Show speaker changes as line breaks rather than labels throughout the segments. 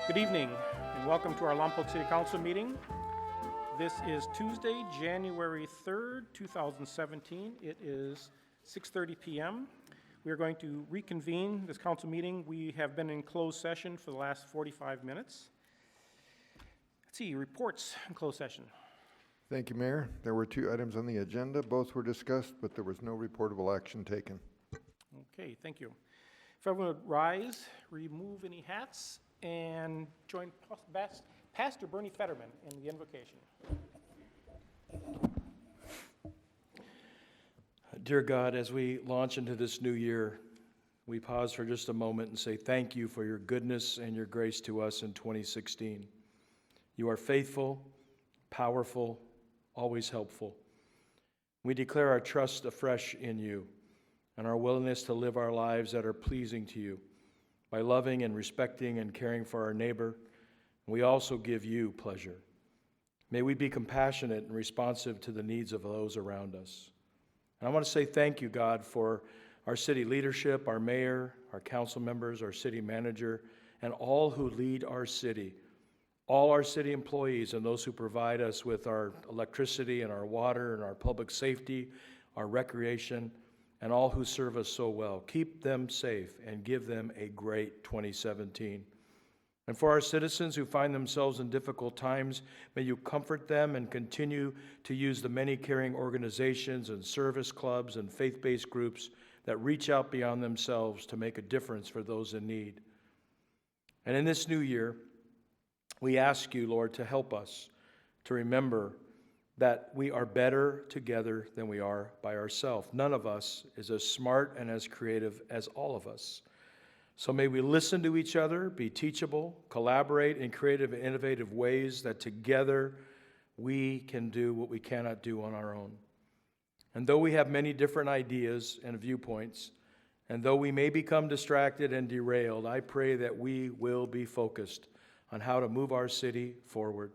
Good evening, and welcome to our Lompoc City Council meeting. This is Tuesday, January 3rd, 2017. It is 6:30 p.m. We are going to reconvene this council meeting. We have been in closed session for the last 45 minutes. Let's see, reports in closed session.
Thank you, Mayor. There were 2 items on the agenda. Both were discussed, but there was no reportable action taken.
Okay, thank you. If everyone would rise, remove any hats, and join Pastor Bernie Fetterman in the invocation.
Dear God, as we launch into this new year, we pause for just a moment and say thank you for your goodness and your grace to us in 2016. You are faithful, powerful, always helpful. We declare our trust afresh in you and our willingness to live our lives that are pleasing to you by loving and respecting and caring for our neighbor. We also give you pleasure. May we be compassionate and responsive to the needs of those around us. And I want to say thank you, God, for our city leadership, our mayor, our council members, our city manager, and all who lead our city, all our city employees and those who provide us with our electricity and our water and our public safety, our recreation, and all who serve us so well. Keep them safe and give them a great 2017. And for our citizens who find themselves in difficult times, may you comfort them and continue to use the many caring organizations and service clubs and faith-based groups that reach out beyond themselves to make a difference for those in need. And in this new year, we ask you, Lord, to help us to remember that we are better together than we are by ourselves. None of us is as smart and as creative as all of us. So may we listen to each other, be teachable, collaborate in creative and innovative ways that together we can do what we cannot do on our own. And though we have many different ideas and viewpoints, and though we may become distracted and derailed, I pray that we will be focused on how to move our city forward.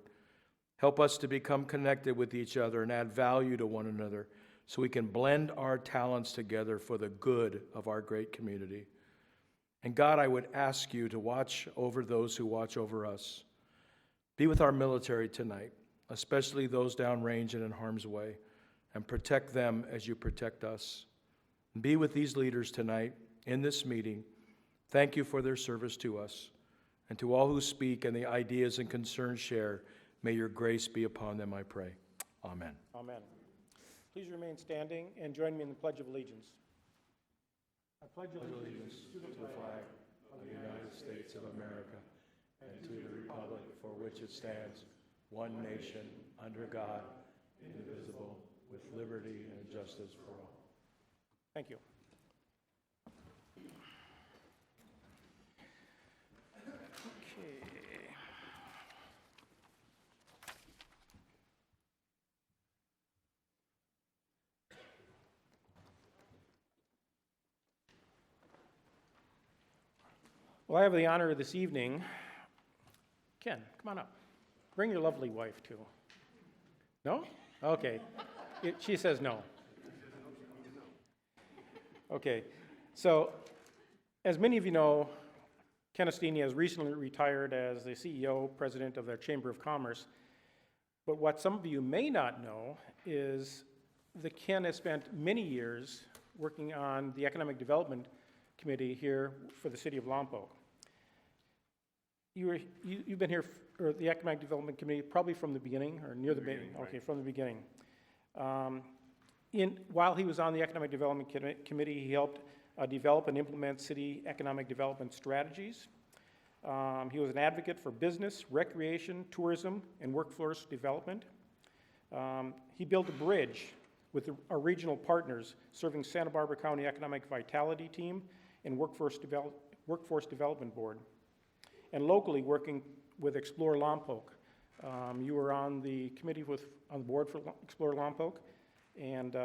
Help us to become connected with each other and add value to one another so we can blend our talents together for the good of our great community. And God, I would ask you to watch over those who watch over us. Be with our military tonight, especially those downrange and in harm's way, and protect them as you protect us. And be with these leaders tonight in this meeting. Thank you for their service to us. And to all who speak and the ideas and concerns shared, may your grace be upon them, I pray. Amen.
Amen. Please remain standing and join me in the Pledge of Allegiance. I pledge
Allegiance to the flag of the United States of America and to the republic for which it stands, one nation, under God, indivisible, with liberty and justice for all.
Thank you. Well, I have the honor this evening. Ken, come on up. Bring your lovely wife, too. No? Okay. She says no. Okay. So, as many of you know, Ken Ostini has recently retired as the CEO, president of the Chamber of Commerce. But what some of you may not know is that Ken has spent many years working on the Economic Development Committee here for the city of Lompoc. You've been here for the Economic Development Committee probably from the beginning, or near the beginning. Okay, from the beginning. While he was on the Economic Development Committee, he helped develop and implement city economic development strategies. He was an advocate for business, recreation, tourism, and workforce development. He built a bridge with our regional partners serving Santa Barbara County Economic Vitality Team and Workforce Development Board, and locally working with Explore Lompoc. You were on the committee on the board for Explore Lompoc, and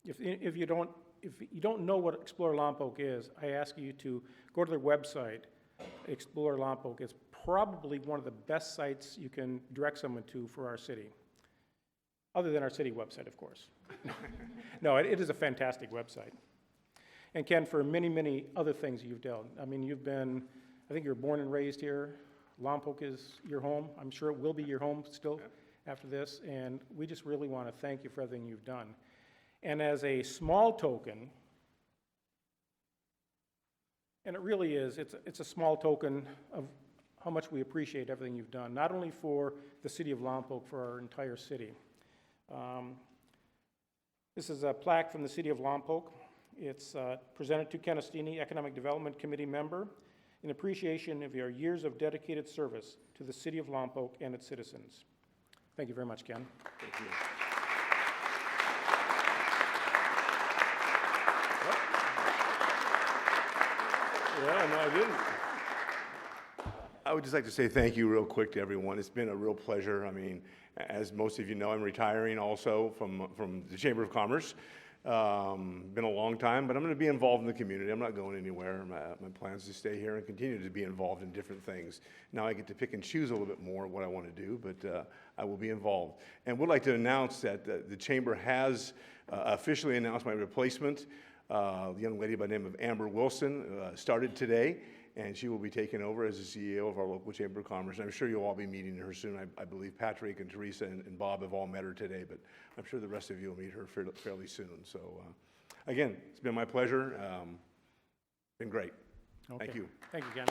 if you don't know what Explore Lompoc is, I ask you to go to their website, Explore Lompoc. It's probably one of the best sites you can direct someone to for our city, other than our city website, of course. No, it is a fantastic website. And Ken, for many, many other things you've done. I mean, I think you were born and raised here, Lompoc is your home. I'm sure it will be your home still after this, and we just really want to thank you for everything you've done. And as a small token, and it really is, it's a small token of how much we appreciate everything you've done, not only for the city of Lompoc, for our entire city. This is a plaque from the city of Lompoc. It's presented to Canastini Economic Development Committee member in appreciation of your years of dedicated service to the city of Lompoc and its citizens. Thank you very much, Ken.
Thank you. Yeah, no, I didn't. I would just like to say thank you real quick to everyone. It's been a real pleasure. I mean, as most of you know, I'm retiring also from the Chamber of Commerce. Been a long time, but I'm going to be involved in the community. I'm not going anywhere. My plan is to stay here and continue to be involved in different things. Now I get to pick and choose a little bit more what I want to do, but I will be involved. And would like to announce that the Chamber has officially announced my replacement. The young lady by the name of Amber Wilson started today, and she will be taking over as the CEO of our local Chamber of Commerce. And I'm sure you'll all be meeting her soon. I believe Patrick and Teresa and Bob have all met her today, but I'm sure the rest of you will meet her fairly soon. So again, it's been my pleasure. Been great.
Okay.
Thank you.
Thank you, Ken.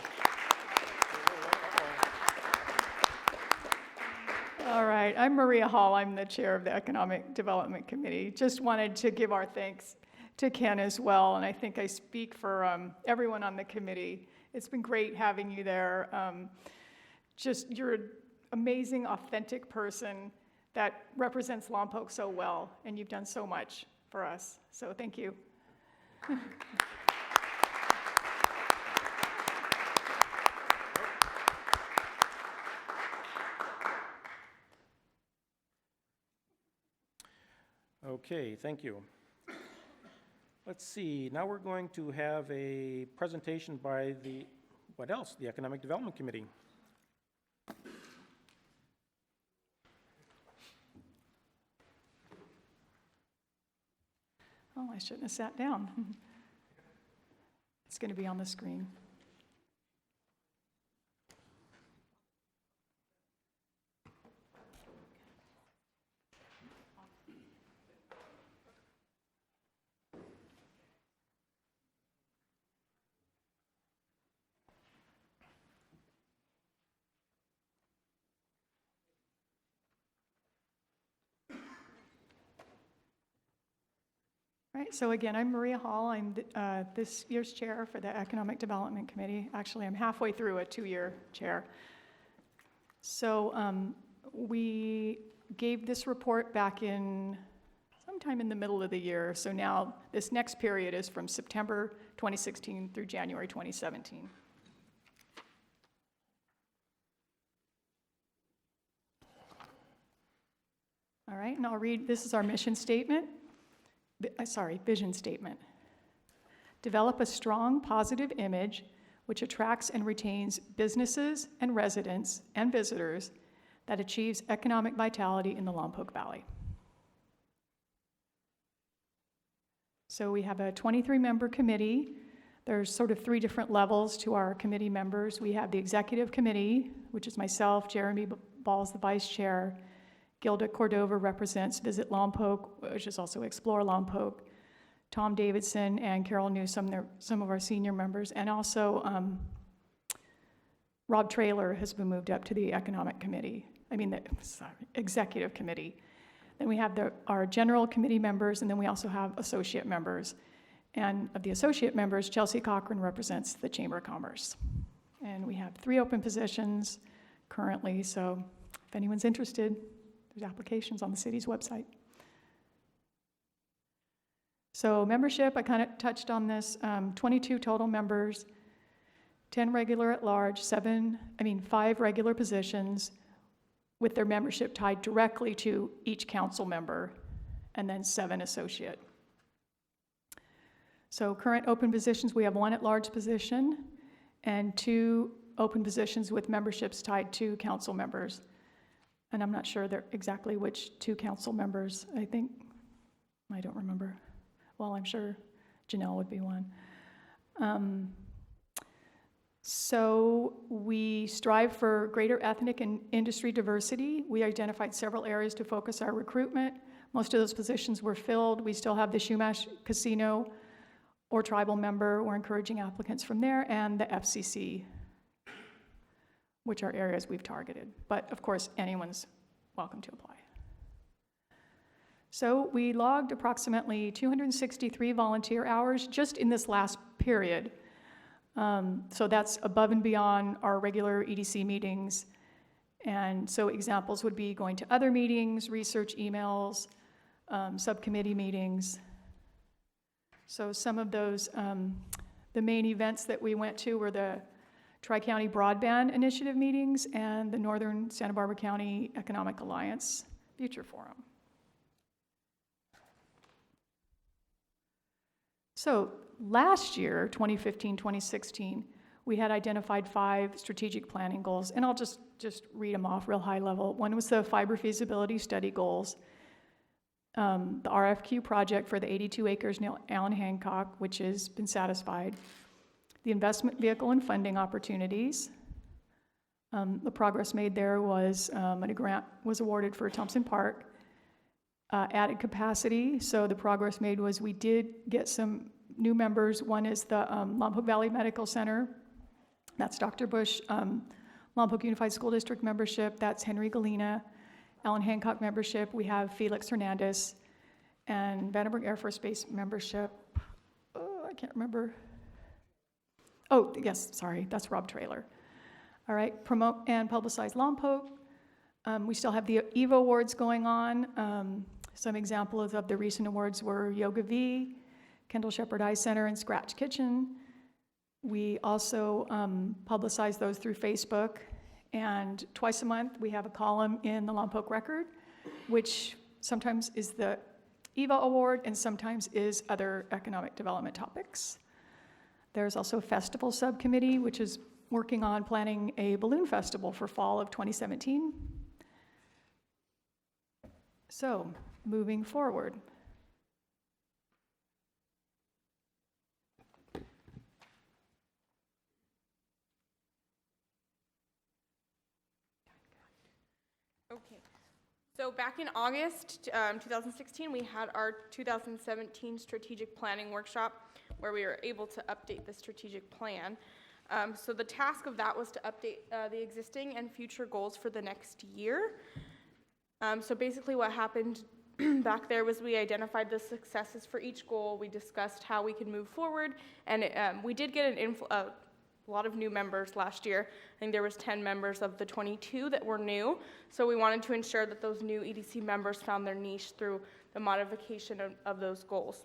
All right, I'm Maria Hall. I'm the chair of the Economic Development Committee. Just wanted to give our thanks to Ken as well, and I think I speak for everyone on the committee. It's been great having you there. Just, you're an amazing, authentic person that represents Lompoc so well, and you've done so much for us. So thank you.
Okay, thank you. Let's see, now we're going to have a presentation by the Economic Development Committee.
Oh, I shouldn't have sat down. It's going to be on the screen. Right, so again, I'm Maria Hall. I'm this year's chair for the Economic Development Committee. Actually, I'm halfway through a 2-year chair. So we gave this report back in sometime in the middle of the year. So now this next period is from September 2016 through January 2017. All right, and I'll read, this is our mission statement. Vision statement. Develop a strong, positive image which attracts and retains businesses and residents and visitors that achieves economic vitality in the Lompoc Valley. So we have a 23-member committee. There's sort of 3 different levels to our committee members. We have the executive committee, which is myself, Jeremy Ball's the vice chair. Gilda Cordova represents Visit Lompoc, which is also Explore Lompoc. Tom Davidson and Carol Newsom, they're some of our senior members. And also Rob Traylor has been moved up to the Executive Committee. Then we have our general committee members, and then we also have associate members. And of the associate members, Chelsea Cochran represents the Chamber of Commerce. And we have 3 open positions currently, so if anyone's interested, there's applications on the city's website. So membership, I kind of touched on this, 22 total members, 10 regular at large, 5 regular positions with their membership tied directly to each council member, and then 7 associate. So current open positions, we have 1 at-large position and 2 open positions with memberships tied to council members. And I'm not sure exactly which 2 council members, I don't remember. Well, I'm sure Janelle would be one. So we strive for greater ethnic and industry diversity. We identified several areas to focus our recruitment. Most of those positions were filled. We still have the Shumash Casino or tribal member. We're encouraging applicants from there, and the FCC, which are areas we've targeted. But of course, anyone's welcome to apply. So we logged approximately 263 volunteer hours just in this last period. So that's above and beyond our regular EDC meetings. And so examples would be going to other meetings, research emails, subcommittee meetings. So some of those, the main events that we went to were the Tri-County Broadband Initiative meetings and the Northern Santa Barbara County Economic Alliance Future Forum. So last year, 2015-2016, we had identified 5 strategic planning goals, and I'll just read them off real high level. One was the fiber feasibility study goals, the RFQ project for the 82 acres near Allen Hancock, which has been satisfied, the investment vehicle and funding opportunities. The progress made there was a grant was awarded for Thompson Park. Added capacity, so the progress made was we did get some new members. One is the Lompoc Valley Medical Center. That's Dr. Bush. Lompoc Unified School District membership, that's Henry Galena. Allen Hancock membership, we have Felix Hernandez. And Vandenberg Air Force Base membership, I can't remember. Oh, yes, sorry, that's Rob Traylor. All right, promote and publicize Lompoc. We still have the EVA awards going on. Some examples of the recent awards were Yoga V, Kendall Shepherd Eye Center, and Scratch Kitchen. We also publicize those through Facebook, and twice a month we have a column in the Lompoc Record, which sometimes is the EVA award and sometimes is other economic development topics. There's also a festival subcommittee, which is working on planning a balloon festival for fall of 2017. So, moving forward.
Okay, so back in August 2016, we had our 2017 strategic planning workshop where we were able to update the strategic plan. So the task of that was to update the existing and future goals for the next year. So basically what happened back there was we identified the successes for each goal, we discussed how we could move forward, and we did get a lot of new members last year. I think there was 10 members of the 22 that were new, so we wanted to ensure that those new EDC members found their niche through the modification of those goals.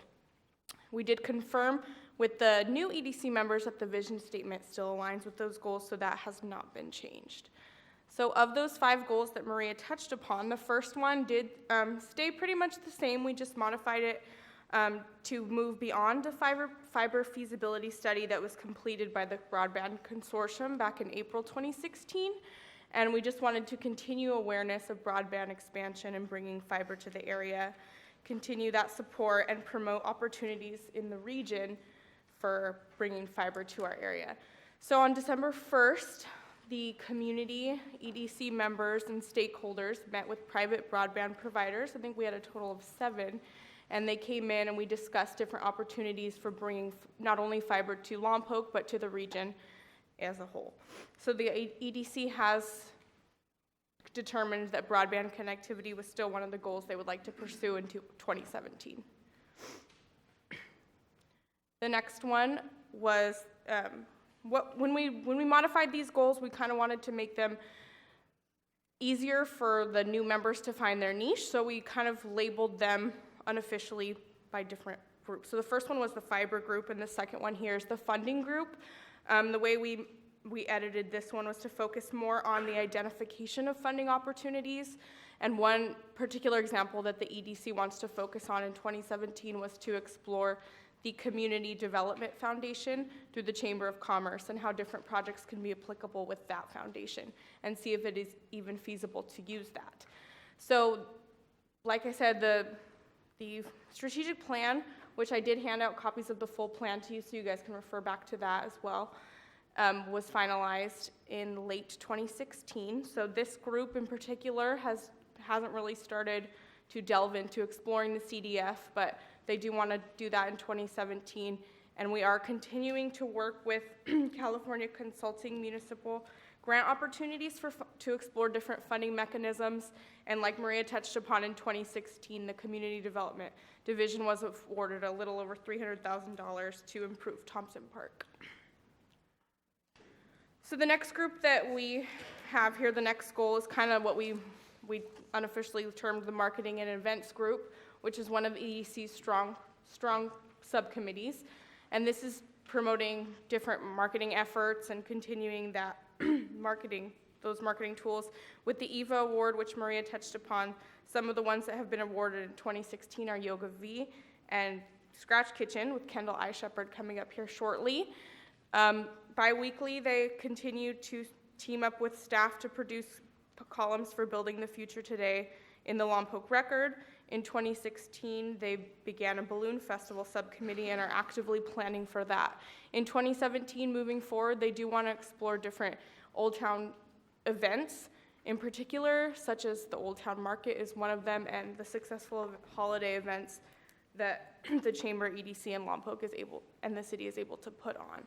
We did confirm with the new EDC members that the vision statement still aligns with those goals, so that has not been changed. So of those 5 goals that Maria touched upon, the first one did stay pretty much the same. We just modified it to move beyond the fiber feasibility study that was completed by the Broadband Consortium back in April 2016. And we just wanted to continue awareness of broadband expansion and bringing fiber to the area, continue that support, and promote opportunities in the region for bringing fiber to our area. So on December 1st, the community, EDC members, and stakeholders met with private broadband providers. I think we had a total of 7, and they came in and we discussed different opportunities for bringing not only fiber to Lompoc, but to the region as a whole. So the EDC has determined that broadband connectivity was still one of the goals they would like to pursue into 2017. The next one was when we modified these goals, we kind of wanted to make them easier for the new members to find their niche, so we kind of labeled them unofficially by different groups. So the first one was the fiber group, and the second one here is the funding group. The way we edited this one was to focus more on the identification of funding opportunities, and one particular example that the EDC wants to focus on in 2017 was to explore the Community Development Foundation through the Chamber of Commerce and how different projects can be applicable with that foundation and see if it is even feasible to use that. So, like I said, the strategic plan, which I did hand out copies of the full plan to you so you guys can refer back to that as well. was finalized in late 2016. So this group in particular hasn't really started to delve into exploring the CDF, but they do want to do that in 2017. And we are continuing to work with California Consulting Municipal grant opportunities to explore different funding mechanisms. And like Maria touched upon, in 2016, the Community Development Division was awarded a little over $300,000 to improve Thompson Park. So the next group that we have here, the next goal, is kind of what we unofficially termed the Marketing and Events Group, which is one of EDC's strong subcommittees. And this is promoting different marketing efforts and continuing that those marketing tools. With the EVA Award, which Maria touched upon, some of the ones that have been awarded in 2016 are Yoga V and Scratch Kitchen, with Kendall I. Shepherd coming up here shortly. Bi-weekly, they continue to team up with staff to produce columns for Building the Future Today in the Lompoc Record. In 2016, they began a balloon festival subcommittee and are actively planning for that. In 2017, moving forward, they do want to explore different Old Town events, in particular, such as the Old Town Market is one of them, and the successful holiday events that the Chamber, EDC, and Lompoc and the city is able to put on.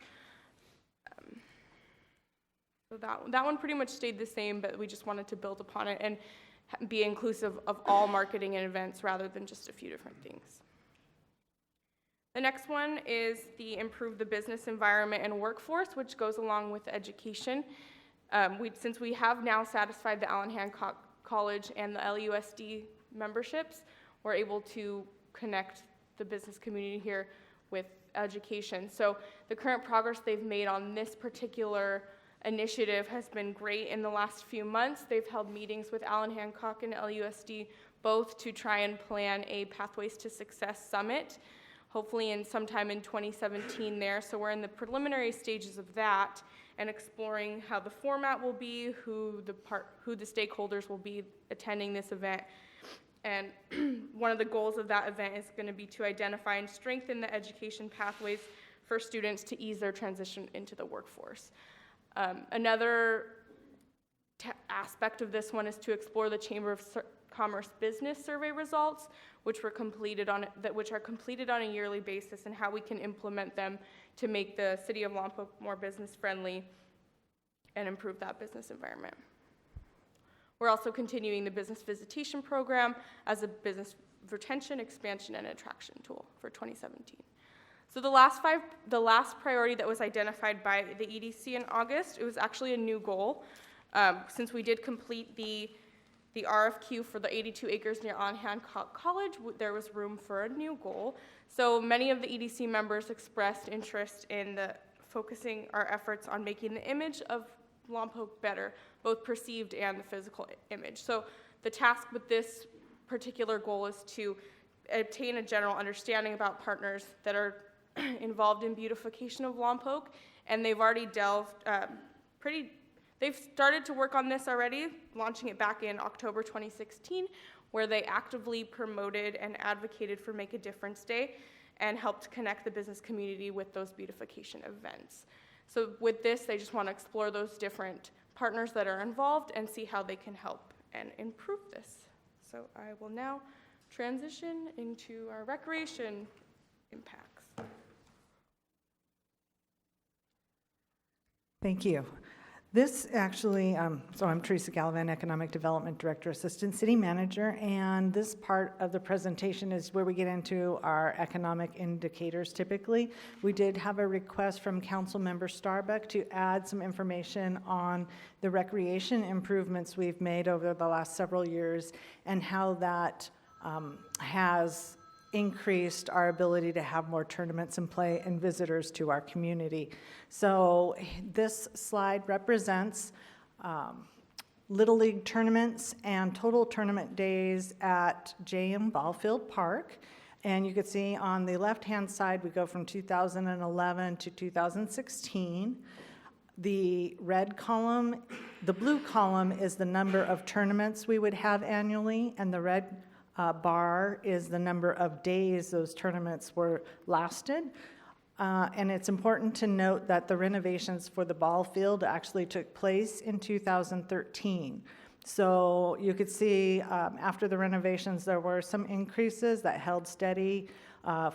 So that one pretty much stayed the same, but we just wanted to build upon it and be inclusive of all marketing and events rather than just a few different things. The next one is the Improve the Business Environment and Workforce, which goes along with education. Since we have now satisfied the Allen Hancock College and the LUSD memberships, we're able to connect the business community here with education. So the current progress they've made on this particular initiative has been great in the last few months. They've held meetings with Allen Hancock and LUSD both to try and plan a Pathways to Success Summit, hopefully sometime in 2017 there. So we're in the preliminary stages of that and exploring how the format will be, who the stakeholders will be attending this event. And one of the goals of that event is going to be to identify and strengthen the education pathways for students to ease their transition into the workforce. Another aspect of this one is to explore the Chamber of Commerce business survey results, which are completed on a yearly basis, and how we can implement them to make the city of Lompoc more business friendly and improve that business environment. We're also continuing the business visitation program as a business retention, expansion, and attraction tool for 2017. So the last priority that was identified by the EDC in August, it was actually a new goal. Since we did complete the RFQ for the 82 acres near Allen Hancock College, there was room for a new goal. So many of the EDC members expressed interest in focusing our efforts on making the image of Lompoc better, both perceived and the physical image. So the task with this particular goal is to obtain a general understanding about partners that are involved in beautification of Lompoc, and they've already they've started to work on this already, launching it back in October 2016, where they actively promoted and advocated for Make a Difference Day and helped connect the business community with those beautification events. So with this, they just want to explore those different partners that are involved and see how they can help and improve this. So I will now transition into our recreation impacts.
Thank you. This actually, so I'm Teresa Gallivan, Economic Development Director, Assistant City Manager, and this part of the presentation is where we get into our economic indicators typically. We did have a request from Councilmember Starbuck to add some information on the recreation improvements we've made over the last several years and how that has increased our ability to have more tournaments and play and visitors to our community. So this slide represents Little League tournaments and total tournament days at J.M. Ballfield Park. And you can see on the left-hand side, we go from 2011 to 2016. The red column, the blue column is the number of tournaments we would have annually, and the red bar is the number of days those tournaments were lasted. And it's important to note that the renovations for the ball field actually took place in 2013. So you could see after the renovations, there were some increases that held steady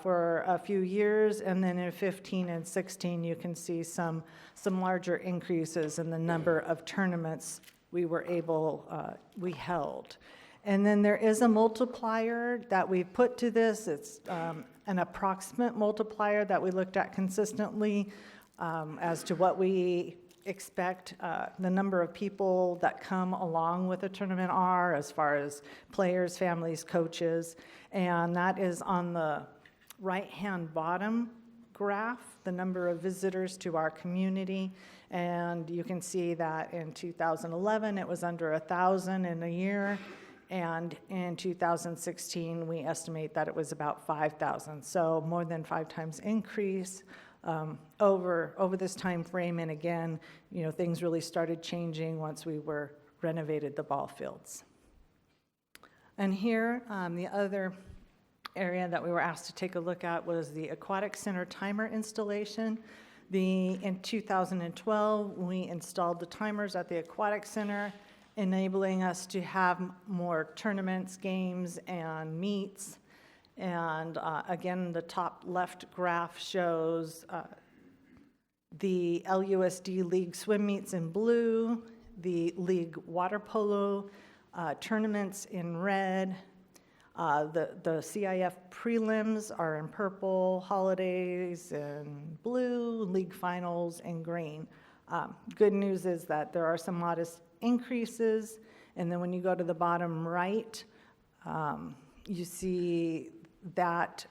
for a few years. And then in 15 and 16, you can see some larger increases in the number of tournaments we held. And then there is a multiplier that we put to this. It's an approximate multiplier that we looked at consistently as to what we expect the number of people that come along with a tournament are, as far as players, families, coaches. And that is on the right-hand bottom graph, the number of visitors to our community. And you can see that in 2011, it was under 1,000 in a year. And in 2016, we estimate that it was about 5,000. So more than 5 times increase over this time frame. And again, things really started changing once we renovated the ball fields. And here, the other area that we were asked to take a look at was the aquatic center timer installation. In 2012, we installed the timers at the aquatic center, enabling us to have more tournaments, games, and meets. And again, the top left graph shows the LUSD League swim meets in blue, the League water polo tournaments in red. The CIF prelims are in purple, holidays in blue, league finals in green. Good news is that there are some modest increases, and then when you go to the bottom right, you see that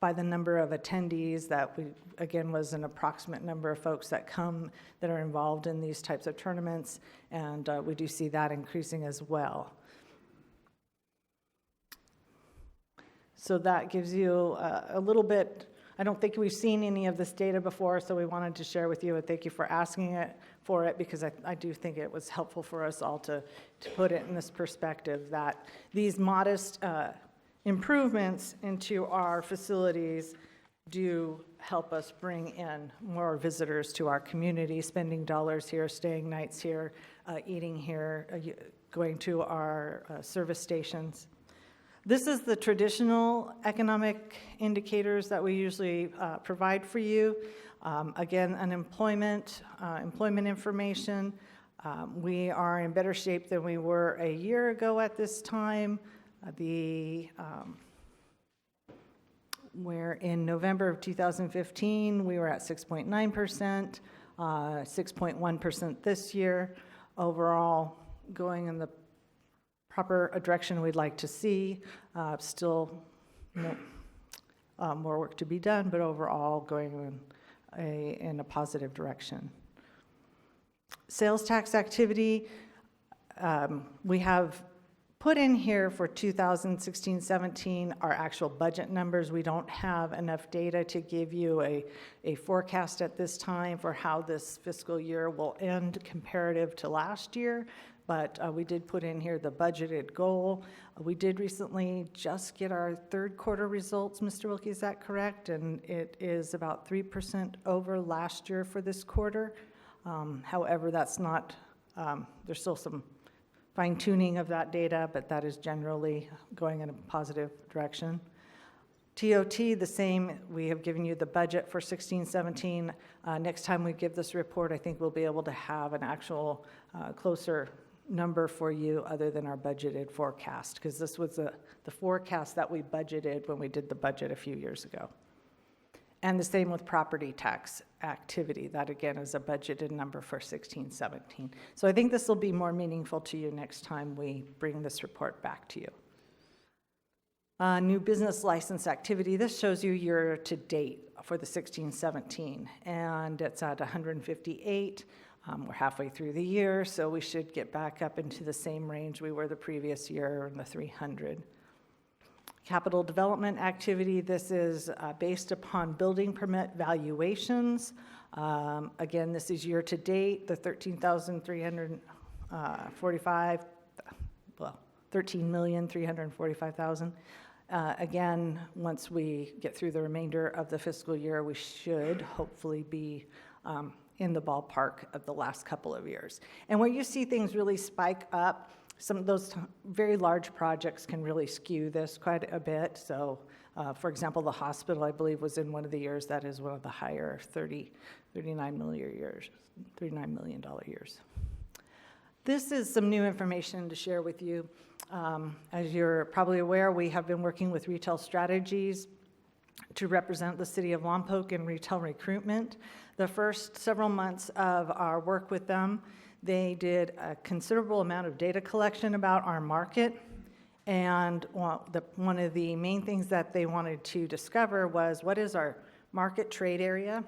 by the number of attendees that again was an approximate number of folks that are involved in these types of tournaments, and we do see that increasing as well. So that gives you a little bit. I don't think we've seen any of this data before, so we wanted to share with you, and thank you for asking for it, because I do think it was helpful for us all to put it in this perspective, that these modest improvements into our facilities do help us bring in more visitors to our community, spending dollars here, staying nights here, eating here, going to our service stations. This is the traditional economic indicators that we usually provide for you. Again, unemployment, employment information. We are in better shape than we were a year ago at this time. Where in November of 2015, we were at 6.9%, 6.1% this year. Overall, going in the proper direction we'd like to see. Still more work to be done, but overall going in a positive direction. Sales tax activity, we have put in here for 2016-17 our actual budget numbers. We don't have enough data to give you a forecast at this time for how this fiscal year will end comparative to last year. But we did put in here the budgeted goal. We did recently just get our third quarter results, Mr. Wilkie, is that correct? And it is about 3% over last year for this quarter. However, that's not, there's still some fine tuning of that data, but that is generally going in a positive direction. TOT, the same. We have given you the budget for 16-17. Next time we give this report, I think we'll be able to have an actual closer number for you other than our budgeted forecast, because this was the forecast that we budgeted when we did the budget a few years ago. And the same with property tax activity. That again is a budgeted number for 16-17. So I think this will be more meaningful to you next time we bring this report back to you. New business license activity. This shows you year to date for the 16-17, and it's at 158. We're halfway through the year, so we should get back up into the same range we were the previous year in the 300. Capital development activity, this is based upon building permit valuations. Again, this is year to date, the 13,345, well, 13,345,000. Again, once we get through the remainder of the fiscal year, we should hopefully be in the ballpark of the last couple of years. And where you see things really spike up, some of those very large projects can really skew this quite a bit. So, for example, the hospital, I believe, was in one of the years that is one of the higher $39 million years. This is some new information to share with you. As you're probably aware, we have been working with Retail Strategies to represent the city of Lompoc in retail recruitment. The first several months of our work with them, they did a considerable amount of data collection about our market. And one of the main things that they wanted to discover was, what is our market trade area?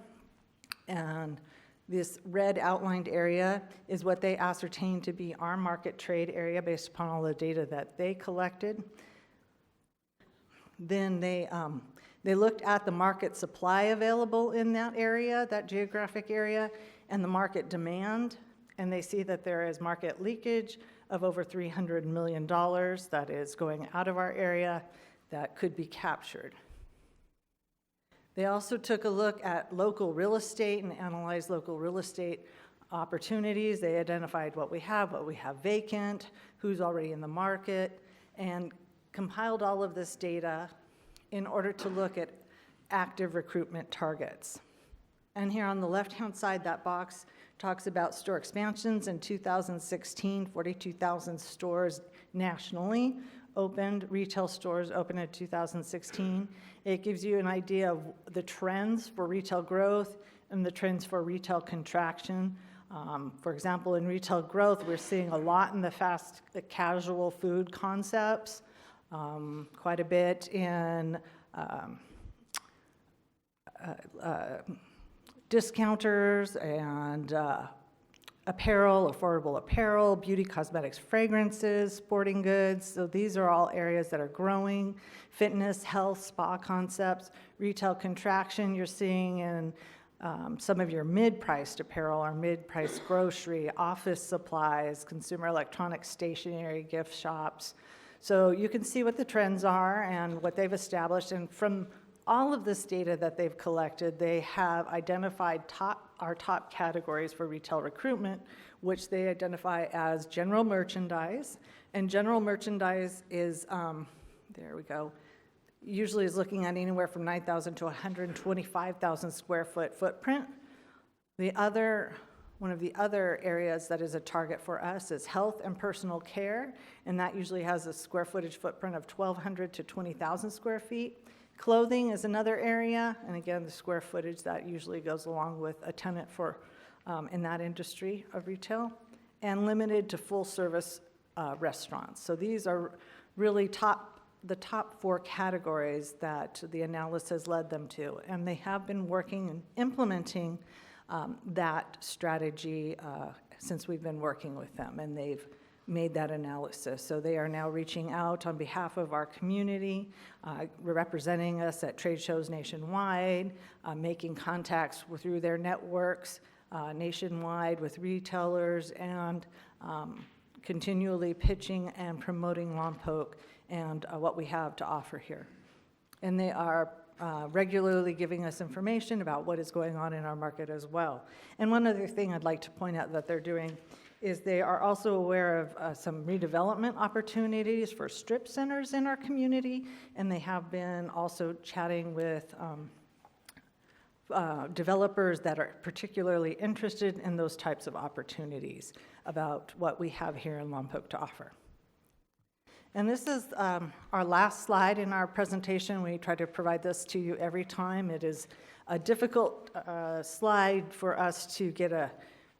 And this red outlined area is what they ascertained to be our market trade area based upon all the data that they collected. Then they looked at the market supply available in that area, that geographic area, and the market demand, and they see that there is market leakage of over $300 million that is going out of our area that could be captured. They also took a look at local real estate and analyzed local real estate opportunities. They identified what we have vacant, who's already in the market, and compiled all of this data in order to look at active recruitment targets. And here on the left-hand side, that box talks about store expansions. In 2016, 42,000 stores nationally opened, retail stores opened in 2016. It gives you an idea of the trends for retail growth and the trends for retail contraction. For example, in retail growth, we're seeing a lot in the fast casual food concepts, quite a bit in discounters and apparel, affordable apparel, beauty, cosmetics, fragrances, sporting goods. So these are all areas that are growing. Fitness, health, spa concepts, retail contraction you're seeing in some of your mid-priced apparel or mid-priced grocery, office supplies, consumer electronics, stationery, gift shops. So you can see what the trends are and what they've established. And from all of this data that they've collected, they have identified our top categories for retail recruitment, which they identify as general merchandise. And general merchandise is, there we go, usually is looking at anywhere from 9,000 to 125,000 square foot footprint. One of the other areas that is a target for us is health and personal care, and that usually has a square footage footprint of 1,200 to 20,000 square feet. Clothing is another area, and again, the square footage that usually goes along with a tenant for in that industry of retail, and limited to full-service restaurants. So these are really the top four categories that the analysis led them to, and they have been working and implementing that strategy since we've been working with them, and they've made that analysis. So they are now reaching out on behalf of our community, representing us at trade shows nationwide, making contacts through their networks nationwide with retailers, and continually pitching and promoting Lompoc and what we have to offer here. And they are regularly giving us information about what is going on in our market as well. And one other thing I'd like to point out that they're doing is they are also aware of some redevelopment opportunities for strip centers in our community, and they have been also chatting with developers that are particularly interested in those types of opportunities about what we have here in Lompoc to offer. And this is our last slide in our presentation. We try to provide this to you every time. It is a difficult slide for us to get a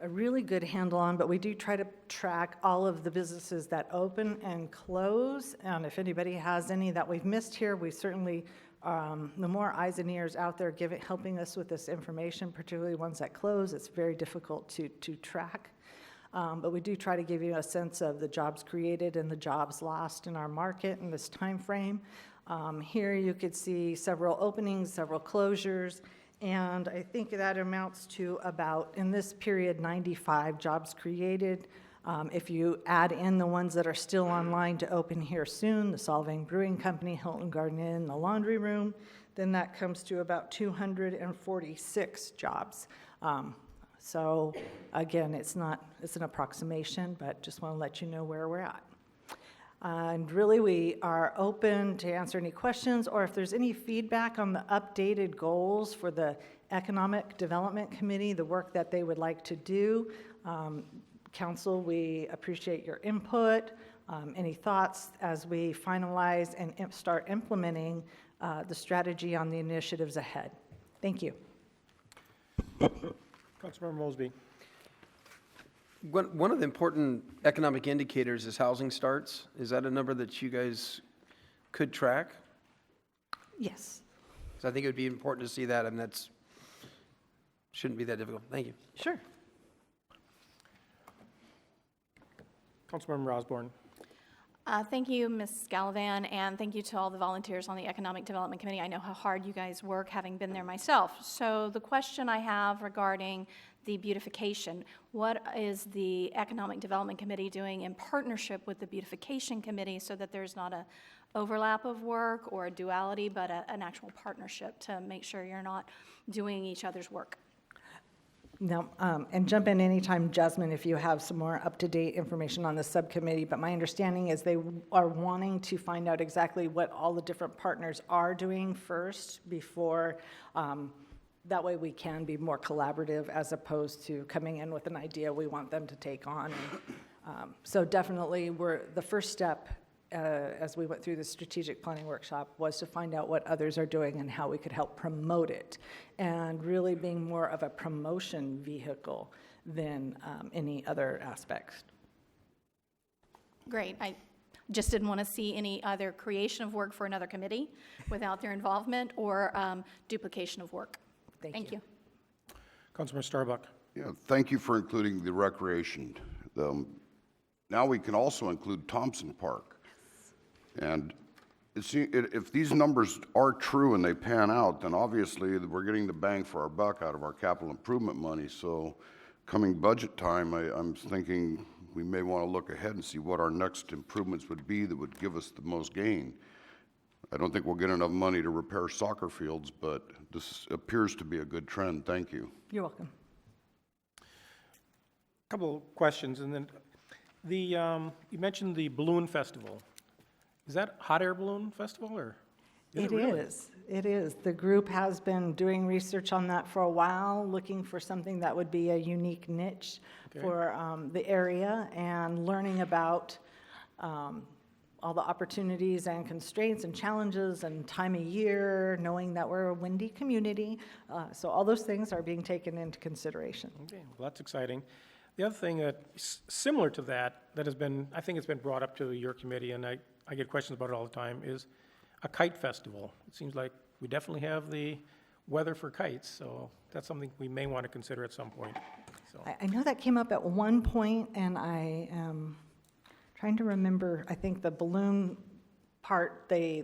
really good handle on, but we do try to track all of the businesses that open and close. And if anybody has any that we've missed here, we certainly, the more eyes and ears out there helping us with this information, particularly ones that close, it's very difficult to track. But we do try to give you a sense of the jobs created and the jobs lost in our market in this time frame. Here you could see several openings, several closures, and I think that amounts to about, in this period, 95 jobs created, If you add in the ones that are still online to open here soon, the Solvang Brewing Company, Hilton Garden Inn, the Laundry Room, then that comes to about 246 jobs. So again, it's an approximation, but just want to let you know where we're at. And really, we are open to answer any questions, or if there's any feedback on the updated goals for the Economic Development Committee, the work that they would like to do. Council, we appreciate your input, any thoughts as we finalize and start implementing the strategy on the initiatives ahead. Thank you.
Councilmember Mosby.
One of the important economic indicators is housing starts. Is that a number that you guys could track?
Yes.
So I think it would be important to see that, and that's, shouldn't be that difficult. Thank you.
Sure.
Councilmember Osborne.
Thank you, Ms. Gallivan, and thank you to all the volunteers on the Economic Development Committee. I know how hard you guys work, having been there myself. So the question I have regarding the beautification, what is the Economic Development Committee doing in partnership with the Beautification Committee so that there's not a overlap of work or a duality, but an actual partnership to make sure you're not doing each other's work?
No, and jump in anytime, Jasmine, if you have some more up-to-date information on the subcommittee. But my understanding is they are wanting to find out exactly what all the different partners are doing first before, that way we can be more collaborative as opposed to coming in with an idea we want them to take on. And, so definitely the first step as we went through the strategic planning workshop was to find out what others are doing and how we could help promote it, and really being more of a promotion vehicle than any other aspects.
Great. I just didn't want to see any other creation of work for another committee without their involvement or duplication of work. Thank you.
Councilmember Starbuck.
Yeah, thank you for including the recreation. Now we can also include Thompson Park. And if these numbers are true and they pan out, then obviously we're getting the bang for our buck out of our capital improvement money. So coming budget time, I'm thinking we may want to look ahead and see what our next improvements would be that would give us the most gain. I don't think we'll get enough money to repair soccer fields, but this appears to be a good trend. Thank you.
You're welcome.
Couple of questions, and then you mentioned the balloon festival. Is that hot air balloon festival, or?
It is. It is. The group has been doing research on that for a while, looking for something that would be a unique niche for the area, and learning about all the opportunities and constraints and challenges and time of year, knowing that we're a windy community. So all those things are being taken into consideration.
Okay, well, that's exciting. The other thing that's similar to that has been, I think it's been brought up to your committee, and I get questions about it all the time, is a kite festival. It seems like we definitely have the weather for kites, so that's something we may want to consider at some point. So.
I know that came up at one point, and I am trying to remember, I think the balloon part, they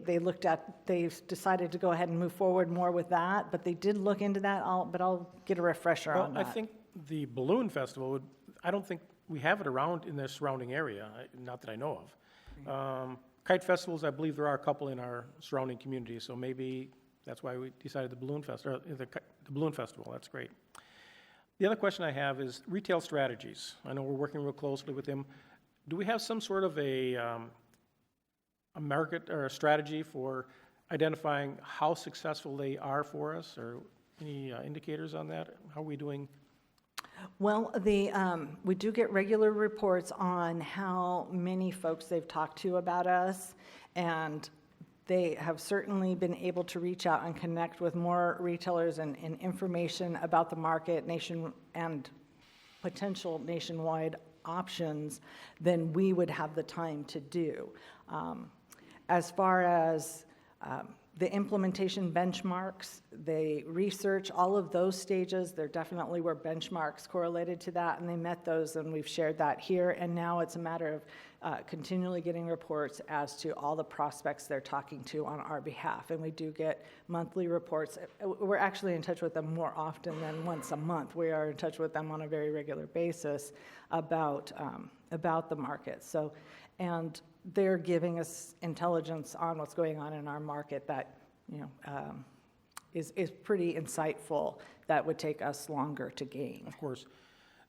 decided to go ahead and move forward more with that, but they did look into that, but I'll get a refresher on that.
I think the balloon festival I don't think we have it around in the surrounding area, not that I know of. Kite festivals, I believe there are a couple in our surrounding community, so maybe that's why we decided the balloon festival. That's great. The other question I have is retail strategies. I know we're working real closely with them. Do we have some sort of a market or a strategy for identifying how successful they are for us, or any indicators on that? How are we doing?
Well, we do get regular reports on how many folks they've talked to about us, and they have certainly been able to reach out and connect with more retailers and information about the market and potential nationwide options than we would have the time to do. As far as The implementation benchmarks, they research all of those stages. There definitely were benchmarks correlated to that, and they met those, and we've shared that here. And now it's a matter of continually getting reports as to all the prospects they're talking to on our behalf. And we do get monthly reports. We're actually in touch with them more often than once a month. We are in touch with them on a very regular basis about the market. So, and they're giving us intelligence on what's going on in our market that, is pretty insightful, that would take us longer to gain.
Of course.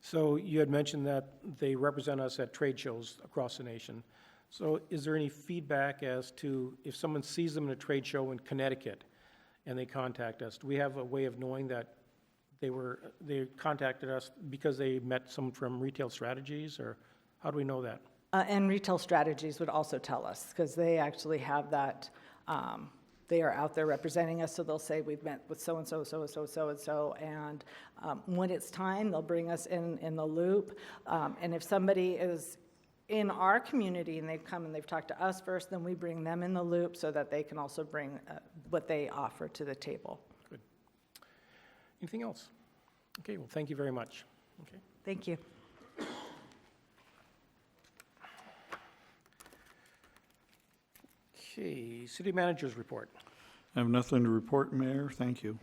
So you had mentioned that they represent us at trade shows across the nation. So is there any feedback as to if someone sees them in a trade show in Connecticut and they contact us, do we have a way of knowing that they contacted us because they met someone from Retail Strategies, or how do we know that?
And Retail Strategies would also tell us, because they actually have that, they are out there representing us, so they'll say, we've met with so-and-so, so-and-so, so-and-so, and when it's time, they'll bring us in the loop. And if somebody is in our community and they've come and they've talked to us first, then we bring them in the loop so that they can also bring what they offer to the table.
Good. Anything else? Okay, well, thank you very much. Okay.
Thank you.
Okay, City Manager's report.
I have nothing to report, Mayor. Thank you.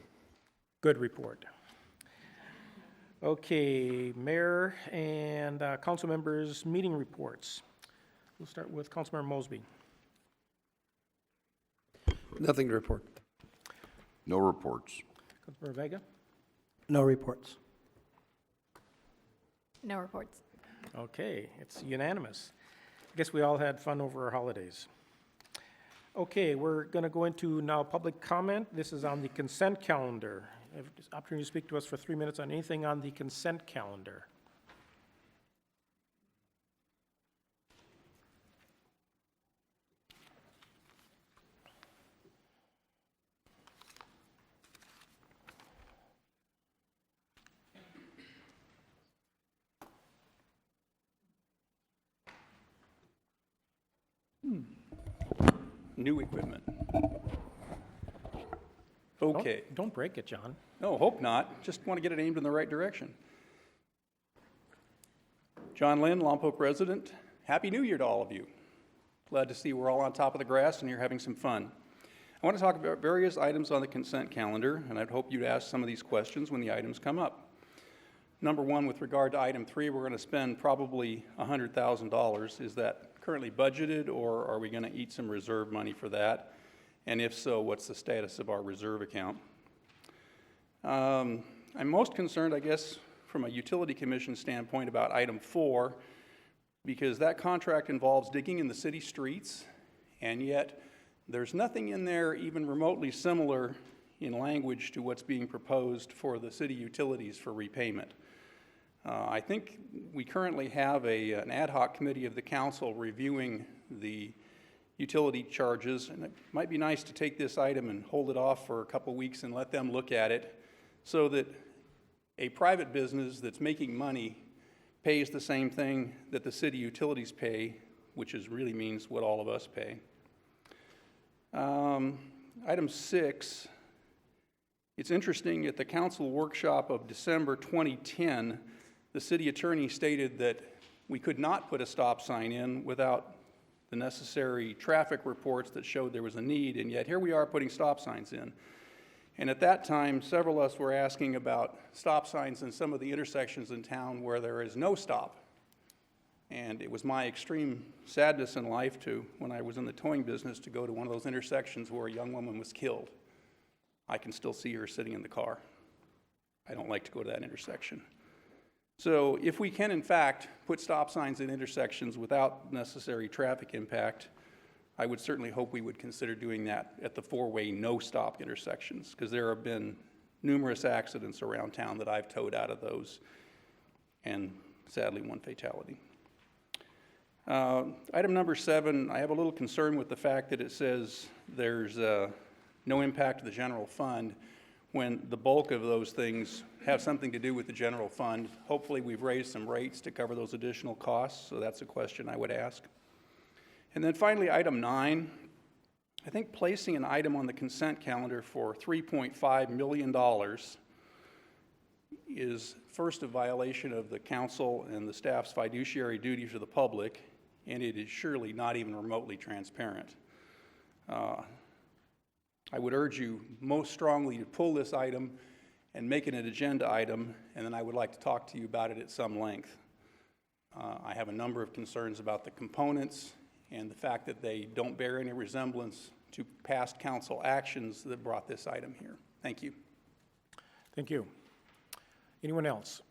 Good report. Okay, Mayor and council members' meeting reports. We'll start with Councilmember Mosby.
Nothing to report.
No reports.
Councilmember Vega.
No reports.
No reports.
Okay, it's unanimous. I guess we all had fun over our holidays. Okay, we're going to go into now public comment. This is on the consent calendar. You have this opportunity to speak to us for 3 minutes on anything on the consent calendar.
New equipment. Okay.
Don't break it, John.
No, hope not. Just want to get it aimed in the right direction. John Lynn, Lompoc resident. Happy New Year to all of you. Glad to see we're all on top of the grass and you're having some fun. I want to talk about various items on the consent calendar, and I'd hope you'd ask some of these questions when the items come up. Number one, with regard to item 3, we're going to spend probably $100,000. Is that currently budgeted, or are we going to eat some reserve money for that? And if so, what's the status of our reserve account? I'm most concerned, I guess, from a utility commission standpoint about item 4, because that contract involves digging in the city streets, and yet there's nothing in there even remotely similar in language to what's being proposed for the city utilities for repayment. I think we currently have an ad hoc committee of the council reviewing the utility charges, and it might be nice to take this item and hold it off for a couple weeks and let them look at it so that a private business that's making money pays the same thing that the city utilities pay, which really means what all of us pay. Item 6, it's interesting, at the council workshop of December 2010, the city attorney stated that we could not put a stop sign in without the necessary traffic reports that showed there was a need, and yet here we are putting stop signs in. And at that time, several of us were asking about stop signs in some of the intersections in town where there is no stop. And it was my extreme sadness in life when I was in the towing business, to go to one of those intersections where a young woman was killed. I can still see her sitting in the car. I don't like to go to that intersection. So if we can, in fact, put stop signs in intersections without necessary traffic impact, I would certainly hope we would consider doing that at the 4-way no-stop intersections, because there have been numerous accidents around town that I've towed out of those, and sadly, one fatality. Item number 7, I have a little concern with the fact that it says there's no impact to the general fund, when the bulk of those things have something to do with the general fund. Hopefully we've raised some rates to cover those additional costs, so that's a question I would ask. And then finally, item 9, I think placing an item on the consent calendar for $3.5 million is first a violation of the council and the staff's fiduciary duty to the public, and it is surely not even remotely transparent. I would urge you most strongly to pull this item and make it an agenda item, and then I would like to talk to you about it at some length. I have a number of concerns about the components and the fact that they don't bear any resemblance to past council actions that brought this item here. Thank you.
Thank you. Anyone else?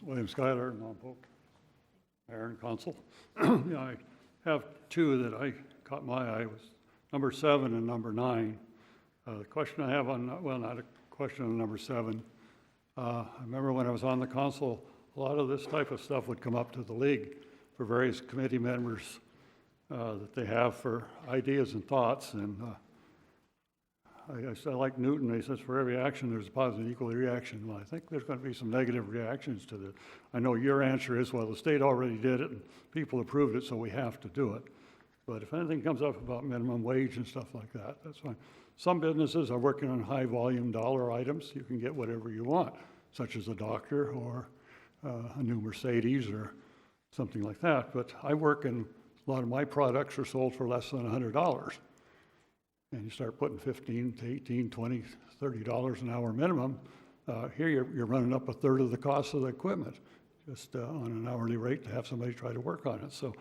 William Schuyler, Lompoc, Mayor and Council. Yeah, I have two that I caught my eye, was number 7 and number 9. The question I have on, well, not a question on number 7. I remember when I was on the council, a lot of this type of stuff would come up to the league for various committee members that they have for ideas and thoughts. And I said, like Newton, he says, for every action, there's a positive equal reaction. Well, I think there's going to be some negative reactions to this. I know your answer is, well, the state already did it and people approved it, so we have to do it. But if anything comes up about minimum wage and stuff like that, that's fine. Some businesses are working on high volume dollar items. You can get whatever you want, such as a doctor or a new Mercedes or something like that. But I work in, a lot of my products are sold for less than $100. And you start putting $15 to $18, $20, $30 an hour minimum. Here you're running up a third of the cost of the equipment, just on an hourly rate to have somebody try to work on it. So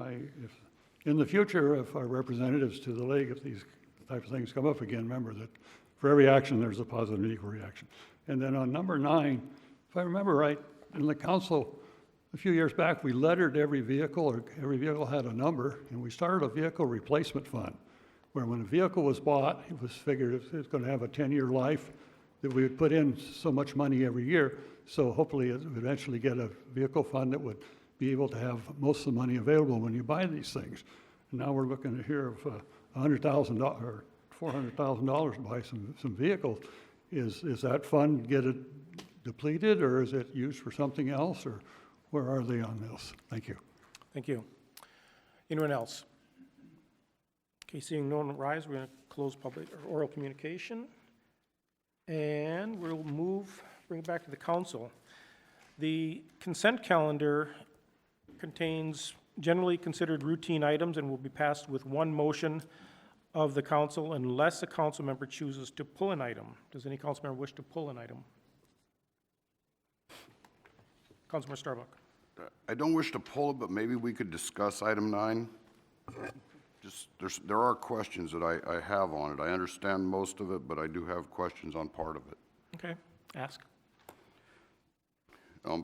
if in the future, if our representatives to the league, if these types of things come up again, remember that for every action, there's a positive and equal reaction. And then on number 9, if I remember right, in the council, a few years back, we lettered every vehicle, or every vehicle had a number, and we started a vehicle replacement fund, where when a vehicle was bought, it was figured it was going to have a 10-year life, that we would put in so much money every year. So hopefully it would eventually get a vehicle fund that would be able to have most of the money available when you buy these things. And now we're looking to hear of $100,000 or $400,000 to buy some vehicles. Is that fund get it depleted, or is it used for something else, or where are they on this? Thank you.
Thank you. Anyone else? Okay, seeing no one rise, we're going to close public or oral communication. And we'll bring it back to the council. The consent calendar contains generally considered routine items and will be passed with one motion of the council unless a council member chooses to pull an item. Does any council member wish to pull an item? Councilmember Starbuck.
I don't wish to pull it, but maybe we could discuss item 9. There are questions that I have on it. I understand most of it, but I do have questions on part of it.
Okay, ask.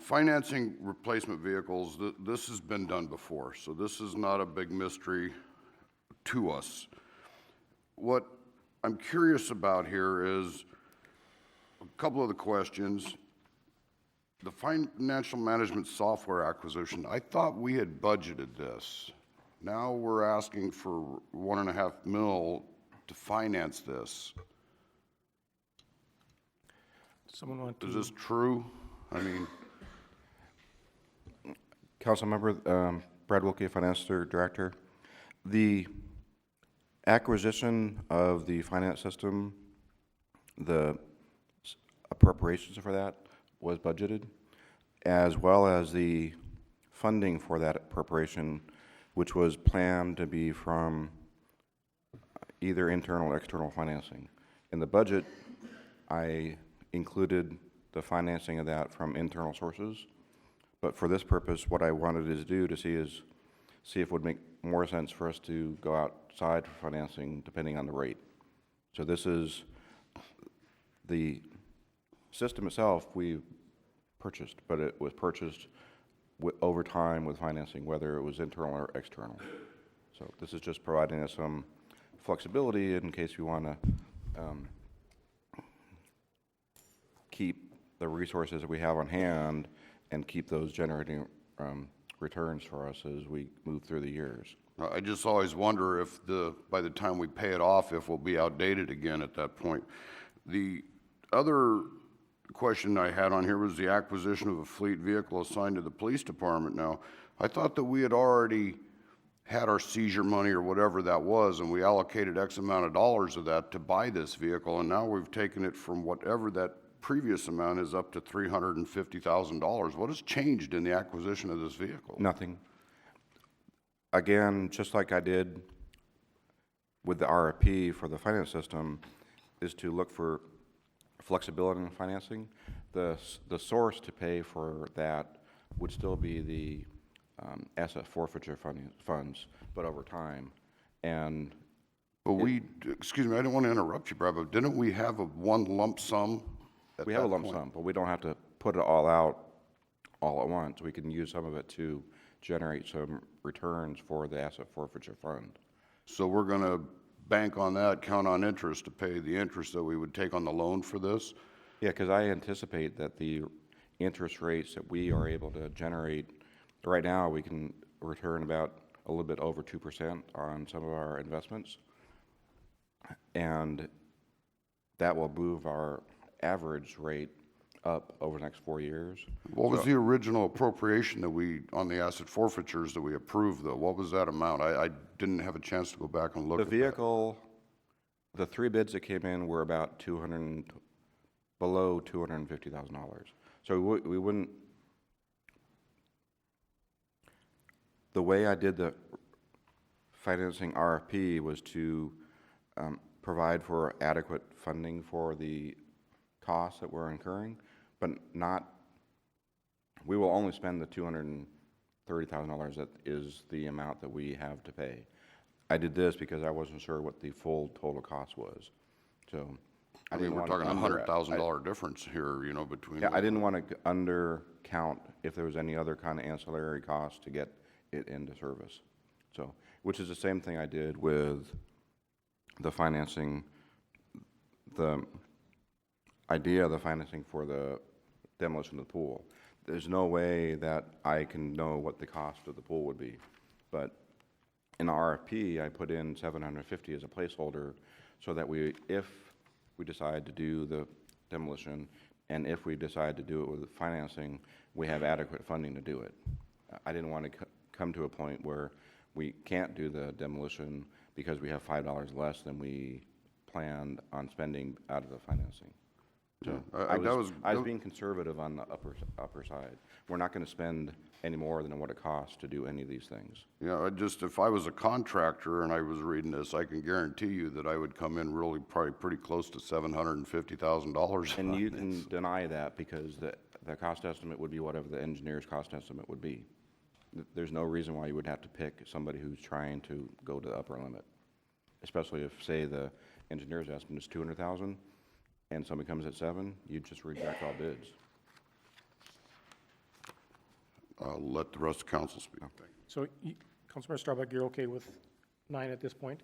Financing replacement vehicles, this has been done before, so this is not a big mystery to us. What I'm curious about here is a couple of the questions. The financial management software acquisition, I thought we had budgeted this. Now we're asking for $1.5 million to finance this.
Someone want to?
Is this true? I mean,
Councilmember Brad Wilkie, Finance Director. The acquisition of the finance system, the appropriations for that was budgeted, as well as the funding for that appropriation, which was planned to be from either internal or external financing. In the budget, I included the financing of that from internal sources. But for this purpose, what I wanted to do to see if it would make more sense for us to go outside for financing depending on the rate. So this is the system itself we purchased, but it was purchased over time with financing, whether it was internal or external. So this is just providing us some flexibility in case we want to keep the resources that we have on hand and keep those generating returns for us as we move through the years.
I just always wonder if by the time we pay it off, if we'll be outdated again at that point. The other question I had on here was the acquisition of a fleet vehicle assigned to the police department. Now, I thought that we had already had our seizure money or whatever that was, and we allocated X amount of dollars of that to buy this vehicle, and now we've taken it from whatever that previous amount is up to $350,000. What has changed in the acquisition of this vehicle?
Nothing. Again, just like I did with the RFP for the finance system, is to look for flexibility in financing. The source to pay for that would still be the asset forfeiture funds, but over time. And
But excuse me, I didn't want to interrupt you, Brad, but didn't we have one lump sum at
we have a
that
lump
point?
sum, but we don't have to put it all out all at once. We can use some of it to generate some returns for the asset forfeiture fund.
So we're going to bank on that, count on interest to pay the interest that we would take on the loan for this?
Yeah, because I anticipate that the interest rates that we are able to generate, right now, we can return about a little bit over 2% on some of our investments. And that will move our average rate up over the next 4 years.
What was the original appropriation on the asset forfeitures that we approved, though? What was that amount? I didn't have a chance to go back and look
The
at that.
vehicle, the 3 bids that came in were about below $250,000. So we wouldn't, the way I did the financing RFP was to provide for adequate funding for the costs that we're incurring, but we will only spend the $230,000 that is the amount that we have to pay. I did this because I wasn't sure what the full total cost was. So
I mean, we're talking $100,000 difference here, you know, between.
Yeah, I didn't want to undercount if there was any other kind of ancillary cost to get it into service. So, which is the same thing I did with the financing, the idea of the financing for the demolition of the pool. There's no way that I can know what the cost of the pool would be. But in the RFP, I put in $750 as a placeholder so that if we decide to do the demolition and if we decide to do it with financing, we have adequate funding to do it. I didn't want to come to a point where we can't do the demolition because we have $5 less than we planned on spending out of the financing. So I was being conservative on the upper side. We're not going to spend any more than what it costs to do any of these things.
Yeah, if I was a contractor and I was reading this, I can guarantee you that I would come in really probably pretty close to $750,000.
And you can deny that because the cost estimate would be whatever the engineer's cost estimate would be. There's no reason why you would have to pick somebody who's trying to go to the upper limit, especially if, say, the engineer's estimate is $200,000 and somebody comes at 7, you just reject all bids.
I'll let the rest of council speak.
So, Councilmember Starbuck, you're okay with 9 at this point?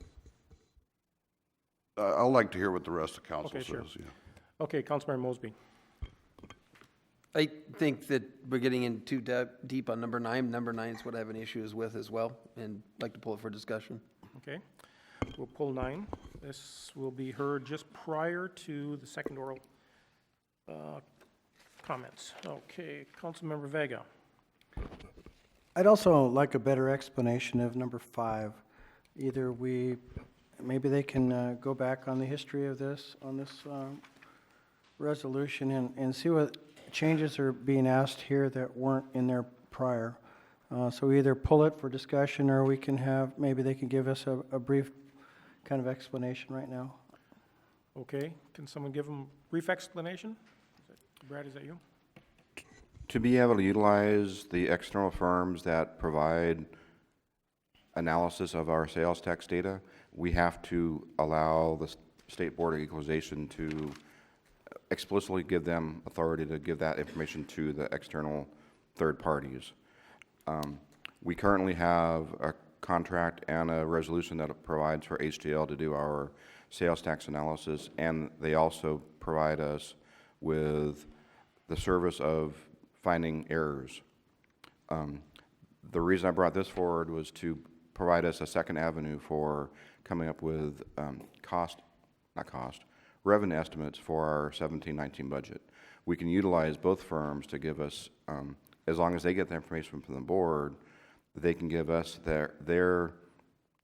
I'd like to hear what the rest of council
Okay, sure.
says. Yeah.
Okay, Councilmember Mosby.
I think that we're getting in too deep on number 9. Number 9 is what I have an issue with as well, and I'd like to pull it for discussion.
Okay, we'll pull 9. This will be heard just prior to the second oral comments. Okay, Councilmember Vega.
I'd also like a better explanation of number 5. Either maybe they can go back on the history of this, on this resolution and see what changes are being asked here that weren't in there prior. So we either pull it for discussion or we can maybe they can give us a brief kind of explanation right now.
Okay, can someone give them a brief explanation? Brad, is that you?
To be able to utilize the external firms that provide analysis of our sales tax data, we have to allow the State Board of Equalization to explicitly give them authority to give that information to the external third parties. We currently have a contract and a resolution that provides for HDL to do our sales tax analysis, and they also provide us with the service of finding errors. The reason I brought this forward was to provide us a second avenue for coming up with revenue estimates for our 17-19 budget. We can utilize both firms to give us, as long as they get the information from the board, they can give us their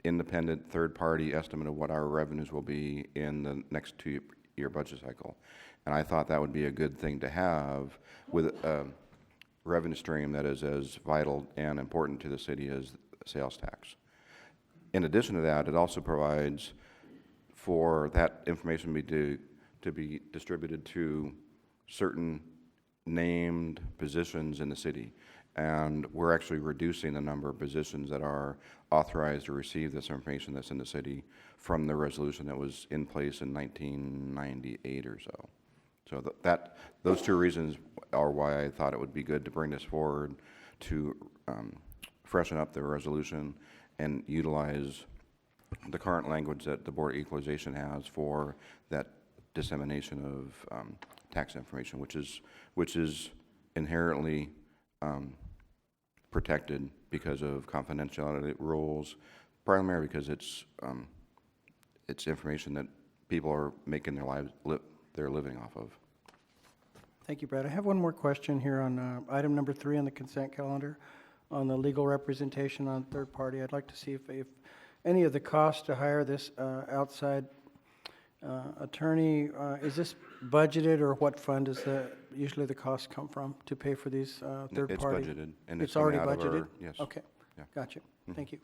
independent third-party estimate of what our revenues will be in the next 2-year budget cycle. And I thought that would be a good thing to have with a revenue stream that is as vital and important to the city as sales tax. In addition to that, it also provides for that information to be distributed to certain named positions in the city. And we're actually reducing the number of positions that are authorized to receive this information that's in the city from the resolution that was in place in 1998 or so. So those two reasons are why I thought it would be good to bring this forward to freshen up the resolution and utilize the current language that the Board of Equalization has for that dissemination of tax information, which is inherently protected because of confidentiality rules, primarily because it's information that people are making their living off of.
Thank you, Brad. I have one more question here on item number 3 on the consent calendar, on the legal representation on third party. I'd like to see if any of the costs to hire this outside attorney, is this budgeted, or what fund does usually the costs come from to pay for these third party?
It's budgeted. And
It's already
coming out of
budgeted?
our- yes.
Okay,
Yeah.
gotcha. Thank you.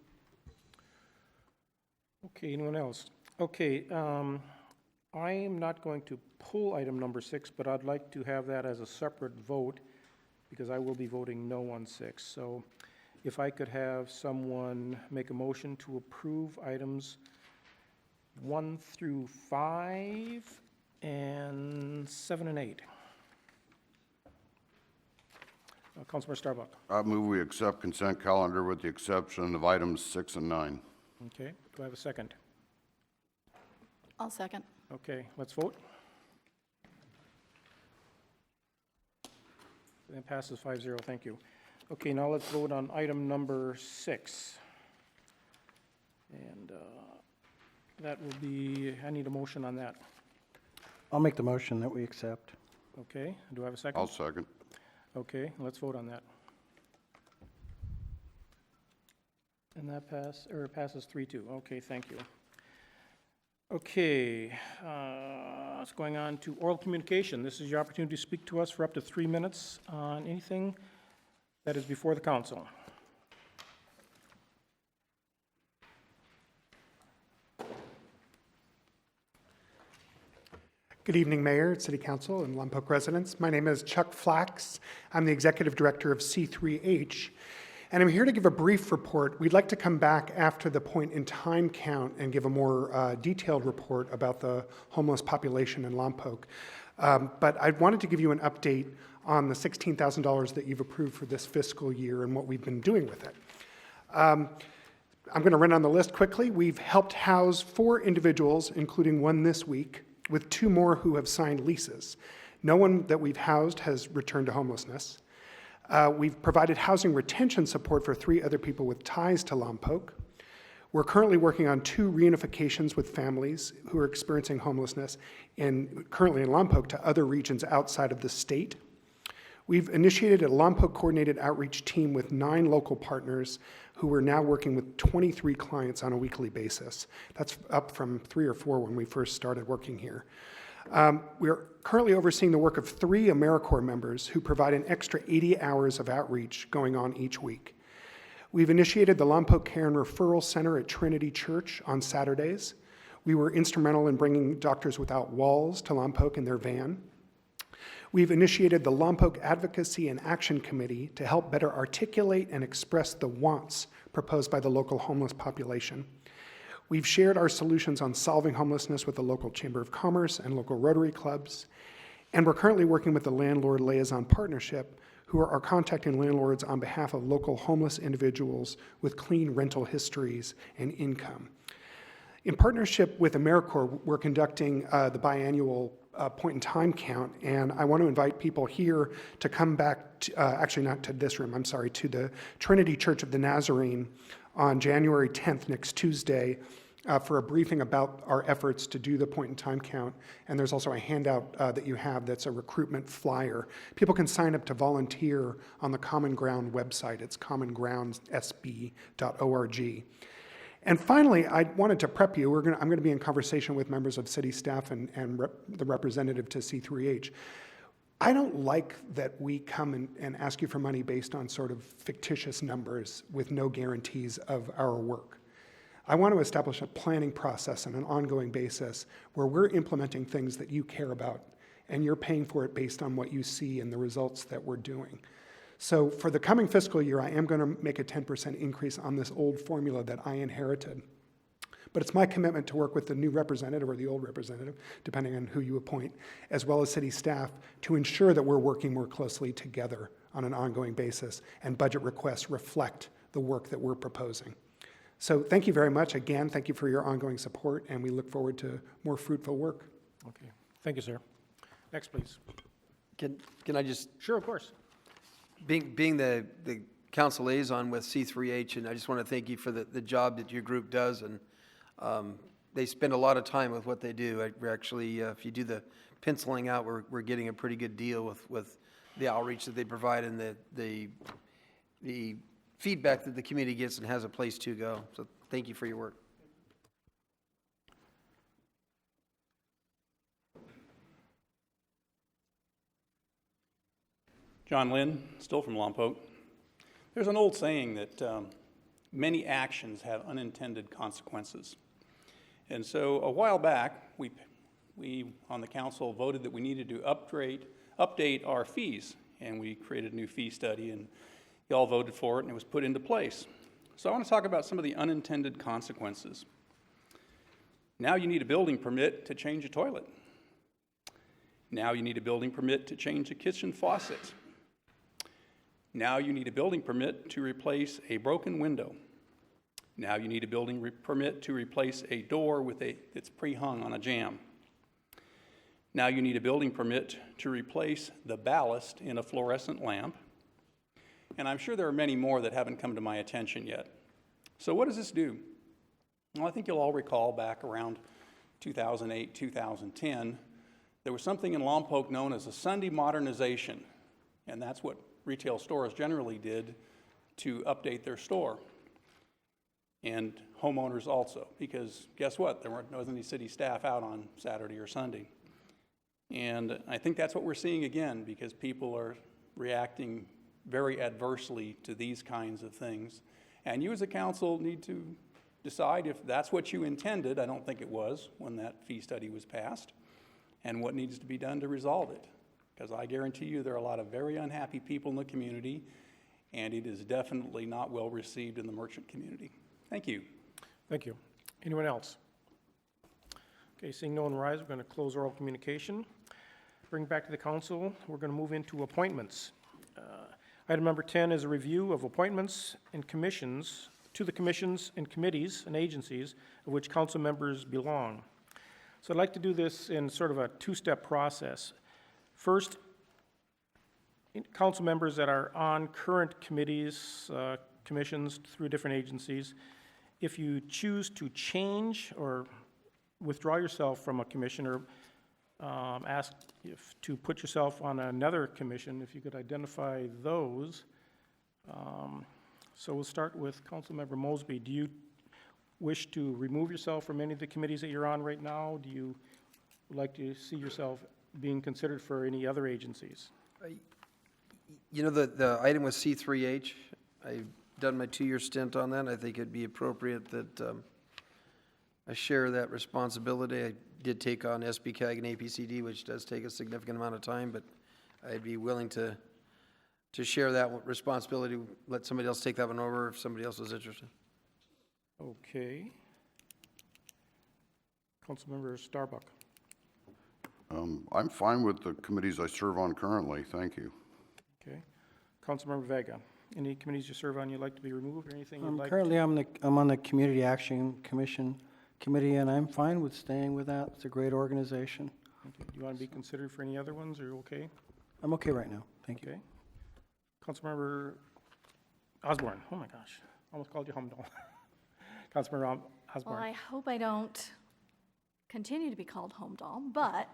Okay, anyone else? Okay, I am not going to pull item number 6, but I'd like to have that as a separate vote because I will be voting no on 6. So if I could have someone make a motion to approve items 1 through 5 and 7 and 8. Councilmember Starbuck.
I move we accept consent calendar with the exception of items 6 and 9.
Okay, do I have a second?
I'll second.
Okay, let's vote. That passes 5-0, thank you. Okay, now let's vote on item number 6. And that will be, I need a motion on that.
I'll make the motion that we accept.
Okay, do I have a second?
I'll second.
Okay, let's vote on that. And that passes 3-2. Okay, thank you. Okay, what's going on to oral communication? This is your opportunity to speak to us for up to 3 minutes on anything that is before the council.
Good evening, Mayor, City Council, and Lompoc residents. My name is Chuck Flax. I'm the Executive Director of C3H, and I'm here to give a brief report. We'd like to come back after the point-in-time count and give a more detailed report about the homeless population in Lompoc. But I wanted to give you an update on the $16,000 that you've approved for this fiscal year and what we've been doing with it. I'm going to run on the list quickly. We've helped house 4 individuals, including one this week, with 2 more who have signed leases. No one that we've housed has returned to homelessness. We've provided housing retention support for 3 other people with ties to Lompoc. We're currently working on 2 reunifications with families who are experiencing homelessness currently in Lompoc to other regions outside of the state. We've initiated a Lompoc coordinated outreach team with 9 local partners who are now working with 23 clients on a weekly basis. That's up from 3 or 4 when we first started working here. We are currently overseeing the work of 3 AmeriCorps members who provide an extra 80 hours of outreach going on each week. We've initiated the Lompoc Care and Referral Center at Trinity Church on Saturdays. We were instrumental in bringing Doctors Without Walls to Lompoc in their van. We've initiated the Lompoc Advocacy and Action Committee to help better articulate and express the wants proposed by the local homeless population. We've shared our solutions on solving homelessness with the local Chamber of Commerce and local Rotary clubs. And we're currently working with the Landlord Liaison Partnership, who are contacting landlords on behalf of local homeless individuals with clean rental histories and income. In partnership with AmeriCorps, we're conducting the biannual point-in-time count, and I want to invite people here to come back, actually not to this room, I'm sorry, to the Trinity Church of the Nazarene on January 10th, next Tuesday, for a briefing about our efforts to do the point-in-time count. And there's also a handout that you have that's a recruitment flyer. People can sign up to volunteer on the Common Ground website. It's commongroundsb.org. And finally, I wanted to prep you. I'm going to be in conversation with members of city staff and the representative to C3H. I don't like that we come and ask you for money based on sort of fictitious numbers with no guarantees of our work. I want to establish a planning process on an ongoing basis where we're implementing things that you care about, and you're paying for it based on what you see and the results that we're doing. So for the coming fiscal year, I am going to make a 10% increase on this old formula that I inherited. But it's my commitment to work with the new representative or the old representative, depending on who you appoint, as well as city staff, to ensure that we're working more closely together on an ongoing basis, and budget requests reflect the work that we're proposing. So thank you very much. Again, thank you for your ongoing support, and we look forward to more fruitful work.
Okay, thank you, sir. Next, please.
Can I just,
Sure, of course.
being the council liaison with C3H, and I just want to thank you for the job that your group does, and they spend a lot of time with what they do. We're actually, if you do the penciling out, we're getting a pretty good deal with the outreach that they provide and the feedback that the community gets and has a place to go. So thank you for your work.
John Lynn, still from Lompoc. There's an old saying that many actions have unintended consequences. And so a while back, we on the council voted that we needed to update our fees, and we created a new fee study, and you all voted for it, and it was put into place. So I want to talk about some of the unintended consequences. Now you need a building permit to change a toilet. Now you need a building permit to change a kitchen faucet. Now you need a building permit to replace a broken window. Now you need a building permit to replace a door that's pre-hung on a jamb. Now you need a building permit to replace the ballast in a fluorescent lamp. And I'm sure there are many more that haven't come to my attention yet. So what does this do? Well, I think you'll all recall back around 2008, 2010, there was something in Lompoc known as a Sunday modernization, and that's what retail stores generally did to update their store. And homeowners also, because guess what? There wasn't any city staff out on Saturday or Sunday. And I think that's what we're seeing again, because people are reacting very adversely to these kinds of things. And you as a council need to decide if that's what you intended. I don't think it was when that fee study was passed, and what needs to be done to resolve it. Because I guarantee you there are a lot of very unhappy people in the community, and it is definitely not well received in the merchant community. Thank you.
Thank you. Anyone else? Okay, seeing no one rise, we're going to close oral communication. Bring back to the council. We're going to move into appointments. Item number 10 is a review of appointments and commissions to the commissions and committees and agencies of which council members belong. So I'd like to do this in sort of a two-step process. First, council members that are on current committees, commissions through different agencies, if you choose to change or withdraw yourself from a commission or ask to put yourself on another commission, if you could identify those. So we'll start with Councilmember Mosby. Do you wish to remove yourself from any of the committees that you're on right now? Do you like to see yourself being considered for any other agencies?
You know, the item with C3H, I've done my 2-year stint on that. I think it'd be appropriate that I share that responsibility. I did take on SBCAG and APCD, which does take a significant amount of time, but I'd be willing to share that responsibility, let somebody else take that one over if somebody else is interested.
Okay. Councilmember Starbuck.
I'm fine with the committees I serve on currently, thank you.
Okay. Councilmember Vega. Any committees you serve on you'd like to be removed or anything you'd like?
Currently, I'm on the Community Action Commission Committee, and I'm fine with staying with that. It's a great organization.
Okay. Do you want to be considered for any other ones, or okay?
I'm okay right now. Thank you.
Okay. Councilmember Osborne. Oh my gosh. almost called you Humdahl. Councilmember Osborne.
Well, I hope I don't continue to be called home doll, but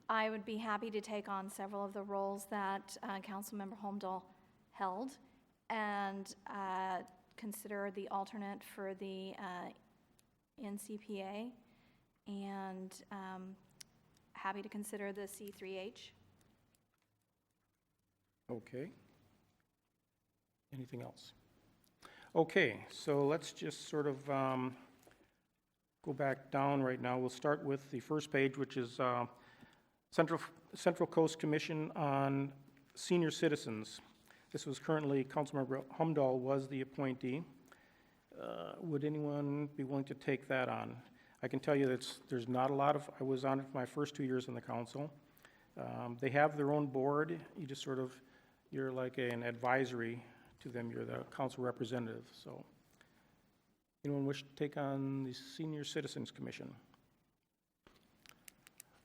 I would be happy to take on several of the roles that Councilmember Holmdahl held and consider the alternate for the NCPA and happy to consider the C3H.
Okay. Anything else? Okay, so let's just sort of go back down right now. We'll start with the first page, which is Central Coast Commission on Senior Citizens. This was currently, Councilmember Humdahl was the appointee. Would anyone be willing to take that on? I can tell you that there's not a lot of, I was on it for my first 2 years in the council. They have their own board. You just sort of, you're like an advisory to them. You're the council representative, so. Anyone wish to take on the Senior Citizens Commission?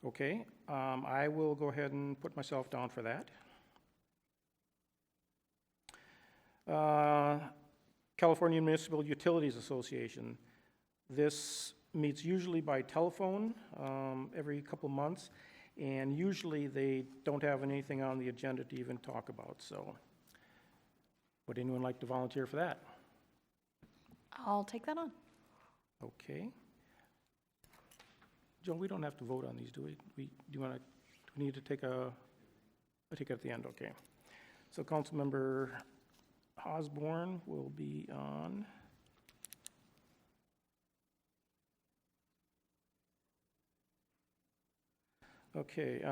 Okay, I will go ahead and put myself down for that. California Municipal Utilities Association. This meets usually by telephone every couple months, and usually they don't have anything on the agenda to even talk about, so would anyone like to volunteer for that?
I'll take that on.
Okay. Joe, we don't have to vote on these, do we? Do we need to take I'll take it at the end, okay. So Councilmember Osborne will be on. Okay,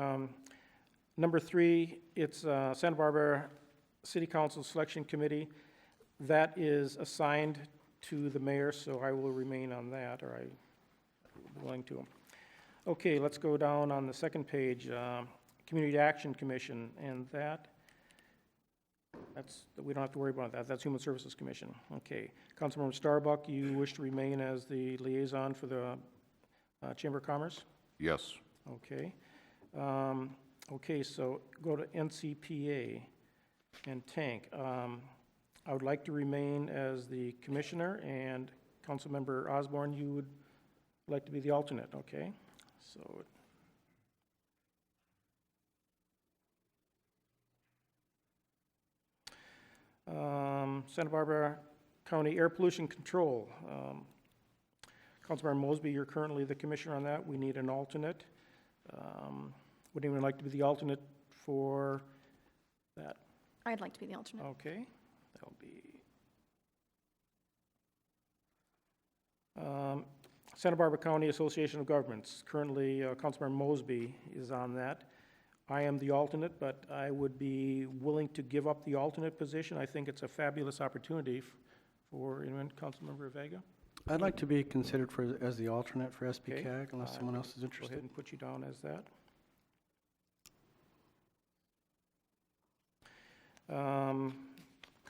number 3, it's Santa Barbara City Council Selection Committee. That is assigned to the mayor, so I will remain on that, or I'm willing to. Okay, let's go down on the second page, Community Action Commission, and we don't have to worry about that. That's Human Services Commission. Okay, Councilmember Starbuck, you wish to remain as the liaison for the Chamber of Commerce?
Yes.
Okay. Okay, so go to NCPA and Tank. I would like to remain as the commissioner, and Councilmember Osborne, you would like to be the alternate, okay? So Santa Barbara County Air Pollution Control. Councilmember Mosby, you're currently the commissioner on that. We need an alternate. Would anyone like to be the alternate for that?
I'd like to be the alternate.
Okay, that'll be Santa Barbara County Association of Governments. Currently, Councilmember Mosby is on that. I am the alternate, but I would be willing to give up the alternate position. I think it's a fabulous opportunity for anyone. Councilmember Vega?
I'd like to be considered as the alternate for SBCAG,
Okay.
unless someone else is
Go ahead
interested.
and put you down as that.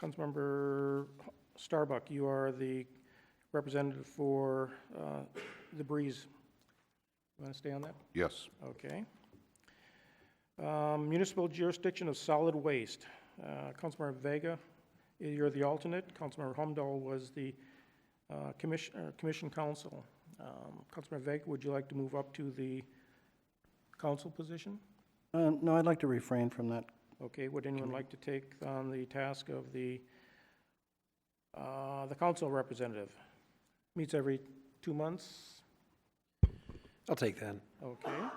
Councilmember Starbuck, you are the representative for the Breeze. You want to stay on that?
Yes.
Okay. Municipal jurisdiction of solid waste. Councilmember Vega, you're the alternate. Councilmember Humdahl was the commission counsel. Councilmember Vega, would you like to move up to the council position?
No, I'd like to refrain from that.
Okay, would anyone like to take on the task of the council representative? Meets every 2 months.
I'll take that.
Okay.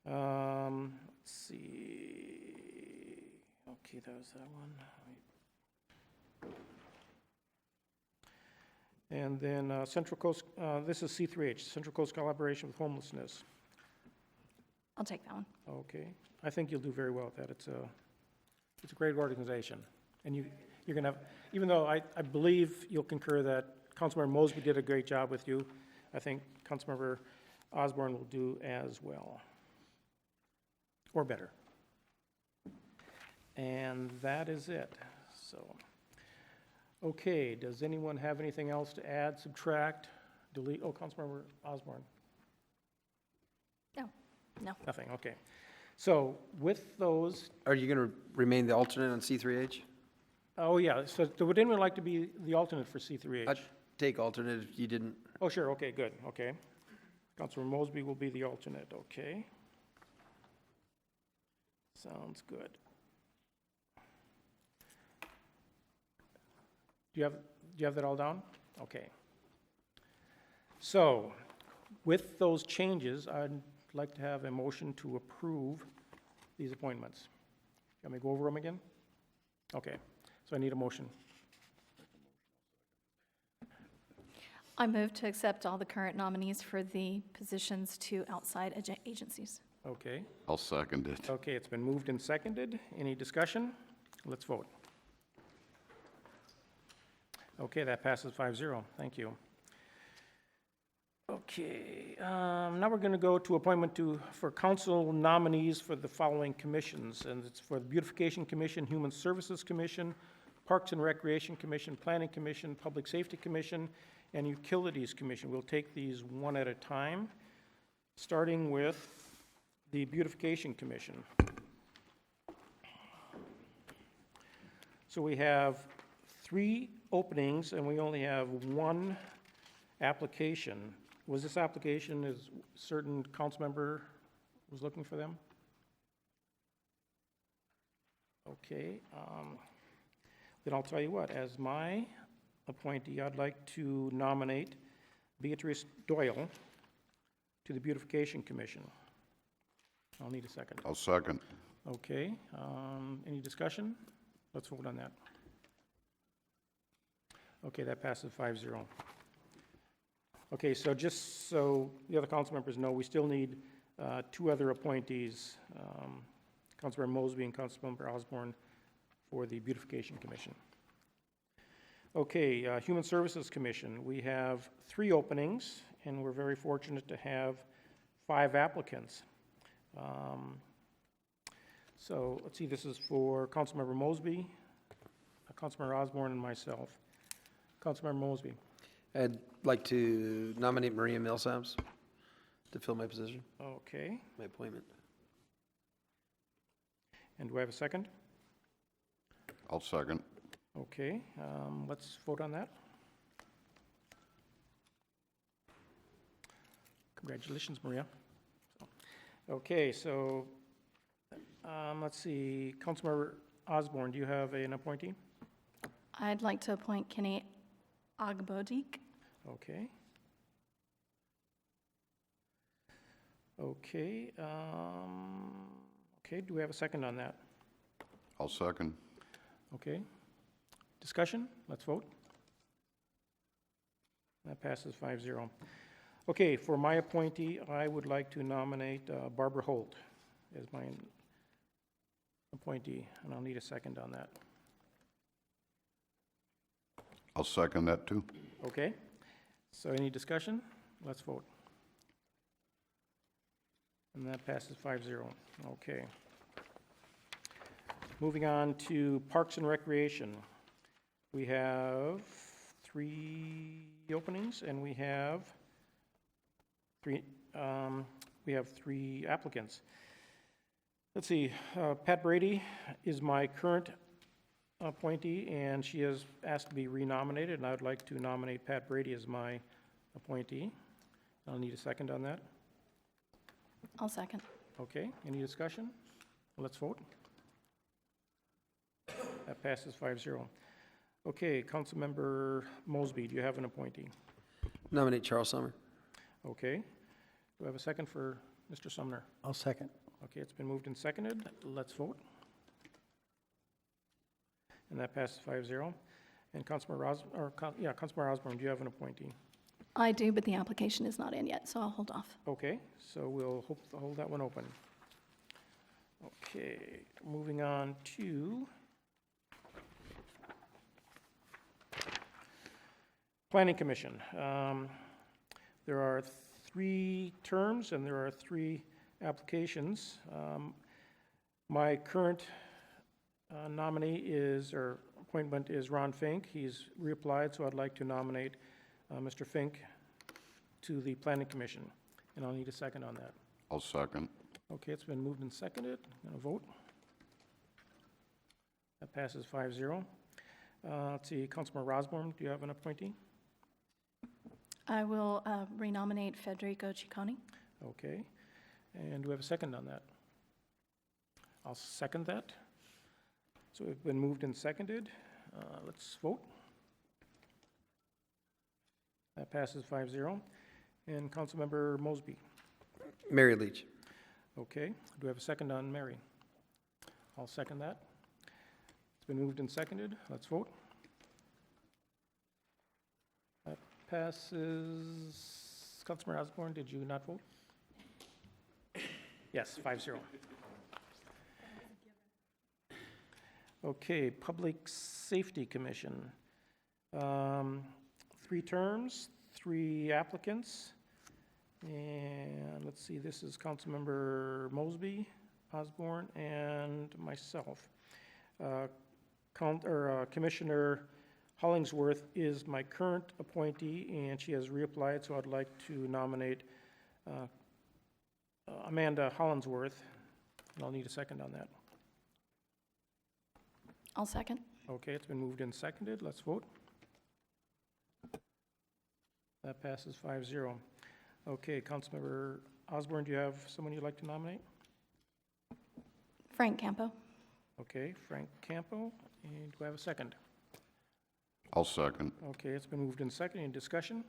Let's see. Okay, that was that one. And then Central Coast, this is C3H, Central Coast Collaboration with Homelessness.
I'll take that one.
Okay, I think you'll do very well with that. It's a great organization, and you're gonna have, even though I believe you'll concur that Councilmember Mosby did a great job with you, I think Councilmember Osborne will do as well, or better. And that is it. So, okay, does anyone have anything else to add, subtract, delete? Oh, Councilmember Osborne.
No.
Nothing, okay. So with those,
Are you going to remain the alternate on C3H?
oh yeah, so would anyone like to be the alternate for C3H?
I'd take alternate if you didn't.
Oh, sure, okay, good, okay. Councilor Mosby will be the alternate, okay. Sounds good. Do you have that all down? Okay. So, with those changes, I'd like to have a motion to approve these appointments. Can we go over them again? Okay, so I need a motion.
I move to accept all the current nominees for the positions to outside agencies.
Okay,
I'll second it.
okay, it's been moved and seconded. Any discussion? Let's vote. Okay, that passes 5-0. Thank you. Okay, now we're going to go to appointment for council nominees for the following commissions, and it's for the Beautification Commission, Human Services Commission, Parks and Recreation Commission, Planning Commission, Public Safety Commission, and Utilities Commission. We'll take these one at a time, starting with the Beautification Commission. So we have 3 openings, and we only have 1 application. Was this application, is certain council member was looking for them? Okay, then I'll tell you what, as my appointee, I'd like to nominate Beatrice Doyle to the Beautification Commission. I'll need a second.
I'll second.
Okay, any discussion? Let's vote on that. Okay, that passes 5-0. Okay, so just so the other council members know, we still need 2 other appointees, Councilmember Mosby and Councilmember Osborne, for the Beautification Commission. Okay, Human Services Commission, we have 3 openings, and we're very fortunate to have 5 applicants. So let's see, this is for Councilmember Mosby, Councilmember Osborne, and myself. Councilmember Mosby.
I'd like to nominate Maria Millsaps to fill my position,
Okay,
my appointment.
and do I have a second?
I'll second.
Okay, let's vote on that. Congratulations, Maria. Okay, so let's see, Councilmember Osborne, do you have an appointee?
I'd like to appoint Kenny Agbodik.
Okay. Okay, okay, do we have a second on that?
I'll second.
Okay. Discussion? Let's vote. That passes 5-0. Okay, for my appointee, I would like to nominate Barbara Holt as my appointee, and I'll need a second on that.
I'll second that too.
Okay, so any discussion? Let's vote. And that passes 5-0. Okay. Moving on to Parks and Recreation. We have 3 openings, and we have 3 applicants. Let's see, Pat Brady is my current appointee, and she has asked to be renominated, and I would like to nominate Pat Brady as my appointee. I'll need a second on that.
I'll second.
Okay, any discussion? Let's vote. That passes 5-0. Okay, Councilmember Mosby, do you have an appointee?
Nominate Charles Summer.
Okay. Do I have a second for Mr. Sumner?
I'll second.
Okay, it's been moved and seconded. Let's vote. And that passes 5-0. And Councilmember Osborne, do you have an appointee?
I do, but the application is not in yet, so I'll hold off.
Okay, so we'll hold that one open. Okay, moving on to Planning Commission. There are 3 terms and there are 3 applications. My current nominee or appointment is Ron Fink. He's reapplied, so I'd like to nominate Mr. Fink to the Planning Commission. And I'll need a second on that.
I'll second.
Okay, it's been moved and seconded. Going to vote. That passes 5-0. Let's see, Councilmember Rosborn, do you have an appointee?
I will renominate Federico Ciccone.
Okay, and do we have a second on that? I'll second that. So it's been moved and seconded. Let's vote. That passes 5-0. And Councilmember Mosby.
Mary Leach.
Okay, do we have a second on Mary? I'll second that. It's been moved and seconded. Let's vote. That passes. Councilmember Osborne, did you not vote? Yes, 5-0. Okay, Public Safety Commission. 3 terms, 3 applicants. And let's see, this is Councilmember Mosby, Osborne, and myself. Commissioner Hollingsworth is my current appointee, and she has reapplied, so I'd like to nominate Amanda Hollingsworth, and I'll need a second on that.
I'll second.
Okay, it's been moved and seconded. Let's vote. That passes 5-0. Okay, Councilmember Osborne, do you have someone you'd like to nominate?
Frank Campo.
Okay, Frank Campo, and do I have a second?
I'll second.
Okay, it's been moved and seconded. Any discussion?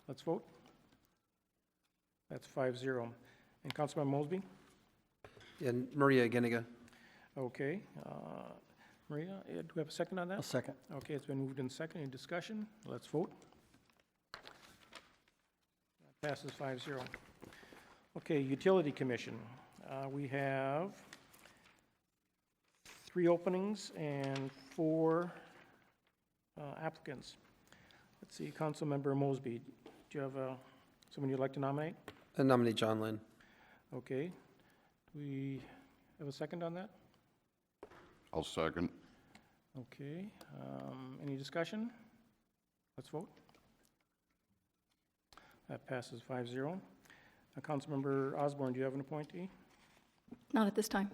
Let's vote. That's 5-0. And Councilmember Mosby?
And Maria Giniga.
Okay, Maria, do we have a second on that?
I'll second.
Okay, it's been moved and seconded. Any discussion? Let's vote. That passes 5-0. Okay, Utility Commission. We have 3 openings and 4 applicants. Let's see, Councilmember Mosby, do you have someone you'd like to nominate?
I nominate John Lynn.
Okay, do we have a second on that?
I'll second.
Okay, any discussion? Let's vote. That passes 5-0. Councilmember Osborne, do you have an appointee?
Not at this time.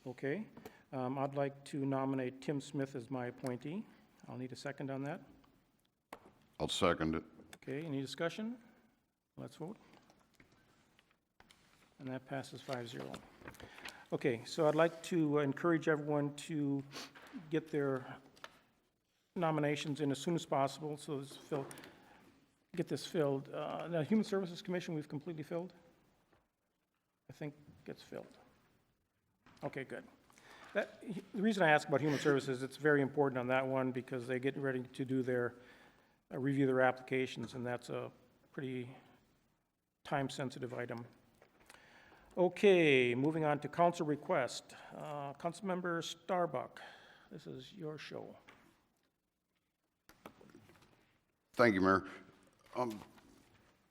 Okay, I'd like to nominate Tim Smith as my appointee. I'll need a second on that.
I'll second it.
Okay, any discussion? Let's vote. And that passes 5-0. Okay, so I'd like to encourage everyone to get their nominations in as soon as possible, so get this filled. The Human Services Commission, we've completely filled? I think it's filled. Okay, good. The reason I ask about Human Services, it's very important on that one because they get ready to do their, review their applications, and that's a pretty time-sensitive item. Okay, moving on to council request. Councilmember Starbuck, this is your show.
Thank you, Mayor.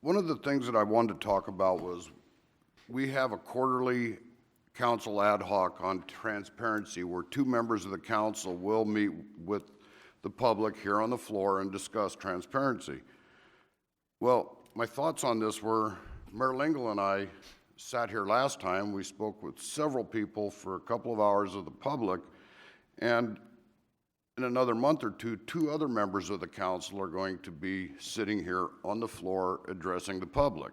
One of the things that I wanted to talk about was we have a quarterly council ad hoc on transparency where 2 members of the council will meet with the public here on the floor and discuss transparency. Well, my thoughts on this were Mayor Lingle and I sat here last time. We spoke with several people for a couple of hours of the public, and in another month or 2, 2 other members of the council are going to be sitting here on the floor addressing the public.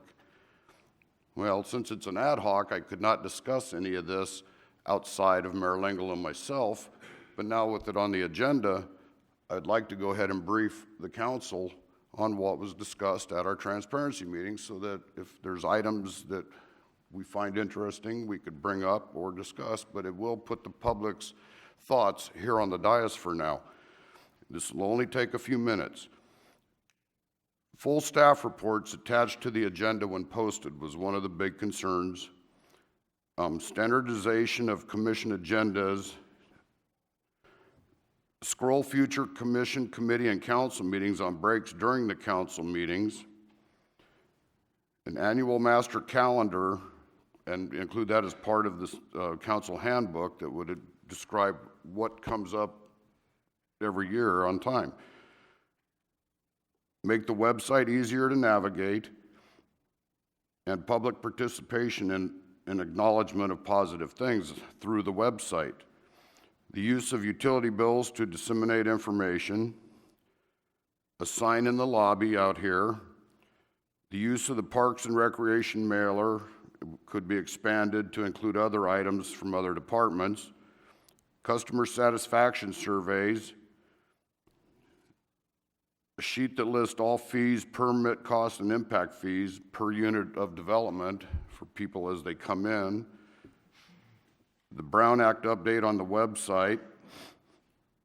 Well, since it's an ad hoc, I could not discuss any of this outside of Mayor Lingle and myself, but now with it on the agenda, I'd like to go ahead and brief the council on what was discussed at our transparency meeting so that if there's items that we find interesting, we could bring up or discuss, but it will put the public's thoughts here on the dais for now. This will only take a few minutes. Full staff reports attached to the agenda when posted was one of the big concerns. Standardization of commission agendas, scroll future commission, committee, and council meetings on breaks during the council meetings, an annual master calendar, and include that as part of this council handbook that would describe what comes up every year on time. Make the website easier to navigate, and public participation in an acknowledgement of positive things through the website. The use of utility bills to disseminate information, a sign in the lobby out here, the use of the Parks and Recreation mailer could be expanded to include other items from other departments, customer satisfaction surveys, a sheet that lists all fees, permit costs, and impact fees per unit of development for people as they come in, the Brown Act update on the website.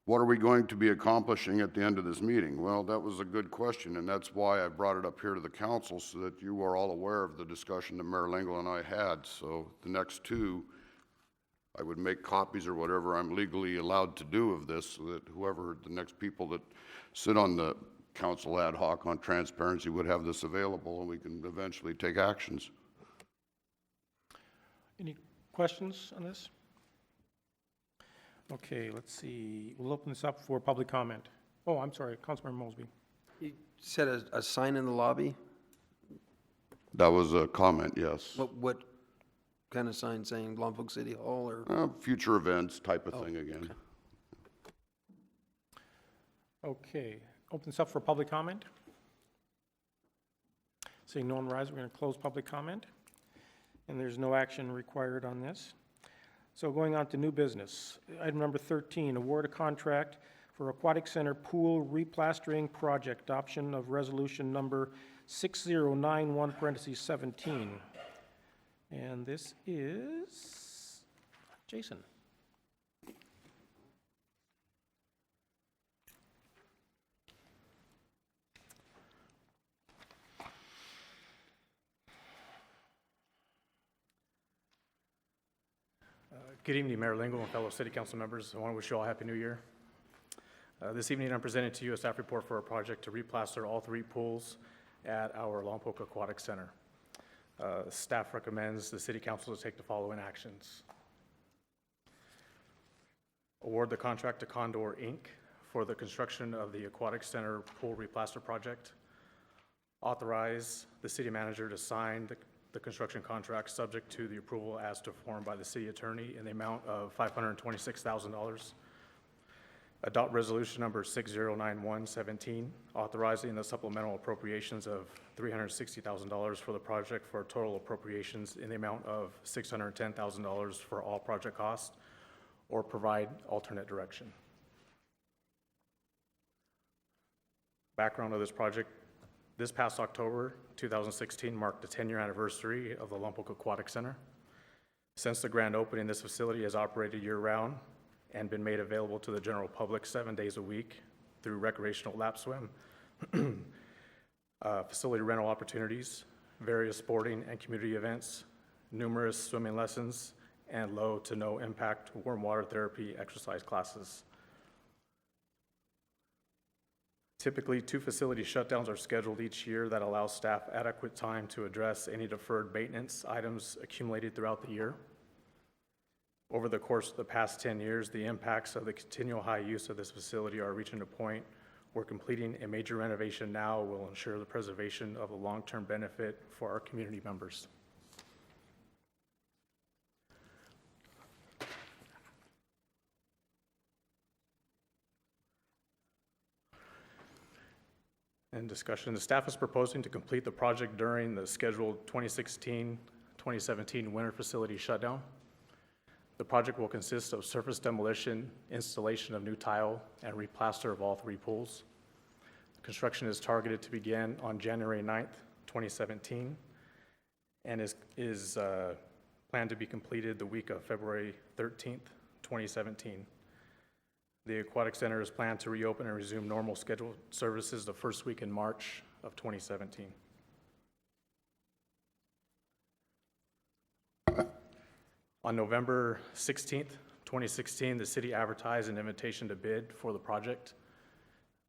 What are we going to be accomplishing at the end of this meeting? Well, that was a good question, and that's why I brought it up here to the council, so that you are all aware of the discussion that Mayor Lingle and I had. So the next two, I would make copies or whatever I'm legally allowed to do of this, so that whoever, the next people that sit on the council ad hoc on transparency would have this available, and we can eventually take actions.
Any questions on this? Okay, let's see. We'll open this up for public comment. Oh, I'm sorry, Councilmember Mosby.
You said a sign in the lobby?
That was a comment, yes.
What kind of sign, saying Lompoc City Hall or?
Future events type of thing again.
Okay, open this up for public comment. Seeing no one rise, we're going to close public comment. And there's no action required on this. So going on to new business. Item number 13, award a contract for Aquatic Center Pool Replastering Project, adoption of resolution number 6091(17). And this is Jason.
Good evening, Mayor Lingle and fellow City Council members. I want to wish you all a Happy New Year. This evening, I'm presenting to you a staff report for a project to replaster all 3 pools at our Lompoc Aquatic Center. Staff recommends the City Council to take the following actions. Award the contract to Condor, Inc. for the construction of the Aquatic Center Pool Replaster Project. Authorize the City Manager to sign the construction contract subject to the approval as to form by the City Attorney in the amount of $526,000. Adopt resolution number 6091(17), authorizing the supplemental appropriations of $360,000 for the project for total appropriations in the amount of $610,000 for all project costs, or provide alternate direction. Background of this project: this past October 2016 marked the 10-year anniversary of the Lompoc Aquatic Center. Since the grand opening, this facility has operated year-round and been made available to the general public 7 days a week through recreational lap swim, facility rental opportunities, various sporting and community events, numerous swimming lessons, and low to no impact warm water therapy exercise classes. Typically, 2 facility shutdowns are scheduled each year that allow staff adequate time to address any deferred maintenance items accumulated throughout the year. Over the course of the past 10 years, the impacts of the continual high use of this facility are reaching a point where completing a major renovation now will ensure the preservation of a long-term benefit for our community members. In discussion, the staff is proposing to complete the project during the scheduled 2016-2017 winter facility shutdown. The project will consist of surface demolition, installation of new tile, and replaster of all 3 pools. Construction is targeted to begin on January 9th, 2017, and is planned to be completed the week of February 13th, 2017. The Aquatic Center is planned to reopen and resume normal scheduled services the first week in March of 2017. On November 16th, 2016, the city advertised an invitation to bid for the project.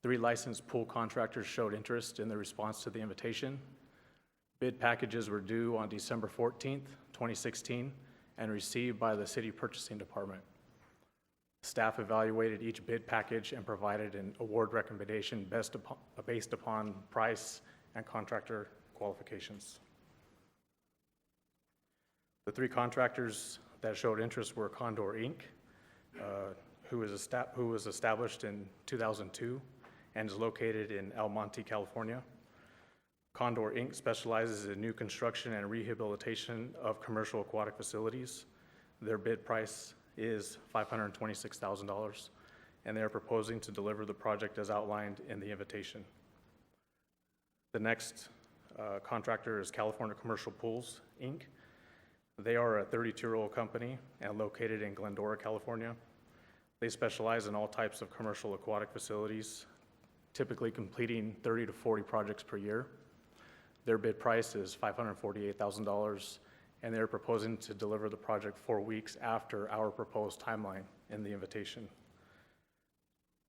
3 licensed pool contractors showed interest in the response to the invitation. Bid packages were due on December 14th, 2016, and received by the city purchasing department. Staff evaluated each bid package and provided an award recommendation based upon price and contractor qualifications. The three contractors that showed interest were Condor Inc., who was established in 2002 and is located in El Monte, California. Condor Inc. specializes in new construction and rehabilitation of commercial aquatic facilities. Their bid price is $526,000, and they are proposing to deliver the project as outlined in the invitation. The next contractor is California Commercial Pools, Inc. They are a 32-year-old company and located in Glendora, California. They specialize in all types of commercial aquatic facilities, typically completing 30 to 40 projects per year. Their bid price is $548,000, and they're proposing to deliver the project 4 weeks after our proposed timeline in the invitation.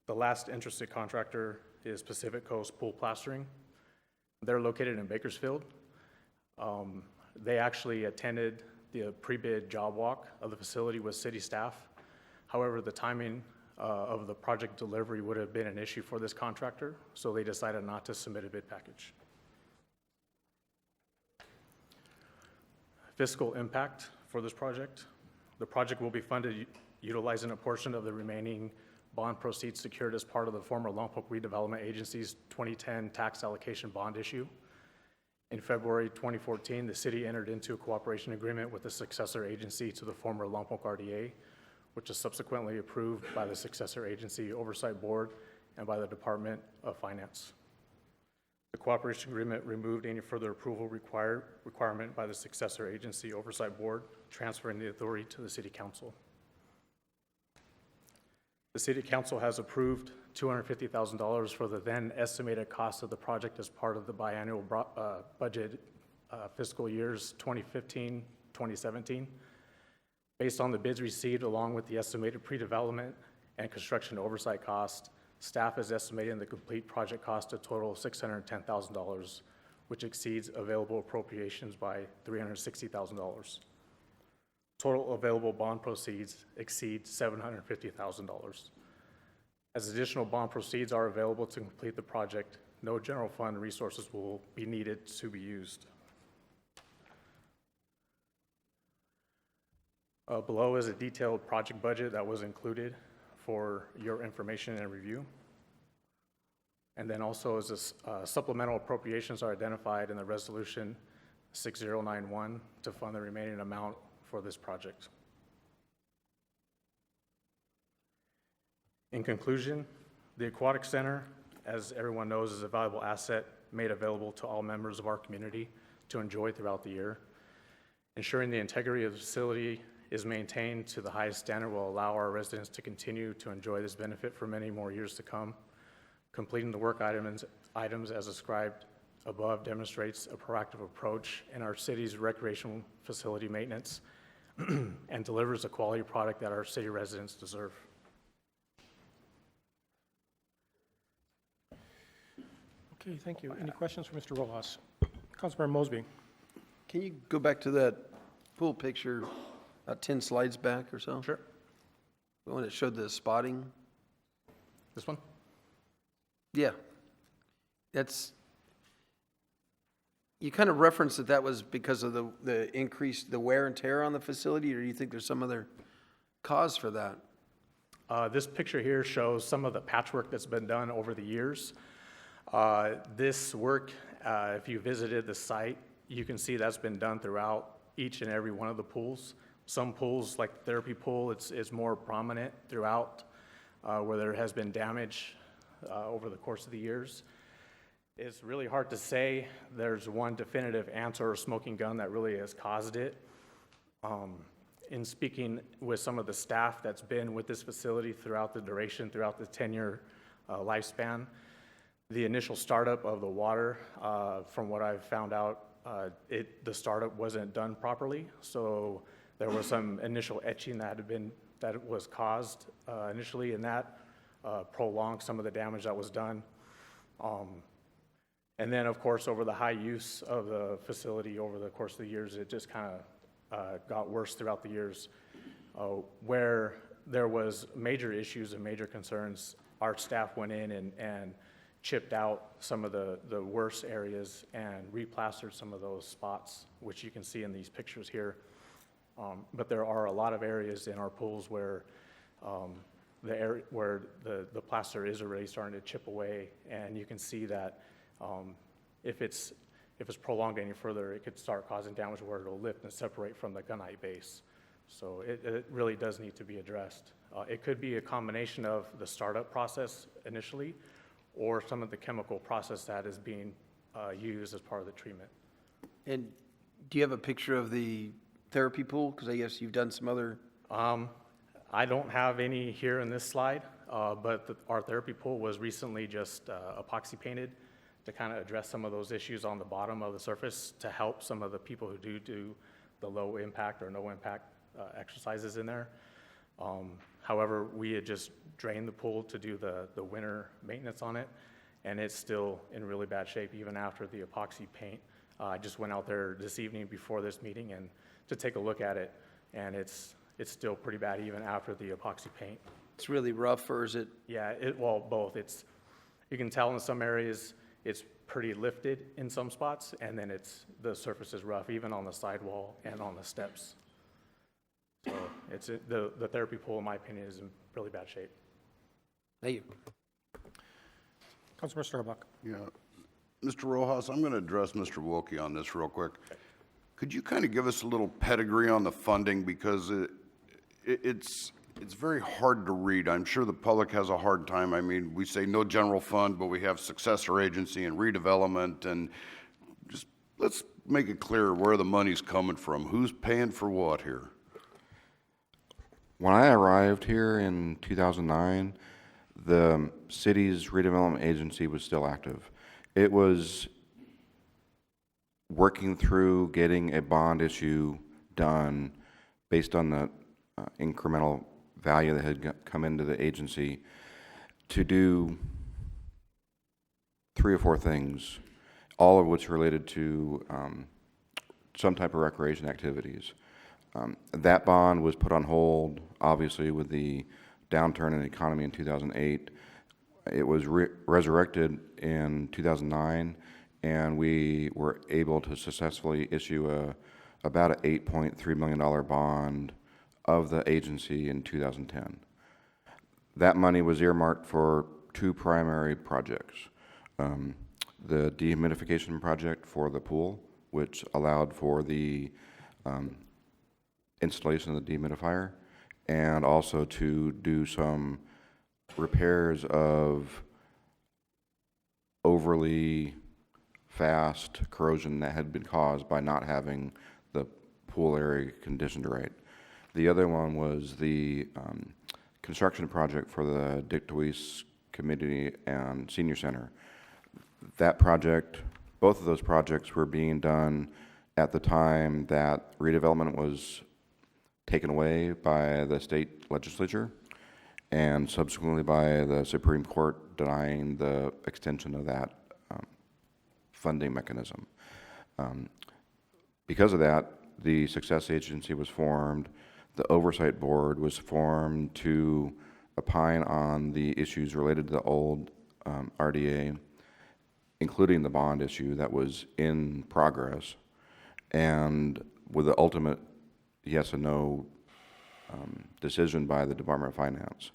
The last interested contractor is Pacific Coast Pool Plastering. They're located in Bakersfield. They actually attended the pre-bid job walk of the facility with city staff. However, the timing of the project delivery would have been an issue for this contractor, so they decided not to submit a bid package. Fiscal impact for this project. The project will be funded utilizing a portion of the remaining bond proceeds secured as part of the former Lompoc Redevelopment Agency's 2010 tax allocation bond issue. In February 2014, the city entered into a cooperation agreement with the successor agency to the former Lompoc RDA, which was subsequently approved by the successor agency oversight board and by the Department of Finance. The cooperation agreement removed any further approval requirement by the successor agency oversight board, transferring the authority to the city council. The city council has approved $250,000 for the then estimated cost of the project as part of the biannual budget fiscal years 2015-2017. Based on the bids received along with the estimated pre-development and construction oversight cost, staff is estimating the complete project cost to total $610,000, which exceeds available appropriations by $360,000. Total available bond proceeds exceed $750,000. As additional bond proceeds are available to complete the project, no general fund resources will be needed to be used. Below is a detailed project budget that was included for your information and review. And then also is supplemental appropriations are identified in the resolution 6091 to fund the remaining amount for this project. In conclusion, the Aquatic Center, as everyone knows, is a valuable asset made available to all members of our community to enjoy throughout the year. Ensuring the integrity of the facility is maintained to the highest standard will allow our residents to continue to enjoy this benefit for many more years to come. Completing the work items as described above demonstrates a proactive approach in our city's recreational facility maintenance and delivers a quality product that our city residents deserve.
Okay, thank you. Any questions for Mr. Rojas? Councilmember Mosby.
Can you go back to that pool picture, 10 slides back or so?
Sure.
The one that showed the spotting?
This one?
Yeah. That's, you kind of referenced that was because of the increase, the wear and tear on the facility, or do you think there's some other cause for that?
This picture here shows some of the patchwork that's been done over the years. This work, if you visited the site, you can see that's been done throughout each and every one of the pools. Some pools, like the therapy pool, it's more prominent throughout where there has been damage over the course of the years. It's really hard to say there's one definitive answer or smoking gun that really has caused it. In speaking with some of the staff that's been with this facility throughout the duration, throughout the 10-year lifespan, the initial startup of the water, from what I've found out, the startup wasn't done properly. So there was some initial etching that was caused initially, and that prolonged some of the damage that was done. And then, of course, over the high use of the facility over the course of the years, it just kind of got worse throughout the years. Where there was major issues and major concerns, our staff went in and chipped out some of the worst areas and replastered some of those spots, which you can see in these pictures here. But there are a lot of areas in our pools where the plaster is already starting to chip away, and you can see that if it's prolonged any further, it could start causing damage where it'll lift and separate from the gunite base. So it really does need to be addressed. It could be a combination of the startup process initially, or some of the chemical process that is being used as part of the treatment.
And do you have a picture of the therapy pool? Because I guess you've done some other.
I don't have any here in this slide, but our therapy pool was recently just epoxy painted to kind of address some of those issues on the bottom of the surface to help some of the people who do the low impact or no impact exercises in there. However, we had just drained the pool to do the winter maintenance on it, and it's still in really bad shape even after the epoxy paint. I just went out there this evening before this meeting and to take a look at it, and it's still pretty bad even after the epoxy paint.
It's really rough, or is it?
Yeah, well, both. You can tell in some areas it's pretty lifted in some spots, and then the surface is rough, even on the sidewall and on the steps. So the therapy pool, in my opinion, is in really bad shape.
Thank you.
Councilmember Starbuck.
Yeah. Mr. Rojas, I'm going to address Mr. Wilkie on this real quick. Could you kind of give us a little pedigree on the funding, because it's very hard to read. I'm sure the public has a hard time. I mean, we say no general fund, but we have successor agency and redevelopment, and just let's make it clear where the money's coming from. Who's paying for what here?
When I arrived here in 2009, the city's redevelopment agency was still active. It was working through getting a bond issue done based on the incremental value that had come into the agency to do 3 or 4 things, all of which related to some type of recreation activities. That bond was put on hold, obviously, with the downturn in the economy in 2008. It was resurrected in 2009, and we were able to successfully issue about an $8.3 million bond of the agency in 2010. That money was earmarked for 2 primary projects. The dehumidification project for the pool, which allowed for the installation of the dehumidifier, and also to do some repairs of overly fast corrosion that had been caused by not having the pool area conditioned right. The other one was the construction project for the Dick DeWeese Community and Senior Center. That project, both of those projects were being done at the time that redevelopment was taken away by the state legislature and subsequently by the Supreme Court denying the extension of that funding mechanism. Because of that, the Success Agency was formed. The Oversight Board was formed to opine on the issues related to the old RDA, including the bond issue that was in progress, and with the ultimate yes and no decision by the Department of Finance.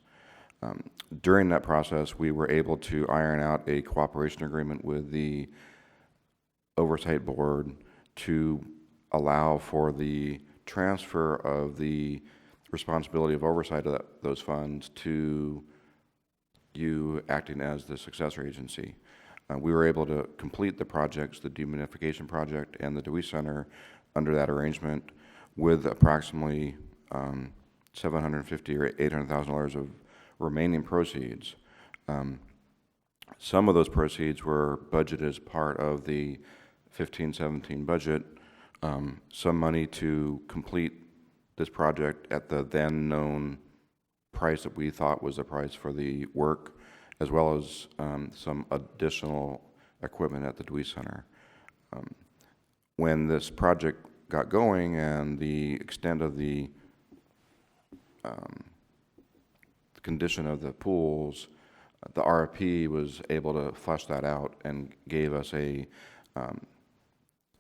During that process, we were able to iron out a cooperation agreement with the Oversight Board to allow for the transfer of the responsibility of oversight of those funds to you acting as the successor agency. We were able to complete the projects, the dehumidification project and the DeWeese Center, under that arrangement with approximately $750,000 or $800,000 of remaining proceeds. Some of those proceeds were budgeted as part of the 15-17 budget. Some money to complete this project at the then known price that we thought was the price for the work, as well as some additional equipment at the DeWeese Center. When this project got going and the extent of the condition of the pools, the RFP was able to flesh that out and gave us a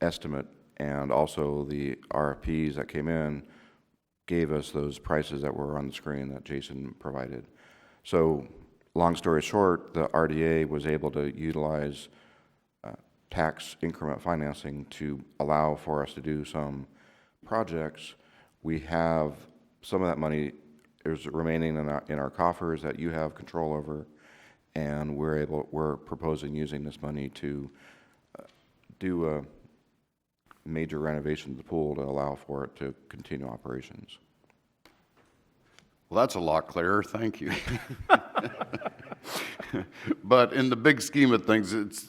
estimate, and also the RFPs that came in gave us those prices that were on the screen that Jason provided. So, long story short, the RDA was able to utilize tax increment financing to allow for us to do some projects. We have some of that money is remaining in our coffers that you have control over, and we're proposing using this money to do a major renovation of the pool to allow for it to continue operations.
Well, that's a lot clearer, thank you. But in the big scheme of things, it's,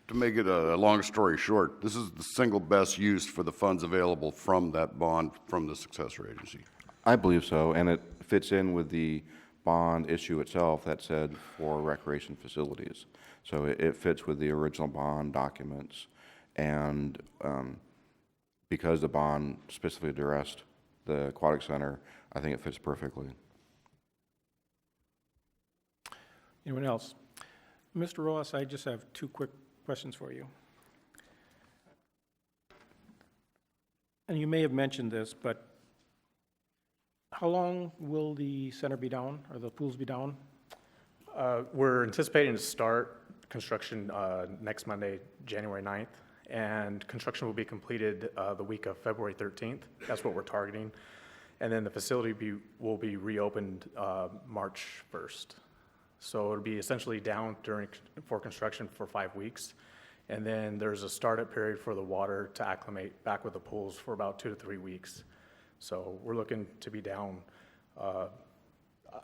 to make it a long story short, this is the single best use for the funds available from that bond from the successor agency.
I believe so, and it fits in with the bond issue itself that said for recreation facilities. So it fits with the original bond documents, and because the bond specifically addressed the aquatic center, I think it fits perfectly.
Anyone else? Mr. Rojas, I just have two quick questions for you. And you may have mentioned this, but how long will the center be down, or the pools be down?
We're anticipating to start construction next Monday, January 9th, and construction will be completed the week of February 13th. That's what we're targeting. And then the facility will be reopened March 1st. So it'll be essentially down for construction for 5 weeks. And then there's a startup period for the water to acclimate back with the pools for about 2 to 3 weeks. So we're looking to be down.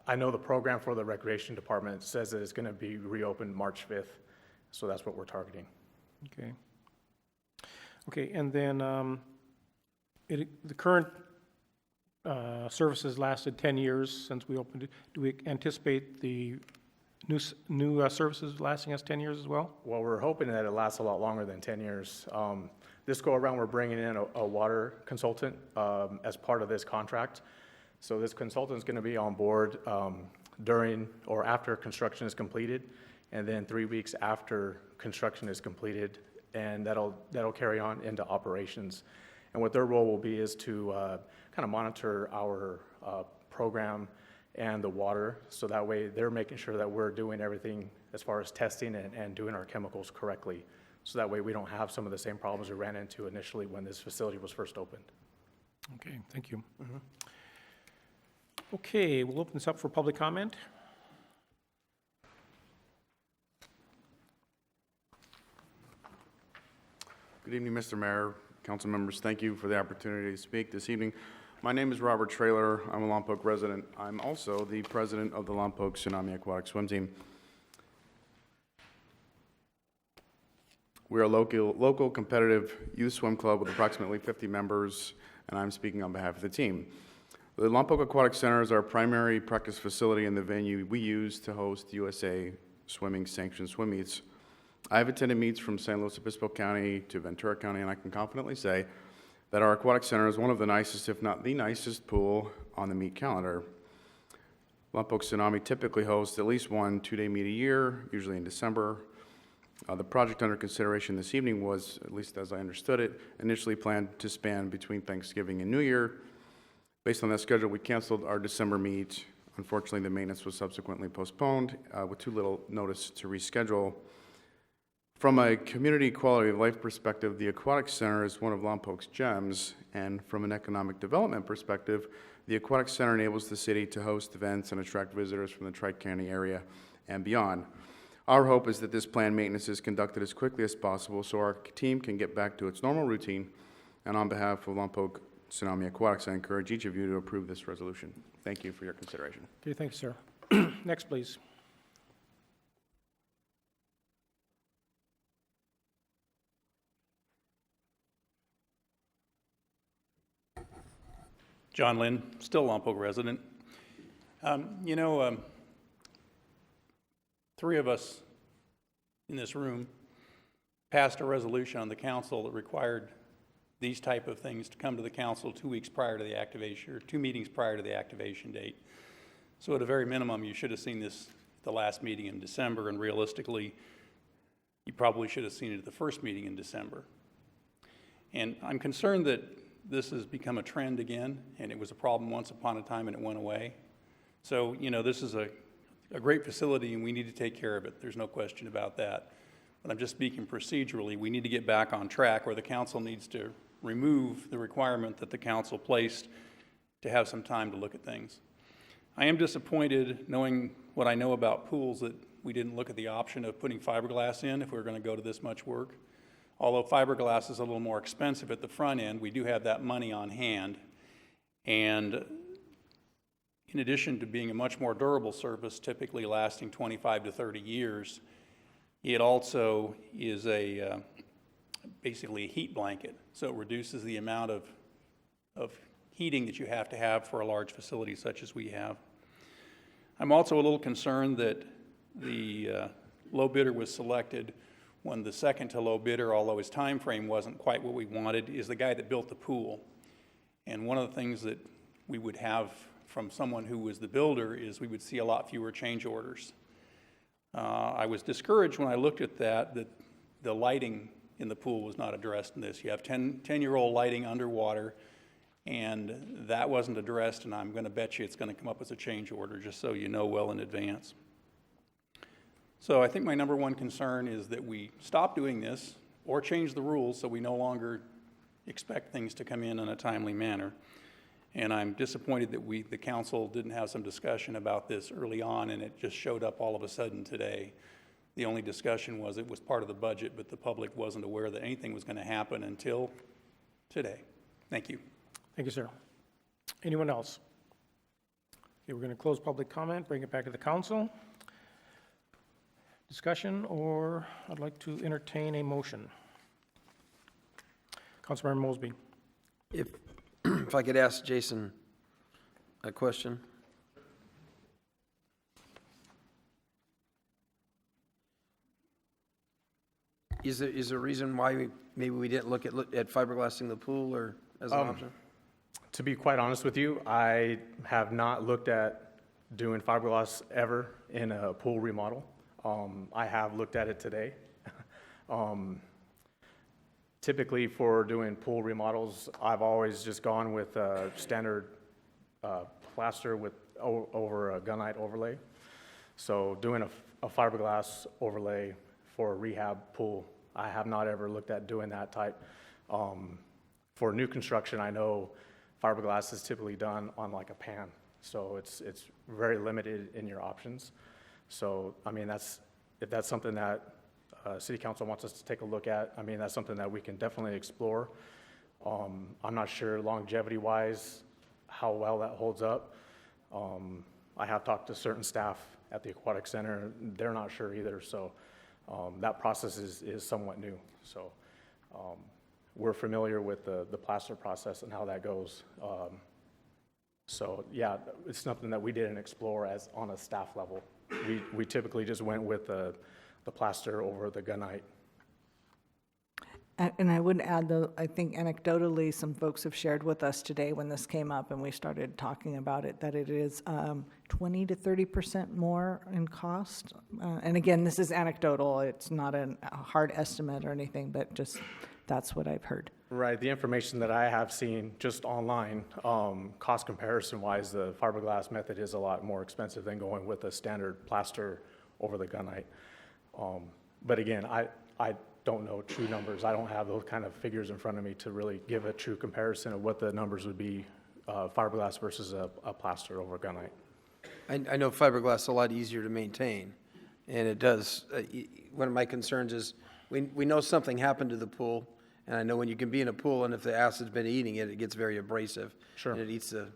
I know the program for the recreation department says that it's going to be reopened March 5th. So that's what we're targeting.
Okay. Okay, and then the current services lasted 10 years since we opened it. Do we anticipate the new services lasting us 10 years as well?
Well, we're hoping that it lasts a lot longer than 10 years. This go around, we're bringing in a water consultant as part of this contract. So this consultant is going to be on board during or after construction is completed, and then 3 weeks after construction is completed, and that'll carry on into operations. And what their role will be is to kind of monitor our program and the water, so that way they're making sure that we're doing everything as far as testing and doing our chemicals correctly. So that way we don't have some of the same problems we ran into initially when this facility was first opened.
Okay, thank you. Okay, we'll open this up for public comment.
Good evening, Mr. Mayor, council members. Thank you for the opportunity to speak this evening. My name is Robert Traylor. I'm a Lompoc resident. I'm also the president of the Lompoc Tsunami Aquatic Swim Team. We are a local competitive youth swim club with approximately 50 members, and I'm speaking on behalf of the team. The Lompoc Aquatic Center is our primary practice facility and the venue we use to host USA Swimming sanctioned swim meets. I have attended meets from San Luis Obispo County to Ventura County, and I can confidently say that our aquatic center is one of the nicest, if not the nicest, pool on the meet calendar. Lompoc Tsunami typically hosts at least one 2-day meet a year, usually in December. The project under consideration this evening was, at least as I understood it, initially planned to span between Thanksgiving and New Year. Based on that schedule, we canceled our December meet. Unfortunately, the maintenance was subsequently postponed with too little notice to reschedule. From a community quality of life perspective, the Aquatic Center is one of Lompoc's gems, and from an economic development perspective, the Aquatic Center enables the city to host events and attract visitors from the Tri-County area and beyond. Our hope is that this planned maintenance is conducted as quickly as possible so our team can get back to its normal routine, and on behalf of Lompoc Tsunami Aquatics, I encourage each of you to approve this resolution. Thank you for your consideration.
Okay, thanks, sir. Next, please.
John Lynn, still Lompoc resident. Three of us in this room passed a resolution on the council that required these type of things to come to the council 2 weeks prior to the activation, or 2 meetings prior to the activation date. So at a very minimum, you should have seen this at the last meeting in December, and realistically, you probably should have seen it at the first meeting in December. And I'm concerned that this has become a trend again, and it was a problem once upon a time and it went away. So, you know, this is a great facility and we need to take care of it. There's no question about that. But I'm just speaking procedurally. We need to get back on track, or the council needs to remove the requirement that the council placed to have some time to look at things. I am disappointed, knowing what I know about pools, that we didn't look at the option of putting fiberglass in if we were going to go to this much work. Although fiberglass is a little more expensive at the front end, we do have that money on hand. And in addition to being a much more durable surface, typically lasting 25 to 30 years, it also is basically a heat blanket. So it reduces the amount of heating that you have for a large facility such as we have. I'm also a little concerned that the low bidder was selected when the second to low bidder, although his time frame wasn't quite what we wanted, is the guy that built the pool. And one of the things that we would have from someone who was the builder is we would see a lot fewer change orders. I was discouraged when I looked at that the lighting in the pool was not addressed in this. You have 10-year-old lighting underwater, and that wasn't addressed, and I'm going to bet you it's going to come up as a change order, just so you know well in advance. So I think my number one concern is that we stop doing this or change the rules so we no longer expect things to come in a timely manner. And I'm disappointed that the council didn't have some discussion about this early on, and it just showed up all of a sudden today. The only discussion was it was part of the budget, but the public wasn't aware that anything was going to happen until today. Thank you.
Thank you, sir. Anyone else? Okay, we're going to close public comment, bring it back to the council. Discussion, or I'd like to entertain a motion. Councilmember Mosby.
If I could ask Jason a question. Is there a reason why maybe we didn't look at fiberglassing the pool or as an option?
To be quite honest with you, I have not looked at doing fiberglass ever in a pool remodel. I have looked at it today. Typically for doing pool remodels, I've always just gone with standard plaster with over a gunite overlay. So doing a fiberglass overlay for a rehab pool, I have not ever looked at doing that type. For new construction, I know fiberglass is typically done on like a pan, so it's very limited in your options. So, I mean, if that's something that City Council wants us to take a look at, I mean, that's something that we can definitely explore. I'm not sure longevity-wise how well that holds up. I have talked to certain staff at the Aquatic Center. They're not sure either, so that process is somewhat new. So we're familiar with the plaster process and how that goes. So yeah, it's something that we didn't explore as on a staff level. We typically just went with the plaster over the gunite.
And I would add, though, I think anecdotally, some folks have shared with us today when this came up and we started talking about it, that it is 20 to 30% more in cost. And again, this is anecdotal. It's not a hard estimate or anything, but just that's what I've heard.
Right, the information that I have seen just online, cost comparison-wise, the fiberglass method is a lot more expensive than going with a standard plaster over the gunite. But again, I don't know true numbers. I don't have those kind of figures in front of me to really give a true comparison of what the numbers would be, fiberglass versus a plaster over gunite.
I know fiberglass is a lot easier to maintain, and it does. One of my concerns is we know something happened to the pool, and I know when you can be in a pool and if the acid's been eating it, it gets very abrasive.
Sure.
And it eats the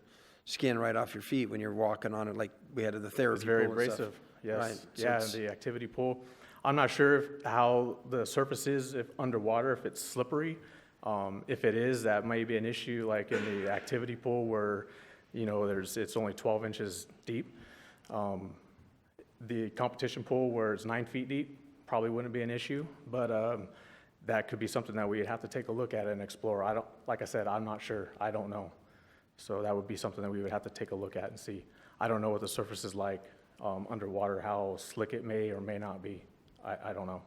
skin right off your feet when you're walking on it, like we had at the therapy
It's very
pool and stuff.
abrasive, yes.
Right. So
Yeah,
it's-
the activity pool. I'm not sure how the surface is if underwater, if it's slippery. If it is, that may be an issue, like in the activity pool where, you know, it's only 12 inches deep. The competition pool where it's 9 feet deep probably wouldn't be an issue, but that could be something that we'd have to take a look at and explore. Like I said, I'm not sure. I don't know. So that would be something that we would have to take a look at and see. I don't know what the surface is like underwater, how slick it may or may not be. I don't know.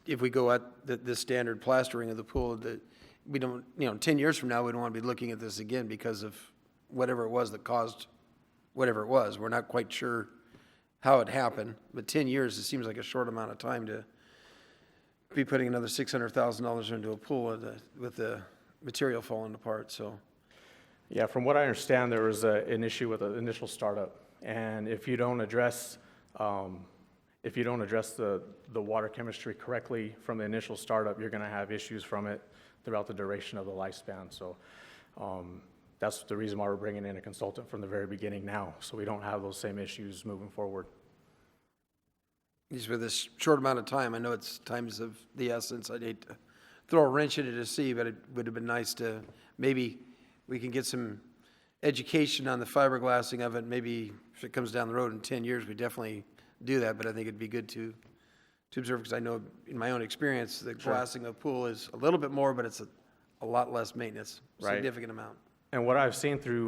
If we go at the standard plastering of the pool, we don't, 10 years from now, we don't want to be looking at this again because of whatever it was that caused whatever it was. We're not quite sure how it happened, but 10 years, it seems like a short amount of time to be putting another $600,000 into a pool with the material falling apart, so.
Yeah, from what I understand, there was an issue with the initial startup, and if you don't address the water chemistry correctly from the initial startup, you're going to have issues from it throughout the duration of the lifespan. So that's the reason why we're bringing in a consultant from the very beginning now, so we don't have those same issues moving forward.
Just for this short amount of time, I know it's times of the essence. I'd hate to throw a wrench in it to see, but it would have been nice to, maybe we can get some education on the fiberglassing of it. Maybe if it comes down the road in 10 years, we definitely do that, but I think it'd be good to observe, because I know in my own experience, the glassing of a pool is a little bit more, but it's a lot less maintenance, significant amount.
And what I've seen through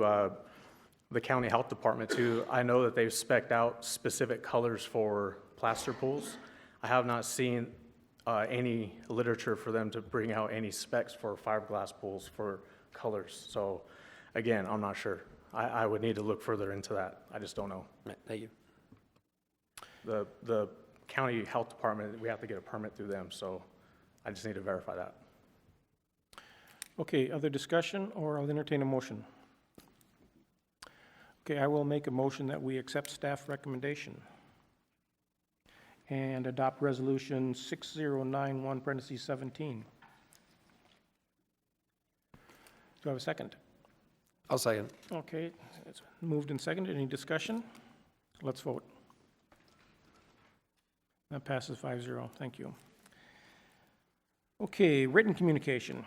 the county health department too, I know that they've spec'd out specific colors for plaster pools. I have not seen any literature for them to bring out any specs for fiberglass pools for colors. So again, I'm not sure. I would need to look further into that. I just don't know.
Right, thank you.
The county health department, we have to get a permit through them, so I just need to verify that.
Okay, other discussion, or I'll entertain a motion. Okay, I will make a motion that we accept staff recommendation and adopt resolution 6091, parentheses 17. Do I have a second?
I'll second.
Okay, it's moved and seconded. Any discussion? Let's vote. That passes 5-0. Thank you. Okay, written communication.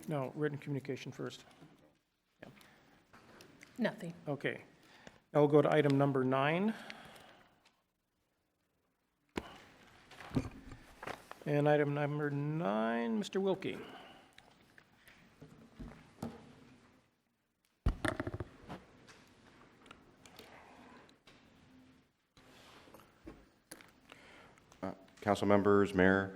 No, written communication first. Yeah.
Nothing.
Okay. Now we'll go to item number 9. And item number 9, Mr. Wilkie.
Council members, Mayor,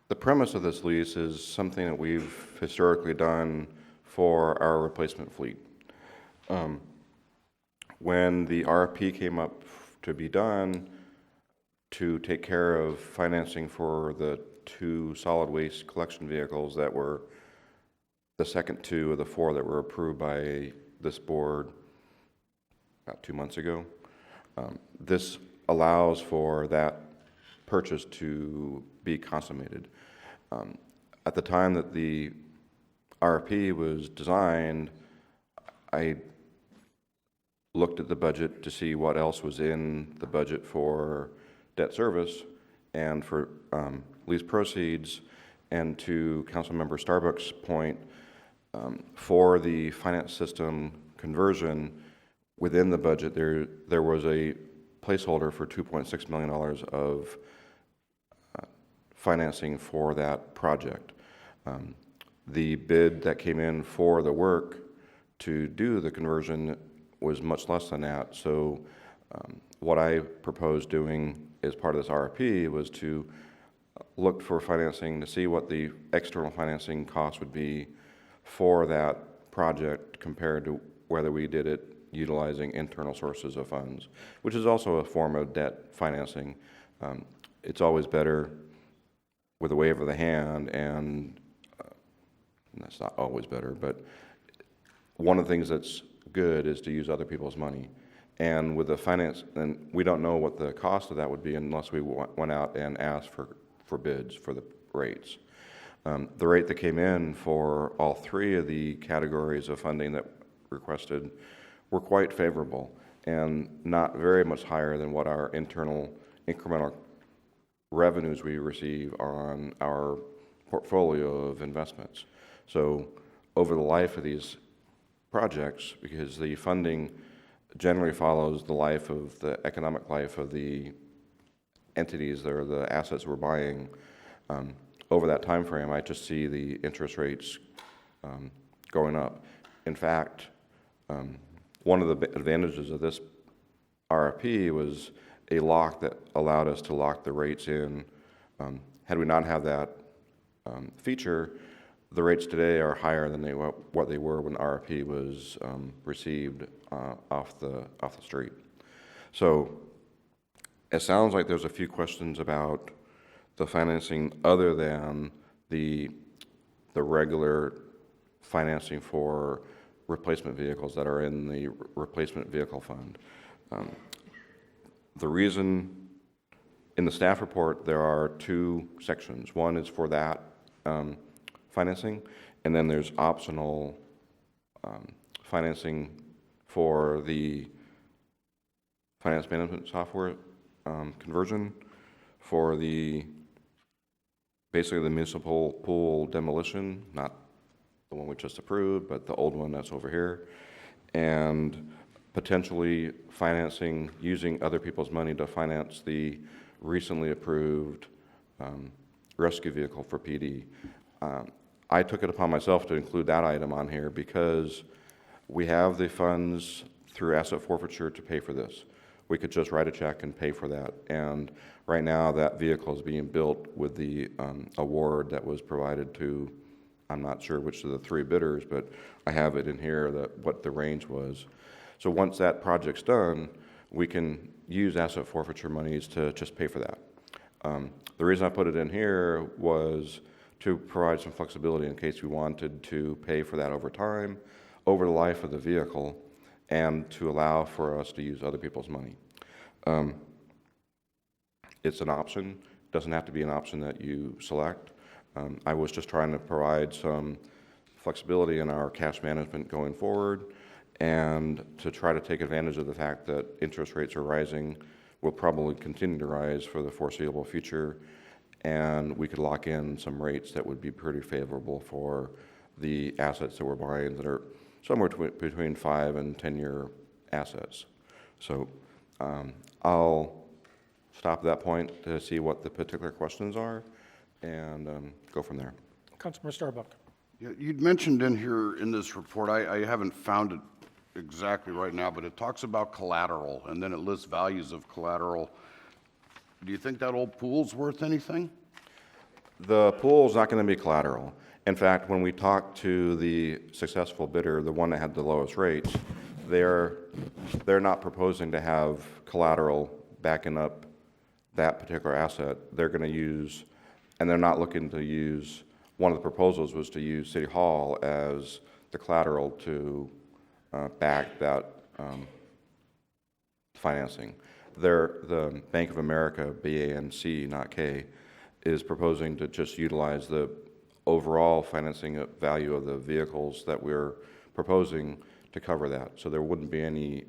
the premise of this lease is something that we've historically done for our replacement fleet. When the RFP came up to be done to take care of financing for the 2 solid waste collection vehicles that were the second 2 of the 4 that were approved by this board about 2 months ago, this allows for that purchase to be consummated. At the time that the RFP was designed, I looked at the budget to see what else was in the budget for debt service and for lease proceeds, and to Councilmember Starbuck's point, for the finance system conversion, within the budget, there was a placeholder for $2.6 million of financing for that project. The bid that came in for the work to do the conversion was much less than that. So what I proposed doing as part of this RFP was to look for financing to see what the external financing cost would be for that project compared to whether we did it utilizing internal sources of funds, which is also a form of debt financing. It's always better with a wave of the hand, and that's not always better, but one of the things that's good is to use other people's money. And with the finance, and we don't know what the cost of that would be unless we went out and asked for bids for the rates. The rate that came in for all 3 of the categories of funding that requested were quite favorable and not very much higher than what our internal incremental revenues we receive on our portfolio of investments. So over the life of these projects, because the funding generally follows the life of the economic life of the entities that are the assets we're buying, over that time frame, I just see the interest rates going up. In fact, one of the advantages of this RFP was a lock that allowed us to lock the rates in Had we not had that feature, the rates today are higher than what they were when the RFP was received off the street. So it sounds like there's a few questions about the financing other than the regular financing for replacement vehicles that are in the replacement vehicle fund. The reason in the staff report there are two sections. One is for that financing, and then there's optional financing for the finance management software conversion, for basically the municipal pool demolition, not the one we just approved, but the old one that's over here, and potentially financing, using other people's money to finance the recently approved rescue vehicle for PD. I took it upon myself to include that item on here because we have the funds through asset forfeiture to pay for this. We could just write a check and pay for that. And right now that vehicle is being built with the award that was provided to, I'm not sure which of the three bidders, but I have it in here what the range was. So once that project's done, we can use asset forfeiture monies to just pay for that. The reason I put it in here was to provide some flexibility in case we wanted to pay for that over time, over the life of the vehicle, and to allow for us to use other people's money. It's an option. It doesn't have to be an option that you select. I was just trying to provide some flexibility in our cash management going forward and to try to take advantage of the fact that interest rates are rising, will probably continue to rise for the foreseeable future, and we could lock in some rates that would be pretty favorable for the assets that we're buying that are somewhere between 5 and 10-year assets. So I'll stop at that point to see what the particular questions are and go from there.
Councilmember Starbuck.
Yeah, you'd mentioned in here in this report, I haven't found it exactly right now, but it talks about collateral, and then it lists values of collateral. Do you think that old pool's worth anything?
The pool's not going to be collateral. In fact, when we talked to the successful bidder, the one that had the lowest rates, they're not proposing to have collateral backing up that particular asset. They're going to use, and they're not looking to use, one of the proposals was to use City Hall as the collateral to back that financing. The Bank of America, BANC, not K, is proposing to just utilize the overall financing value of the vehicles that we're proposing to cover that. So there wouldn't be any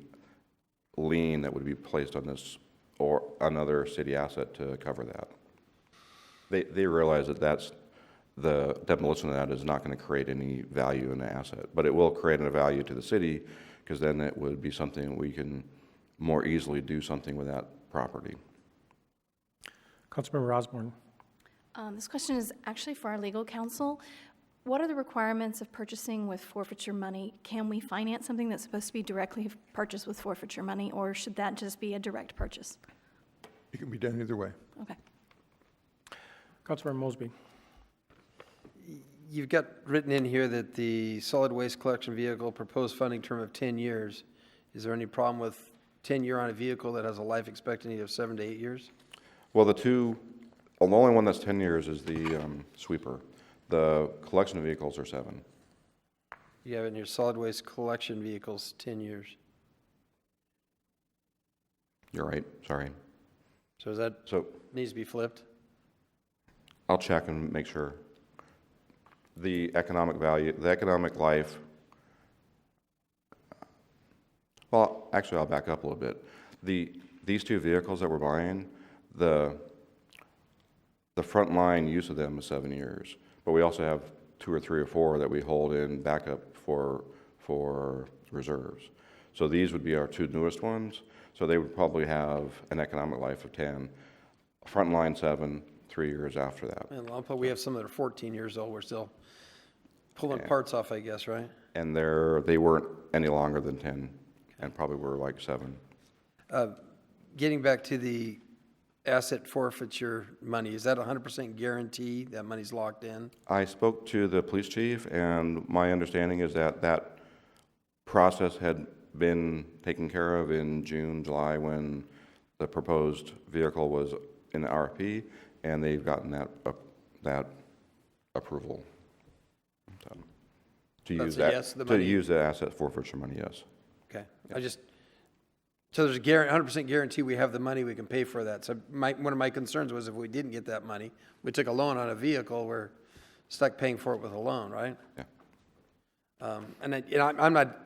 lien that would be placed on this or another city asset to cover that. They realize that the demolition of that is not going to create any value in the asset, but it will create a value to the city because then it would be something we can more easily do something with that property.
Councilmember Osborne.
This question is actually for our legal counsel. What are the requirements of purchasing with forfeiture money? Can we finance something that's supposed to be directly purchased with forfeiture money, or should that just be a direct purchase?
It can be done either way.
Okay.
Councilmember Mosby.
You've got written in here that the solid waste collection vehicle proposed funding term of 10 years. Is there any problem with 10-year on a vehicle that has a life expectancy of 7 to 8 years?
Well, the only one that's 10 years is the sweeper. The collection vehicles are 7.
You have in your solid waste collection vehicles 10 years.
You're right, sorry.
So needs to be flipped?
I'll check and make sure. The economic value, the economic life, well, actually, I'll back up a little bit. These two vehicles that we're buying, the frontline use of them is 7 years, but we also have 2 or 3 or 4 that we hold in backup for reserves. So these would be our 2 newest ones. So they would probably have an economic life of 10, frontline 7, 3 years after that.
In Lompoc, we have some that are 14 years old. We're still pulling parts off, I guess, right?
And they weren't any longer than 10, and probably were like 7.
Getting back to the asset forfeiture money, is that 100% guarantee that money's locked in?
I spoke to the police chief, and my understanding is that that process had been taken care of in June, July, when the proposed vehicle was in the RFP, and they've gotten that approval. So, to
That's
use
a
that,
yes, the
to
money?
use the asset forfeiture money, yes.
Okay, so there's a 100% guarantee we have the money, we can pay for that. So one of my concerns was if we didn't get that money, we took a loan on a vehicle, we're stuck paying for it with a loan, right?
Yeah.
I'm not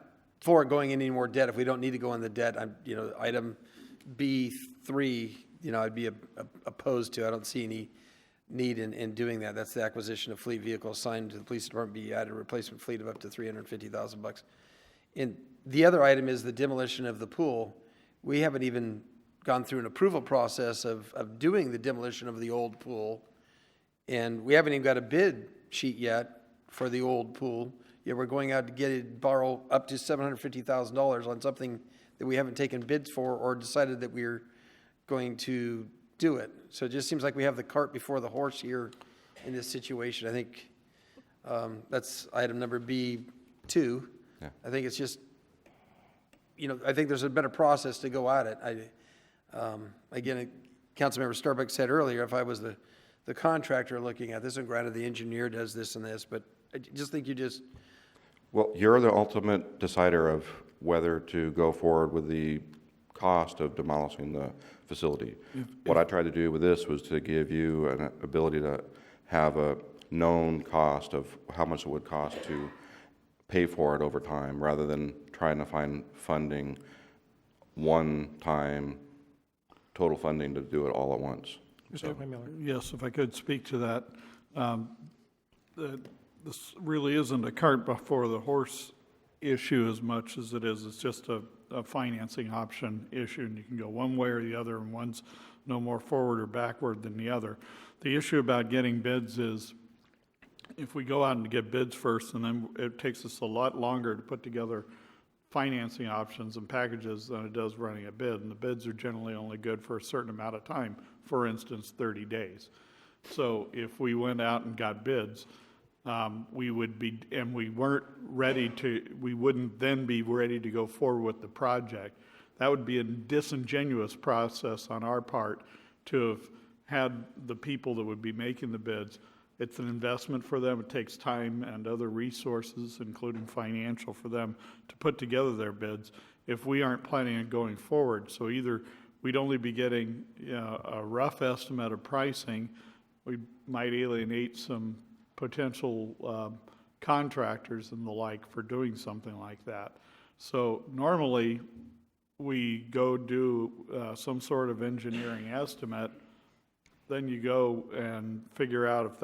for it going in any more debt if we don't need to go in the debt. Item B3, I'd be opposed to. I don't see any need in doing that. That's the acquisition of fleet vehicles assigned to the police department, be added a replacement fleet of up to $350,000. And the other item is the demolition of the pool. We haven't even gone through an approval process of doing the demolition of the old pool. And we haven't even got a bid sheet yet for the old pool. Yet we're going out to borrow up to $750,000 on something that we haven't taken bids for or decided that we're going to do it. So it just seems like we have the cart before the horse here in this situation. I think that's item number B2.
Yeah.
I think it's just, I think there's a better process to go at it. Again, Councilmember Starbuck said earlier, if I was the contractor looking at this, and granted the engineer does this and this, but I just think
Well, you're the ultimate decider of whether to go forward with the cost of demolishing the facility. What I tried to do with this was to give you an ability to have a known cost of how much it would cost to pay for it over time, rather than trying to find funding, one-time total funding to do it all at once. So,
Yes, if I could speak to that. This really isn't a cart before the horse issue as much as it's just a financing option issue, and you can go one way or the other, and one's no more forward or backward than the other. The issue about getting bids is if we go out and get bids first, and then it takes us a lot longer to put together financing options and packages than it does running a bid, and the bids are generally only good for a certain amount of time, for instance, 30 days. So if we went out and got bids, we would be, and we wouldn't then be ready to go forward with the project. That would be a disingenuous process on our part to have had the people that would be making the bids. It's an investment for them. It takes time and other resources, including financial, for them to put together their bids if we aren't planning on going forward. So either we'd only be getting a rough estimate of pricing, we might alienate some potential contractors and the like for doing something like that. So normally we go do some sort of engineering estimate, then you go and figure out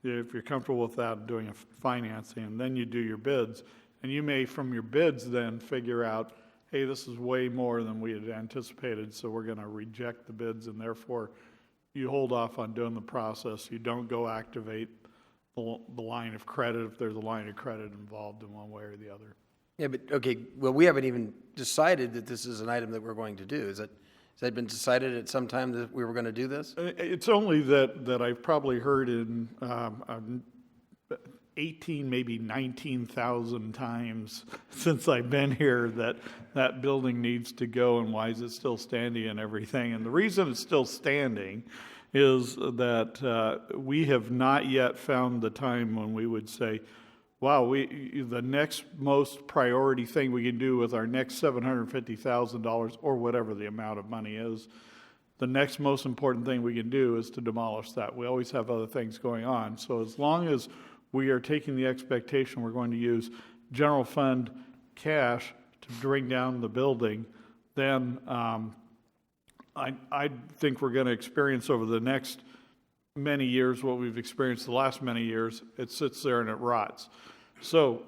if you're comfortable with that, doing a financing, and then you do your bids. And you may, from your bids, then figure out, hey, this is way more than we had anticipated, so we're gonna reject the bids, and therefore you hold off on doing the process. You don't go activate the line of credit if there's a line of credit involved in one way or the other.
Yeah, but, okay, well, we haven't even decided that this is an item that we're going to do. Has that been decided at some time that we were going to do this?
It's only that I've probably heard in 18, maybe 19,000 times since I've been here that building needs to go, and why is it still standing and everything. And the reason it's still standing is that we have not yet found the time when we would say, wow, the next most priority thing we can do with our next $750,000, or whatever the amount of money is, the next most important thing we can do is to demolish that. We always have other things going on. So as long as we are taking the expectation we're going to use general fund cash to bring down the building, then I think we're going to experience over the next many years what we've experienced the last many years. It sits there and it rots. So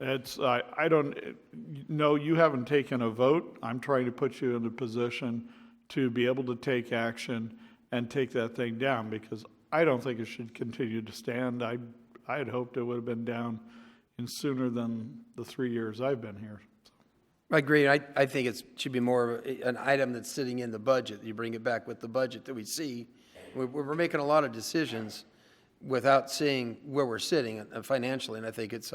I don't know, you haven't taken a vote. I'm trying to put you in a position to be able to take action and take that thing down, because I don't think it should continue to stand. I had hoped it would have been down in sooner than the 3 years I've been here.
I agree. I think it should be more of an item that's sitting in the budget. You bring it back with the budget that we see. We're making a lot of decisions without seeing where we're sitting financially, and I think it's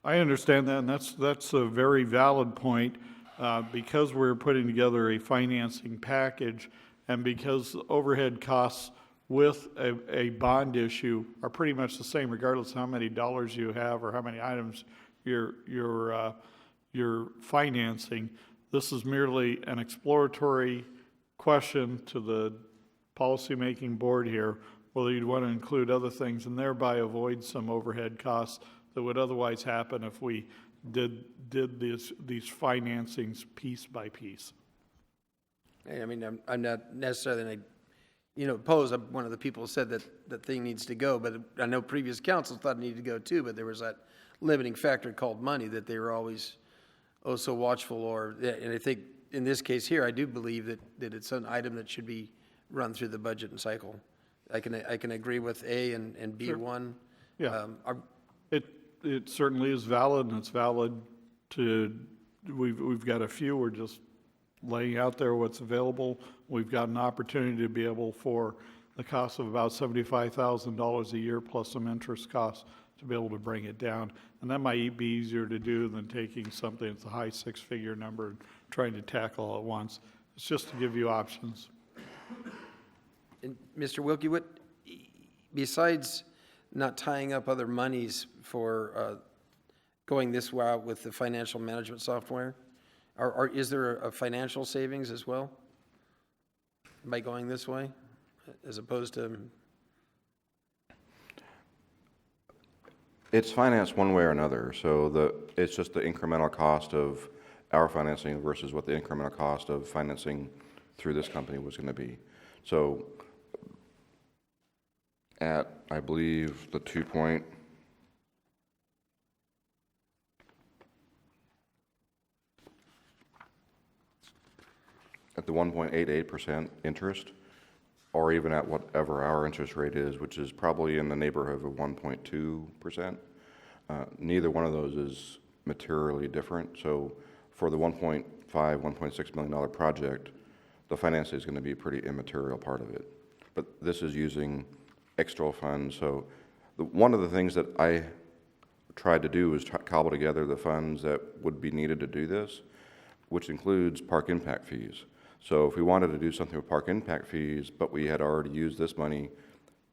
I understand that, and that's a very valid point. Because we're putting together a financing package, and because overhead costs with a bond issue are pretty much the same regardless of how many dollars you have or how many items you're financing. This is merely an exploratory question to the policymaking board here, whether you'd want to include other things and thereby avoid some overhead costs that would otherwise happen if we did these financings piece by piece.
I mean, I'm not necessarily, opposed. I'm one of the people who said that the thing needs to go, but I know previous councils thought it needed to go too, but there was that limiting factor called money that they were always so watchful and I think in this case here, I do believe that it's an item that should be run through the budget and cycle. I can agree with A and B1.
Yeah. It certainly is valid, and it's valid we've got a few, we're just laying out there what's available. We've got an opportunity to be able, for the cost of about $75,000 a year plus some interest costs, to be able to bring it down. And that might be easier to do than taking something that's a high six-figure number and trying to tackle all at once. It's just to give you options.
And Mr. Wilkie, besides not tying up other monies for going this route with the financial management software, is there a financial savings as well by going this way, as opposed to?
It's financed one way or another, so it's just the incremental cost of our financing versus what the incremental cost of financing through this company was going to be. So at, I believe, the 1.88% interest, or even at whatever our interest rate is, which is probably in the neighborhood of 1.2%. Neither one of those is materially different. So for the $1.6 million project, the financing is going to be a pretty immaterial part of it. But this is using external funds. So one of the things that I tried to do was cobble together the funds that would be needed to do this, which includes park impact fees. So if we wanted to do something with park impact fees, but we had already used this money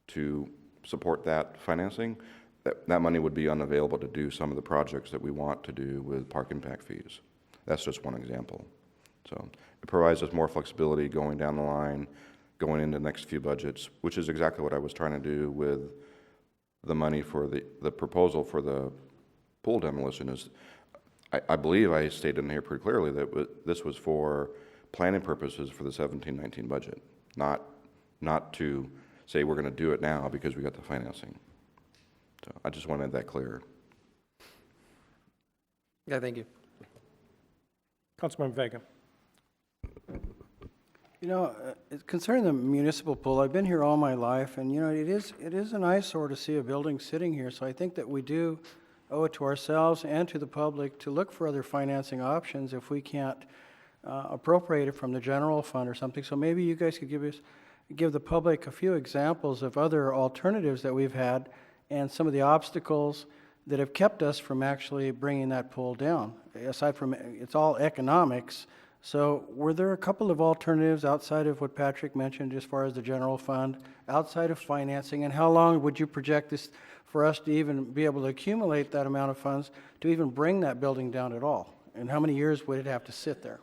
to support that financing, that money would be unavailable to do some of the projects that we want to do with park impact fees. That's just one example. So it provides us more flexibility going down the line, going into the next few budgets, which is exactly what I was trying to do with the money for the proposal for the pool demolition. Is I believe I stated in here pretty clearly that this was for planning purposes for the 17-19 budget, not to say we're going to do it now because we got the financing. So I just wanted that clear.
Yeah, thank you.
Councilmember Vega.
Concerning the municipal pool, I've been here all my life, and it is an eyesore to see a building sitting here. So I think that we do owe it to ourselves and to the public to look for other financing options if we can't appropriate it from the general fund or something. So maybe you guys could give the public a few examples of other alternatives that we've had and some of the obstacles that have kept us from actually bringing that pool down. Aside from it's all economics. So were there a couple of alternatives outside of what Patrick mentioned as far as the general fund, outside of financing, and how long would you project this for us to even be able to accumulate that amount of funds to even bring that building down at all? And how many years would it have to sit there?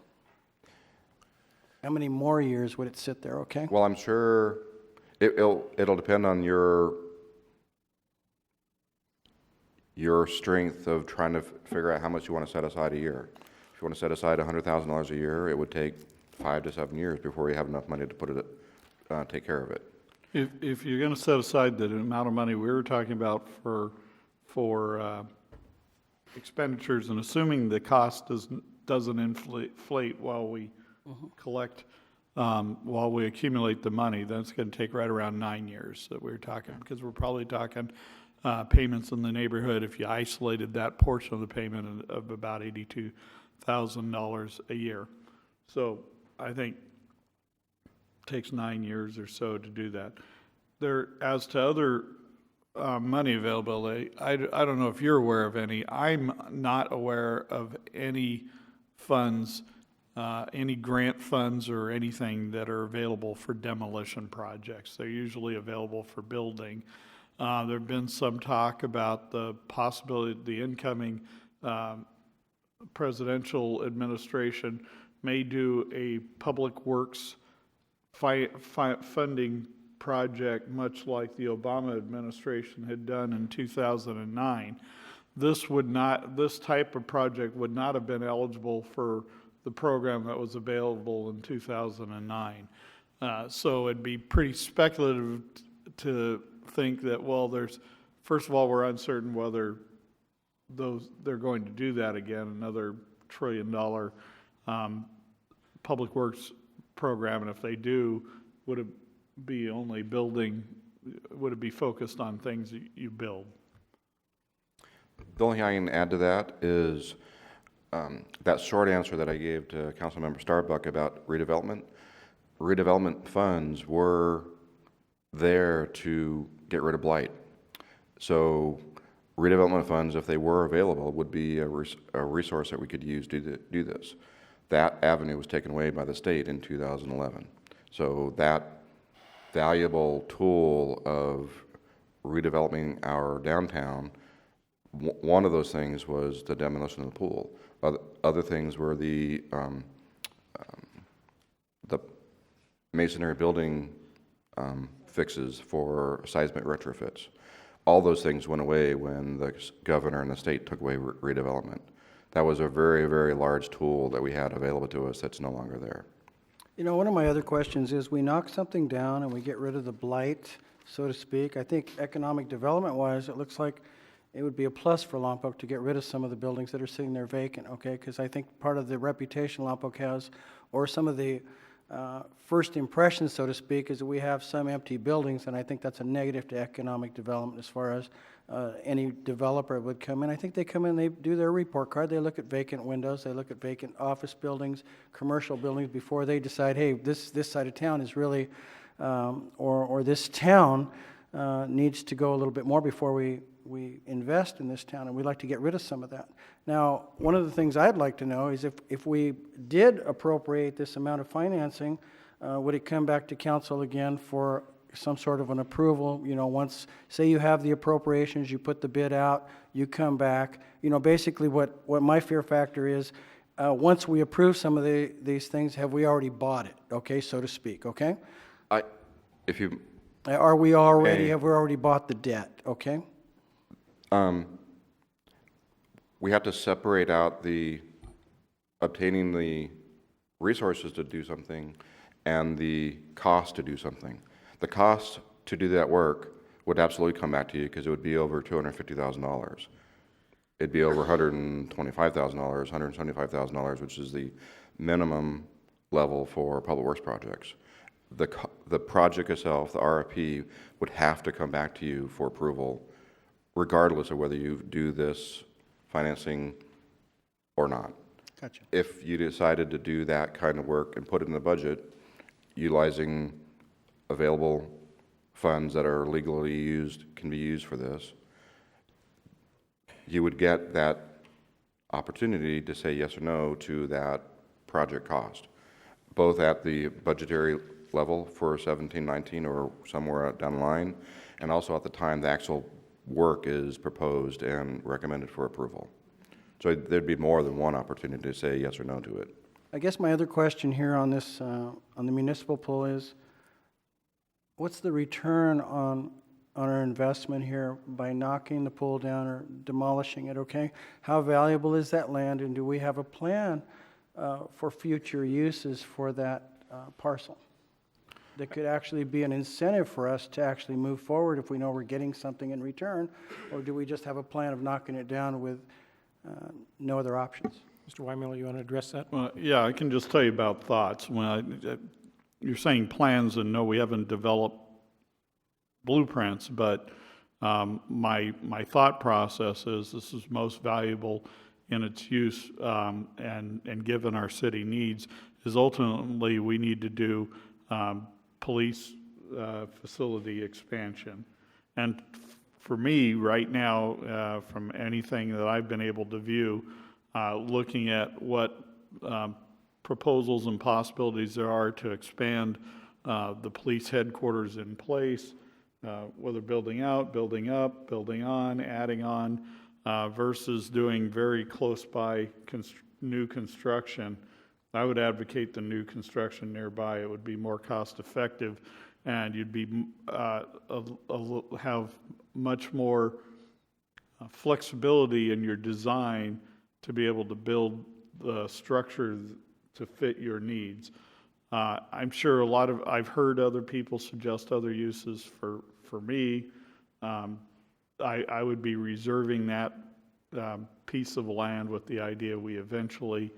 How many more years would it sit there, okay?
Well, I'm sure it'll depend on your strength of trying to figure out how much you want to set aside a year. If you want to set aside $100,000 a year, it would take 5 to 7 years before you have enough money to put it, take care of it.
If you're going to set aside the amount of money we were talking about for expenditures, and assuming the cost doesn't inflate while we collect, while we accumulate the money, then it's going to take right around 9 years that we're talking, because we're probably talking payments in the neighborhood, if you isolated that portion of the payment, of about $100,000 a year. So I think it takes 9 years or so to do that. There, as to other money availability, I don't know if you're aware of any. I'm not aware of any funds, any grant funds or anything that are available for demolition projects. They're usually available for building. There's been some talk about the possibility the incoming presidential administration may do a public works funding project much like the Obama administration had done in 2009. This type of project would not have been eligible for the program that was available in 2009. So it'd be pretty speculative to think that, well, first of all, we're uncertain whether they're going to do that again, another $1 trillion public works program, and if they do, would it be only building, would it be focused on things you build?
The only thing I can add to that is that short answer that I gave to Councilmember Starbuck about redevelopment. Redevelopment funds were there to get rid of blight. So redevelopment funds, if they were available, would be a resource that we could use to do this. That avenue was taken away by the state in 2011. So that valuable tool of redeveloping our downtown, one of those things was the demolition of the pool. Other things were the masonry building fixes for seismic retrofits. All those things went away when the governor and the state took away redevelopment. That was a very, very large tool that we had available to us that's no longer there.
You know, one of my other questions is we knock something down and we get rid of the blight, so to speak. I think economic development-wise, it looks like it would be a plus for Lompoc to get rid of some of the buildings that are sitting there vacant, okay? Because I think part of the reputation Lompoc has, or some of the first impressions, so to speak, is that we have some empty buildings, and I think that's a negative to economic development as far as any developer would come in. I think they come in, they do their report card, they look at vacant windows, they look at vacant office buildings, commercial buildings before they decide, hey, this side of town is really, or this town needs to go a little bit more before we invest in this town, and we'd like to get rid of some of that. Now, one of the things I'd like to know is if we did appropriate this amount of financing, would it come back to council again for some sort of an approval? You know, once, say you have the appropriations, you put the bid out, you come back. You know, basically what my fear factor is, once we approve some of these things, have we already bought it, okay, so to speak, okay? Are we already, have we already bought the debt, okay?
We have to separate out the obtaining the resources to do something and the cost to do something. The cost to do that work would absolutely come back to you because it would be over $250,000. It'd be over $125,000, $175,000, which is the minimum level for public works projects. The project itself, the RFP, would have to come back to you for approval regardless of whether you do this financing or not.
Gotcha.
If you decided to do that kind of work and put it in the budget, utilizing available funds that are legally used, can be used for this, you would get that opportunity to say yes or no to that project cost, both at the budgetary level for 17-19 or somewhere down the line, and also at the time the actual work is proposed and recommended for approval. So there'd be more than one opportunity to say yes or no to it.
I guess my other question here on this, on the municipal pool is, what's the return on our investment here by knocking the pool down or demolishing it, okay? How valuable is that land, and do we have a plan for future uses for that parcel? That could actually be an incentive for us to actually move forward if we know we're getting something in return, or do we just have a plan of knocking it down with no other options?
Mr. Wymiller, you want to address that?
Well, yeah, I can just tell you about thoughts. You're saying plans, and no, we haven't developed blueprints, but my thought process is this is most valuable in its use and given our city needs, is ultimately we need to do police facility expansion. And for me, right now, from anything that I've been able to view, looking at what proposals and possibilities there are to expand the police headquarters in place, whether building out, building up, building on, adding on, versus doing very close by new construction. I would advocate the new construction nearby. It would be more cost effective, and you'd be have much more flexibility in your design to be able to build the structure to fit your needs. I'm sure I've heard other people suggest other uses. For me, I would be reserving that piece of land with the idea we eventually,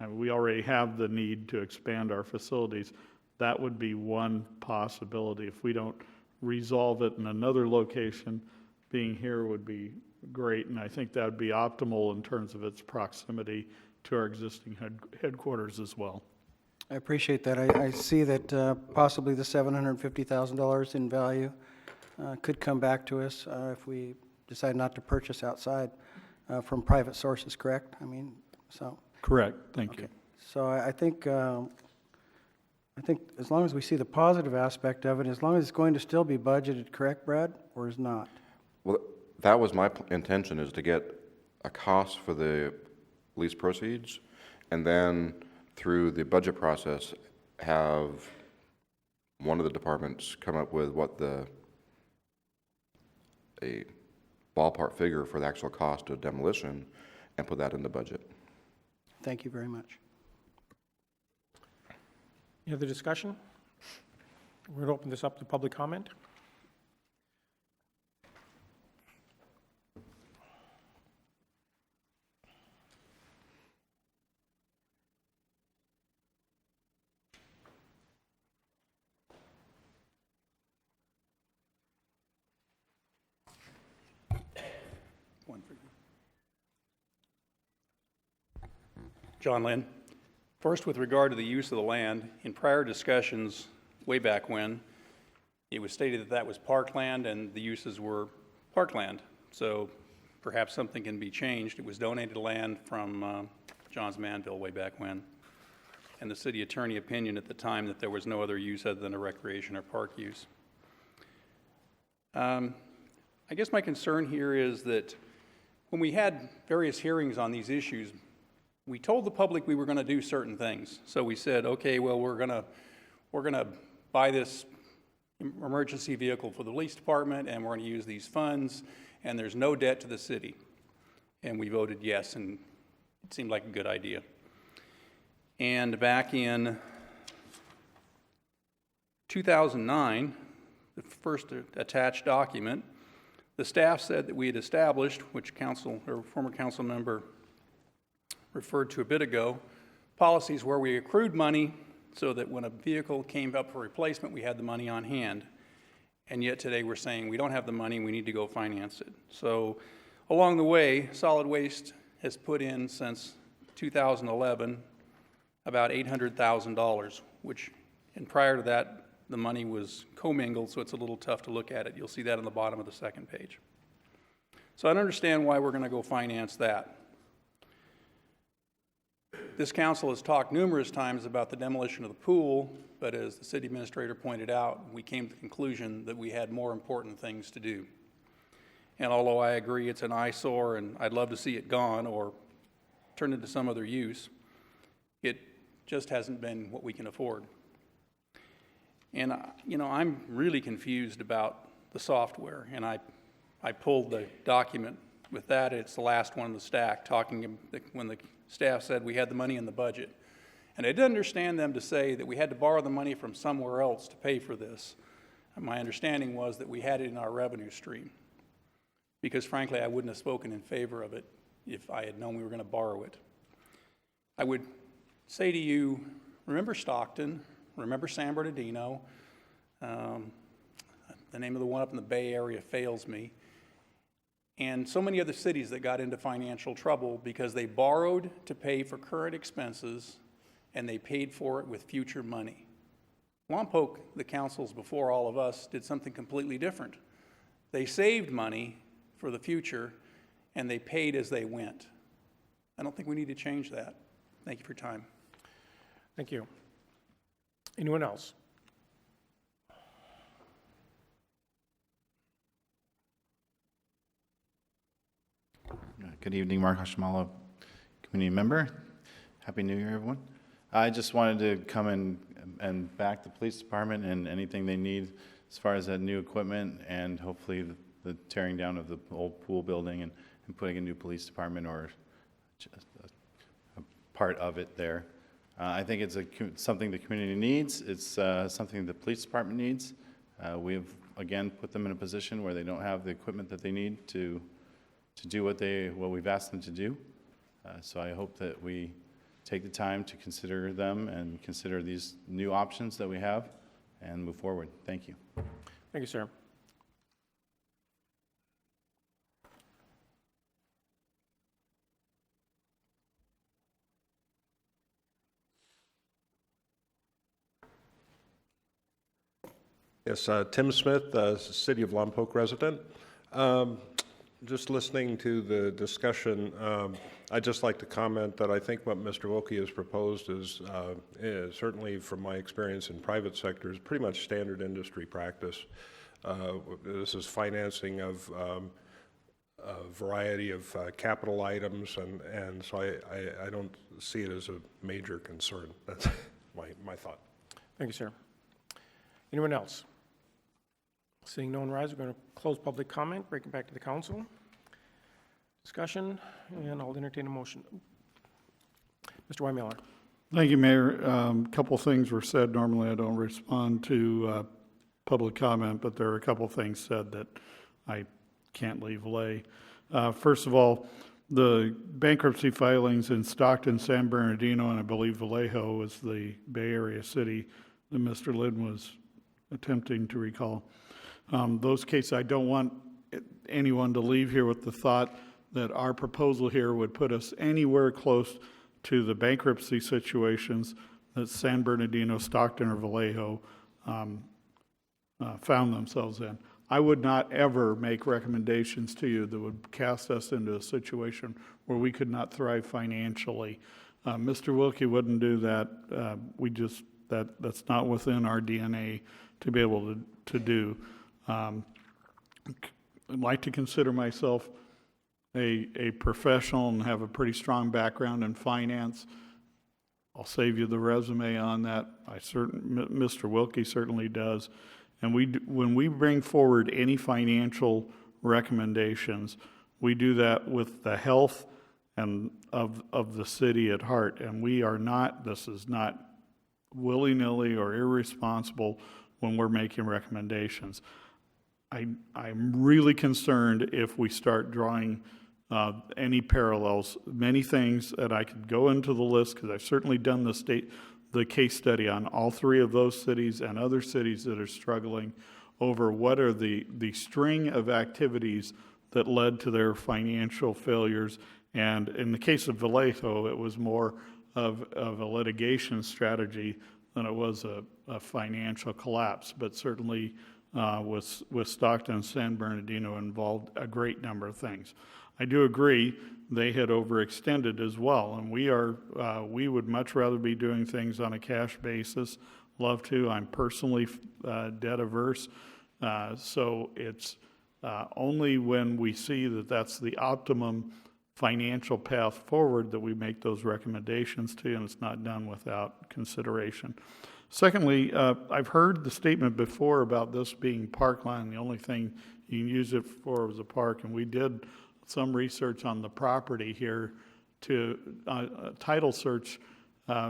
we already have the need to expand our facilities. That would be one possibility. If we don't resolve it in another location, being here would be great, and I think that would be optimal in terms of its proximity to our existing headquarters as well.
I appreciate that. I see that possibly the $750,000 in value could come back to us if we decide not to purchase outside from private sources, correct? I mean, so.
Correct, thank you.
So I think as long as we see the positive aspect of it, as long as it's going to still be budgeted, correct, Brad, or is not?
Well, that was my intention, is to get a cost for the lease proceeds, and then through the budget process, have one of the departments come up with what a ballpark figure for the actual cost of demolition and put that in the budget.
Thank you very much.
Any other discussion? We're going to open this up to public comment.
One for you. John Lynn. First, with regard to the use of the land, in prior discussions way back when, it was stated that that was parkland and the uses were parkland. So perhaps something can be changed. It was donated land from Johns Manville way back when. And the city attorney opinion at the time that there was no other use other than a recreation or park use. I guess my concern here is that when we had various hearings on these issues, we told the public we were going to do certain things. So we said, okay, well, we're going to buy this emergency vehicle for the police department, and we're going to use these funds, and there's no debt to the city. And we voted yes, and it seemed like a good idea. And back in 2009, the first attached document, the staff said that we had established, which former council member referred to a bit ago, policies where we accrued money so that when a vehicle came up for replacement, we had the money on hand. And yet today we're saying we don't have the money, we need to go finance it. So along the way, Solid Waste has put in since 2011 about $800,000, which, and prior to that, the money was commingled, so it's a little tough to look at it. You'll see that on the bottom of the second page. So I don't understand why we're going to go finance that. This council has talked numerous times about the demolition of the pool, but as the city administrator pointed out, we came to the conclusion that we had more important things to do. And although I agree it's an eyesore and I'd love to see it gone or turned into some other use, it just hasn't been what we can afford. And, you know, I'm really confused about the software, and I pulled the document with that. It's the last one in the stack, talking when the staff said we had the money in the budget. And I did understand them to say that we had to borrow the money from somewhere else to pay for this. And my understanding was that we had it in our revenue stream, because frankly, I wouldn't have spoken in favor of it if I had known we were going to borrow it. I would say to you, remember Stockton, remember San Bernardino. The name of the one up in the Bay Area fails me. and so many other cities that got into financial trouble because they borrowed to pay for current expenses and they paid for it with future money. Lompoc, the councils before all of us, did something completely different. They saved money for the future and they paid as they went. I don't think we need to change that. Thank you for your time.
Thank you. Anyone else?
Good evening, Mark Hashimala, community member. Happy New Year, everyone. I just wanted to come and back the police department and anything they need as far as that new equipment and hopefully the tearing down of the old pool building and putting a new police department or just a part of it there. I think it's something the community needs. It's something the police department needs. We've, again, put them in a position where they don't have the equipment that they need to do what we've asked them to do. So I hope that we take the time to consider them and consider these new options that we have and move forward. Thank you.
Thank you, sir.
Yes, Tim Smith, City of Lompoc resident. Just listening to the discussion, I'd just like to comment that I think what Mr. Wilkie has proposed is certainly from my experience in private sector is pretty much standard industry practice. This is financing of a variety of capital items, and so I don't see it as a major concern. That's my thought.
Thank you, sir. Anyone else? Seeing no one rise, we're going to close public comment, bring it back to the council. Discussion, and I'll entertain a motion. Mr. Weimiller.
Thank you, Mayor. A couple things were said. Normally I don't respond to public comment, but there are a couple things said that I can't leave lay. First of all, the bankruptcy filings in Stockton, San Bernardino, and I believe Vallejo was the Bay Area city that Mr. Lynn was attempting to recall. Those cases, I don't want anyone to leave here with the thought that our proposal here would put us anywhere close to the bankruptcy situations that San Bernardino, Stockton, or Vallejo found themselves in. I would not ever make recommendations to you that would cast us into a situation where we could not thrive financially. Mr. Wilkie wouldn't do that. That's not within our DNA to be able to do. I'd like to consider myself a professional and have a pretty strong background in finance. I'll save you the resume on that. Mr. Wilkie certainly does. And when we bring forward any financial recommendations, we do that with the health and of the city at heart. And this is not willy-nilly or irresponsible when we're making recommendations. I'm really concerned if we start drawing any parallels. Many things that I could go into the list, because I've certainly done the case study on all three of those cities and other cities that are struggling over what are the string of activities that led to their financial failures. And in the case of Vallejo, it was more of a litigation strategy than it was a financial collapse. But certainly with Stockton and San Bernardino involved a great number of things. I do agree they had overextended as well, and we would much rather be doing things on a cash basis. Love to. I'm personally debt averse, so it's only when we see that that's the optimum financial path forward that we make those recommendations to, and it's not done without consideration. Secondly, I've heard the statement before about this being parkland. The only thing you can use it for is a park, and we did some research on the property here to title search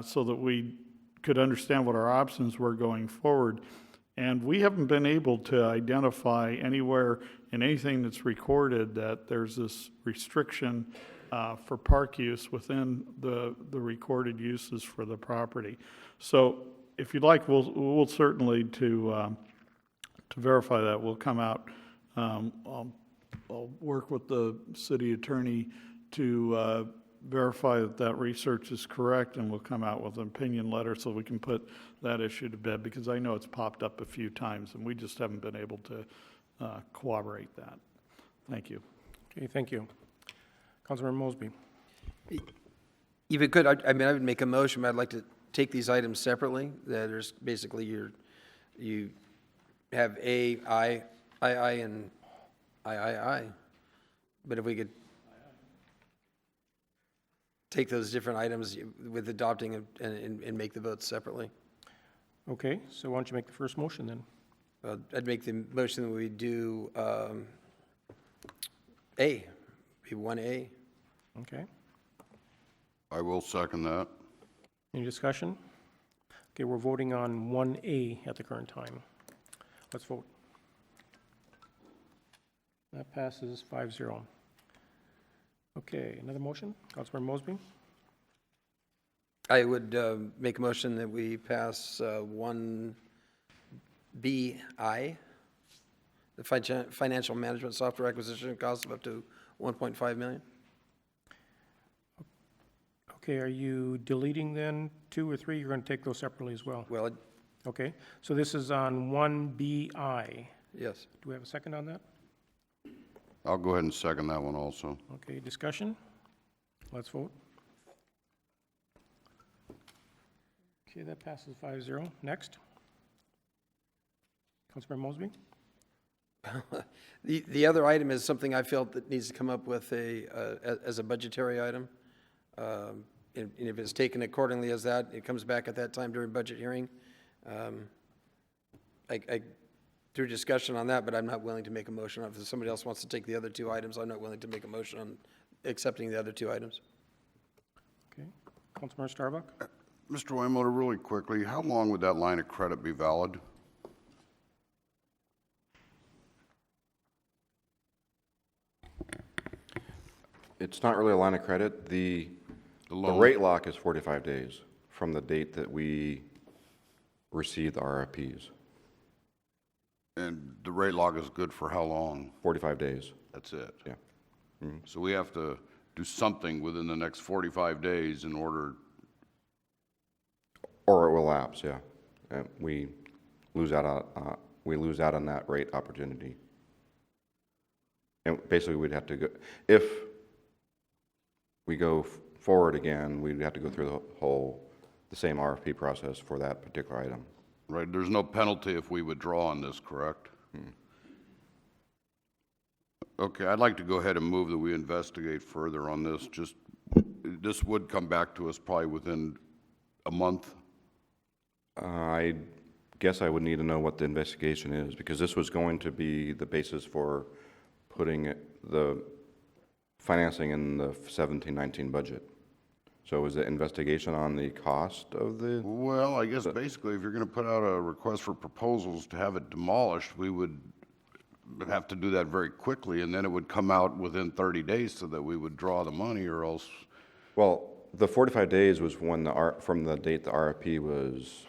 so that we could understand what our options were going forward. And we haven't been able to identify anywhere in anything that's recorded that there's this restriction for park use within the recorded uses for the property. So if you'd like, we'll certainly to verify that, we'll come out.
I'll work with the city attorney to verify that that research is correct, and we'll come out with an opinion letter so we can put that issue to bed, because I know it's popped up a few times, and we just haven't been able to corroborate that. Thank you.
Okay, thank you. Councilmember Mosby.
If it could, I mean, I would make a motion, but I'd like to take these items separately. That there's basically you have A, I, and I. But if we could take those different items with adopting and make the votes separately.
Okay, so why don't you make the first motion then?
I'd make the motion that we do A, be 1A.
Okay.
I will second that.
Any discussion? Okay, we're voting on 1A at the current time. Let's vote. That passes 5-0. Okay, another motion? Councilmember Mosby?
I would make a motion that we pass 1BI, the financial management software acquisition cost of up to $1.5 million.
Okay, are you deleting then 2 or 3? You're going to take those separately as well?
Well,
okay, so this is on 1BI.
Yes.
Do we have a second on that?
I'll go ahead and second that one also.
Okay, discussion? Let's vote. Okay, that passes 5-0. Next. Councilmember Mosby?
The other item is something I felt that needs to come up with as a budgetary item. And if it's taken accordingly as that, it comes back at that time during budget hearing. Through discussion on that, but I'm not willing to make a motion. If somebody else wants to take the other 2 items, I'm not willing to make a motion on accepting the other 2 items.
Okay. Councilmember Starbuck?
Mr. Waymotor, really quickly, how long would that line of credit be valid?
It's not really a line of credit. The rate lock is 45 days from the date that we receive the RFPs.
And the rate lock is good for how long?
45 days.
That's it?
Yeah. Mm-hmm.
So we have to do something within the next 45 days in order...
Or it will lapse, yeah. We lose out on that rate opportunity. And basically, we'd have to go, if we go forward again, we'd have to go through the same RFP process for that particular item.
Right, there's no penalty if we withdraw on this, correct? Okay, I'd like to go ahead and move that we investigate further on this. This would come back to us probably within a month.
I guess I would need to know what the investigation is, because this was going to be the basis for putting the financing in the 17-19 budget. So was the investigation on the cost of the...
Well, I guess basically if you're going to put out a request for proposals to have it demolished, we would have to do that very quickly, and then it would come out within 30 days so that we would draw the money, or else...
Well, the 45 days was when from the date the RFP was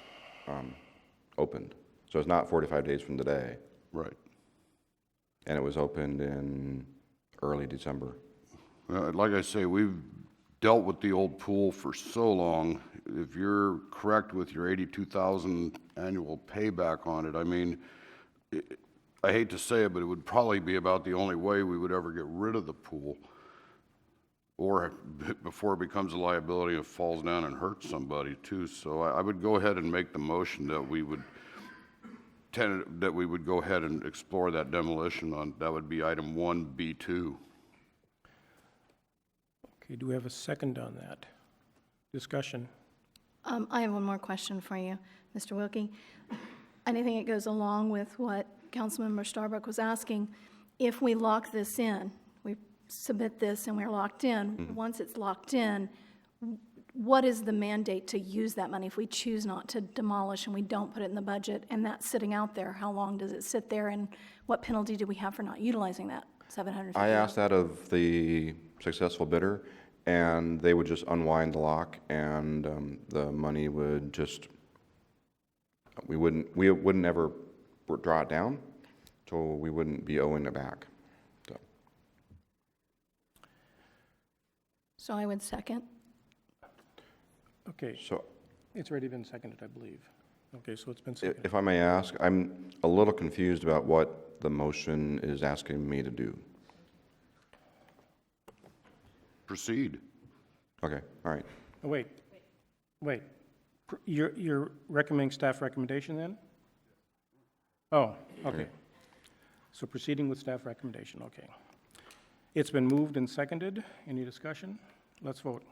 opened. So it's not 45 days from today.
Right.
And it was opened in early December.
Like I say, we've dealt with the old pool for so long. If you're correct with your 82,000 annual payback on it, I mean, I hate to say it, but it would probably be about the only way we would ever get rid of the pool, or before it becomes a liability and falls down and hurts somebody too. So I would go ahead and make the motion that we would go ahead and explore that demolition on, that would be item 1B2.
Okay, do we have a second on that? Discussion.
I have one more question for you, Mr. Wilkie. And I think it goes along with what Councilmember Starbuck was asking. If we lock this in, we submit this and we're locked in, once it's locked in, what is the mandate to use that money if we choose not to demolish and we don't put it in the budget and that's sitting out there? How long does it sit there, and what penalty do we have for not utilizing that $750?
I asked that of the successful bidder, and they would just unwind the lock, and the money would just, we wouldn't ever draw it down, so we wouldn't be owing it back. So.
So I would second.
Okay,
So
it's already been seconded, I believe. Okay, so it's been seconded.
if I may ask, I'm a little confused about what the motion is asking me to do.
Proceed.
Okay, all right.
Oh, wait. You're recommending staff recommendation then? Oh, okay. So proceeding with staff recommendation, okay. It's been moved and seconded. Any discussion? Let's vote.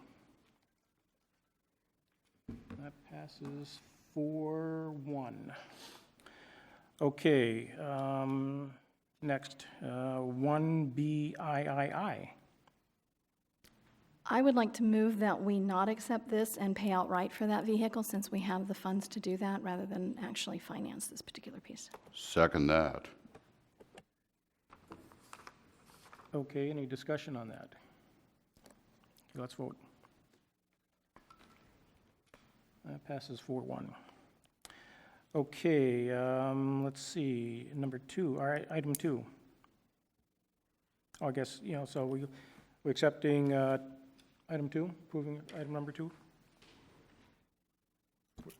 That passes 4-1. Okay, next, 1BIII.
I would like to move that we not accept this and pay outright for that vehicle, since we have the funds to do that, rather than actually finance this particular piece.
Second that.
Okay, any discussion on that? Okay, let's vote. That passes 4-1. Okay, let's see, number 2, all right, item 2. Oh, I guess, so we're accepting item 2, approving item number 2?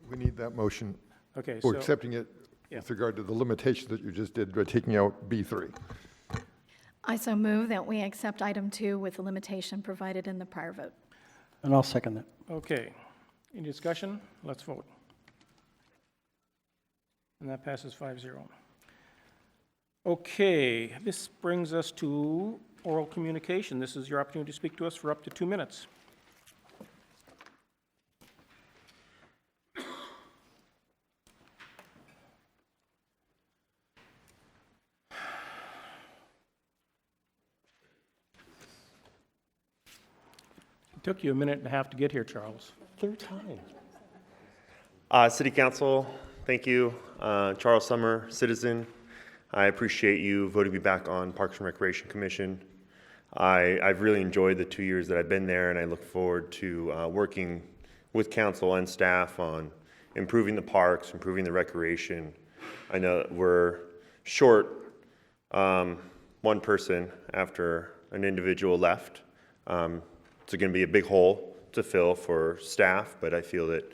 We need that motion.
Okay,
We're
so-
accepting it with regard to the limitations that you just did by taking out B3.
I so move that we accept item 2 with the limitation provided in the prior vote.
And I'll second that.
Okay, any discussion? Let's vote. And that passes 5-0. Okay, this brings us to oral communication. This is your opportunity to speak to us for up to 2 minutes. It took you a minute and a half to get here, Charles.
Third time. City Council, thank you. Charles Summer, citizen. I appreciate you voting me back on Parks and Recreation Commission. I've really enjoyed the 2 years that I've been there, and I look forward to working with council and staff on improving the parks, improving the recreation. I know that we're short one person after an individual left. It's going to be a big hole to fill for staff, but I feel that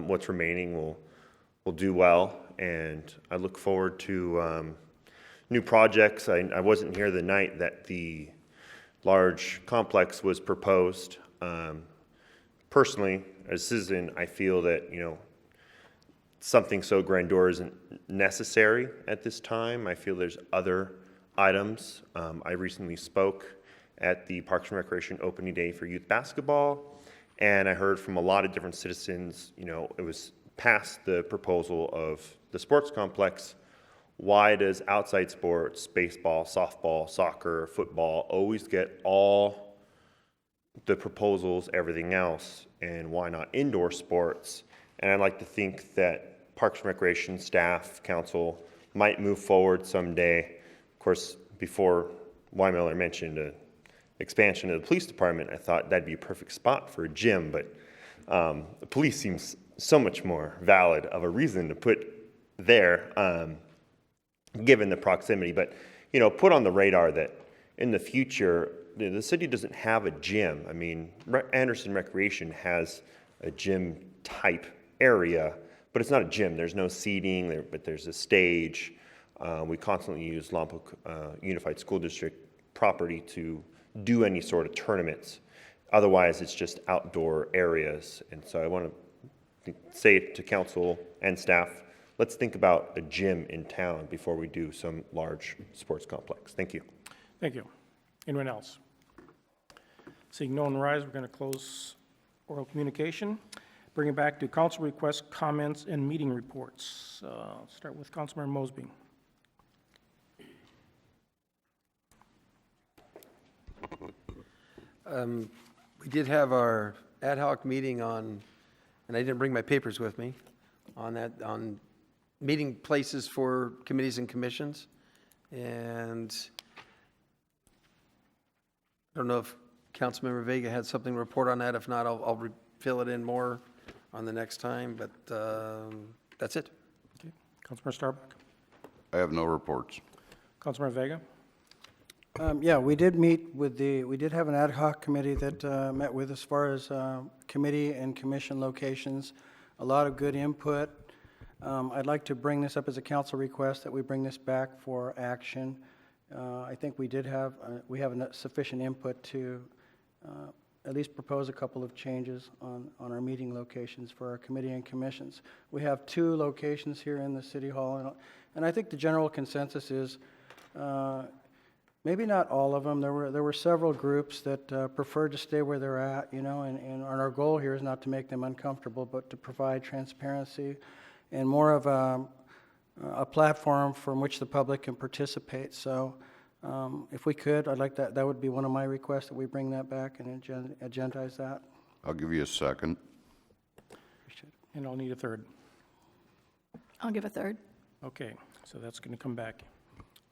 what's remaining will do well, and I look forward to new projects. I wasn't here the night that the large complex was proposed. Personally, as a citizen, I feel that, something so grandeur isn't necessary at this time. I feel there's other items. I recently spoke at the Parks and Recreation opening day for youth basketball, and I heard from a lot of different citizens, it was past the proposal of the sports complex. Why does outside sports, baseball, softball, soccer, football, always get all the proposals, everything else, and why not indoor sports? And I'd like to think that Parks and Recreation staff, council might move forward someday. Of course, before Weimiller mentioned an expansion of the police department, I thought that'd be a perfect spot for a gym, but the police seems so much more valid of a reason to put there, given the proximity. But, put on the radar that in the future, the city doesn't have a gym. I mean, Anderson Recreation has a gym type area, but it's not a gym. There's no seating, but there's a stage. We constantly use Lompoc Unified School District property to do any sort of tournaments. Otherwise, it's just outdoor areas. And so I want to say to council and staff, let's think about a gym in town before we do some large sports complex. Thank you.
Thank you. Anyone else? Seeing no one rise, we're going to close oral communication. Bring it back to council requests, comments, and meeting reports. Start with Councilmember Mosby.
We did have our ad hoc meeting on, and I didn't bring my papers with me, on meeting places for committees and commissions. And I don't know if Councilmember Vega had something to report on that. If not, I'll fill it in more on the next time, but that's it.
Okay. Councilmember Starbuck.
I have no reports.
Councilmember Vega.
Yeah, we did meet with we did have an ad hoc committee that met with as far as committee and commission locations. A lot of good input. I'd like to bring this up as a council request that we bring this back for action. I think we have sufficient input to at least propose a couple of changes on our meeting locations for our committee and commissions. We have 2 locations here in the City Hall, and I think the general consensus is maybe not all of them. There were several groups that preferred to stay where they're at, you know, and our goal here is not to make them uncomfortable, but to provide transparency and more of a platform from which the public can participate. So if we could, I'd like that would be one of my requests, that we bring that back and agendize that.
I'll give you a second.
And I'll need a third.
I'll give a third.
Okay, so that's going to come back.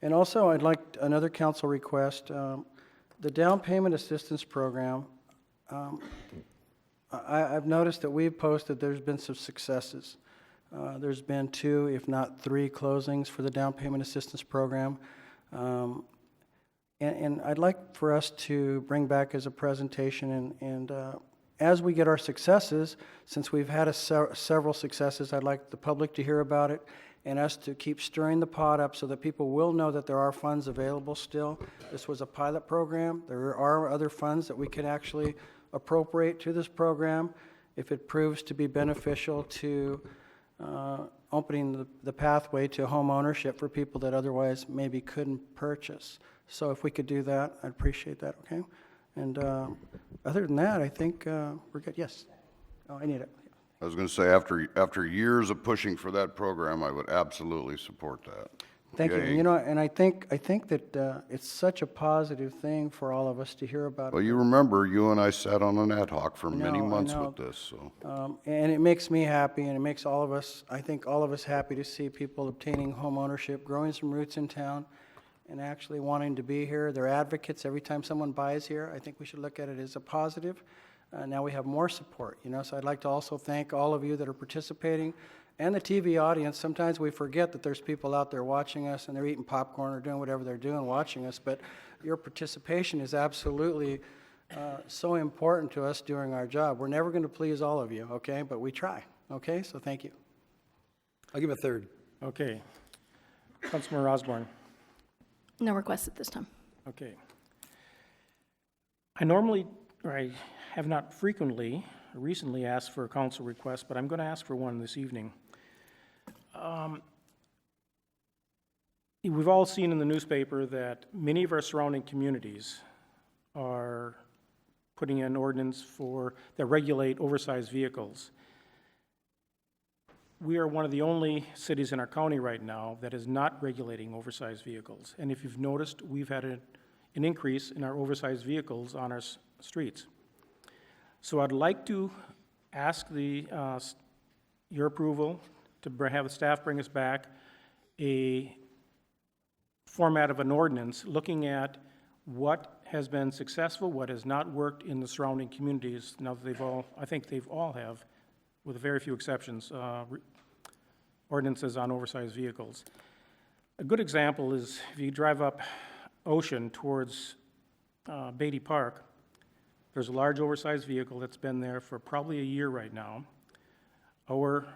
And also, I'd like another council request. The down payment assistance program, I've noticed that we've posted there's been some successes. There's been 2, if not 3, closings for the down payment assistance program. And I'd like for us to bring back as a presentation, and as we get our successes, since we've had several successes, I'd like the public to hear about it and us to keep stirring the pot up so that people will know that there are funds available still. This was a pilot program. There are other funds that we could actually appropriate to this program if it proves to be beneficial to opening the pathway to home ownership for people that otherwise maybe couldn't purchase. So if we could do that, I'd appreciate that, okay? And other than that, I think we're good. Yes? Oh, I need it.
I was going to say, after years of pushing for that program, I would absolutely support that.
Thank you.
Yay.
And, you know, and I think that it's such a positive thing for all of us to hear about.
Well, you remember, you and I sat on an ad hoc for many
I
months
know.
with this, so.
And it makes me happy, and it makes all of us, I think all of us happy to see people obtaining home ownership, growing some roots in town, and actually wanting to be here. They're advocates every time someone buys here. I think we should look at it as a positive. Now we have more support, you know, so I'd like to also thank all of you that are participating and the TV audience. Sometimes we forget that there's people out there watching us and they're eating popcorn or doing whatever they're doing watching us, but your participation is absolutely so important to us doing our job. We're never going to please all of you, okay, but we try, okay, so thank you.
I'll give a third.
Okay. Councilmember Osborne.
No requests at this time.
Okay. I have not recently asked for a council request, but I'm going to ask for one this evening. We've all seen in the newspaper that many of our surrounding communities are putting in ordinance that regulate oversized vehicles. We are one of the only cities in our county right now that is not regulating oversized vehicles. And if you've noticed, we've had an increase in our oversized vehicles on our streets. So I'd like to ask your approval to have the staff bring us back a format of an ordinance looking at what has been successful, what has not worked in the surrounding communities. Now that I think they've all have, with very few exceptions, ordinances on oversized vehicles. A good example is if you drive up Ocean towards Beatty Park, there's a large oversized vehicle that's been there for probably a year right now. Our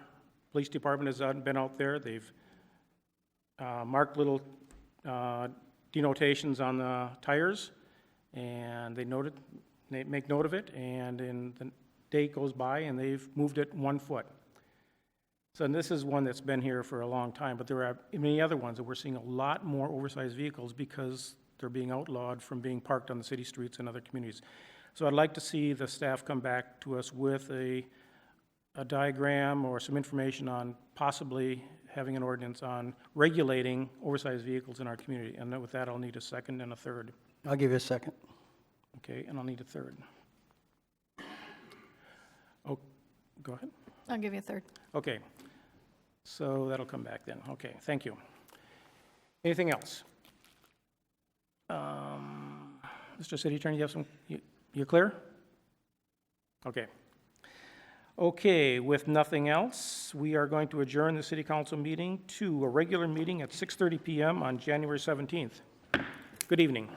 police department has been out there. They've marked little denotations on the tires, and they make note of it, and in the day goes by and they've moved it 1 foot. So this is one that's been here for a long time, but there are many other ones that we're seeing a lot more oversized vehicles because they're being outlawed from being parked on the city streets in other communities. So I'd like to see the staff come back to us with a diagram or some information on possibly having an ordinance on regulating oversized vehicles in our community. And with that, I'll need a second and a third.
I'll give you a second.
Okay, and I'll need a third. Oh, go ahead.
I'll give you a third.
Okay, so that'll come back then. Okay, thank you. Anything else? Mr. City Attorney, you have some, you're clear? Okay. Okay, with nothing else, we are going to adjourn the City Council meeting to a regular meeting at 6:30 p.m. on January 17th. Good evening.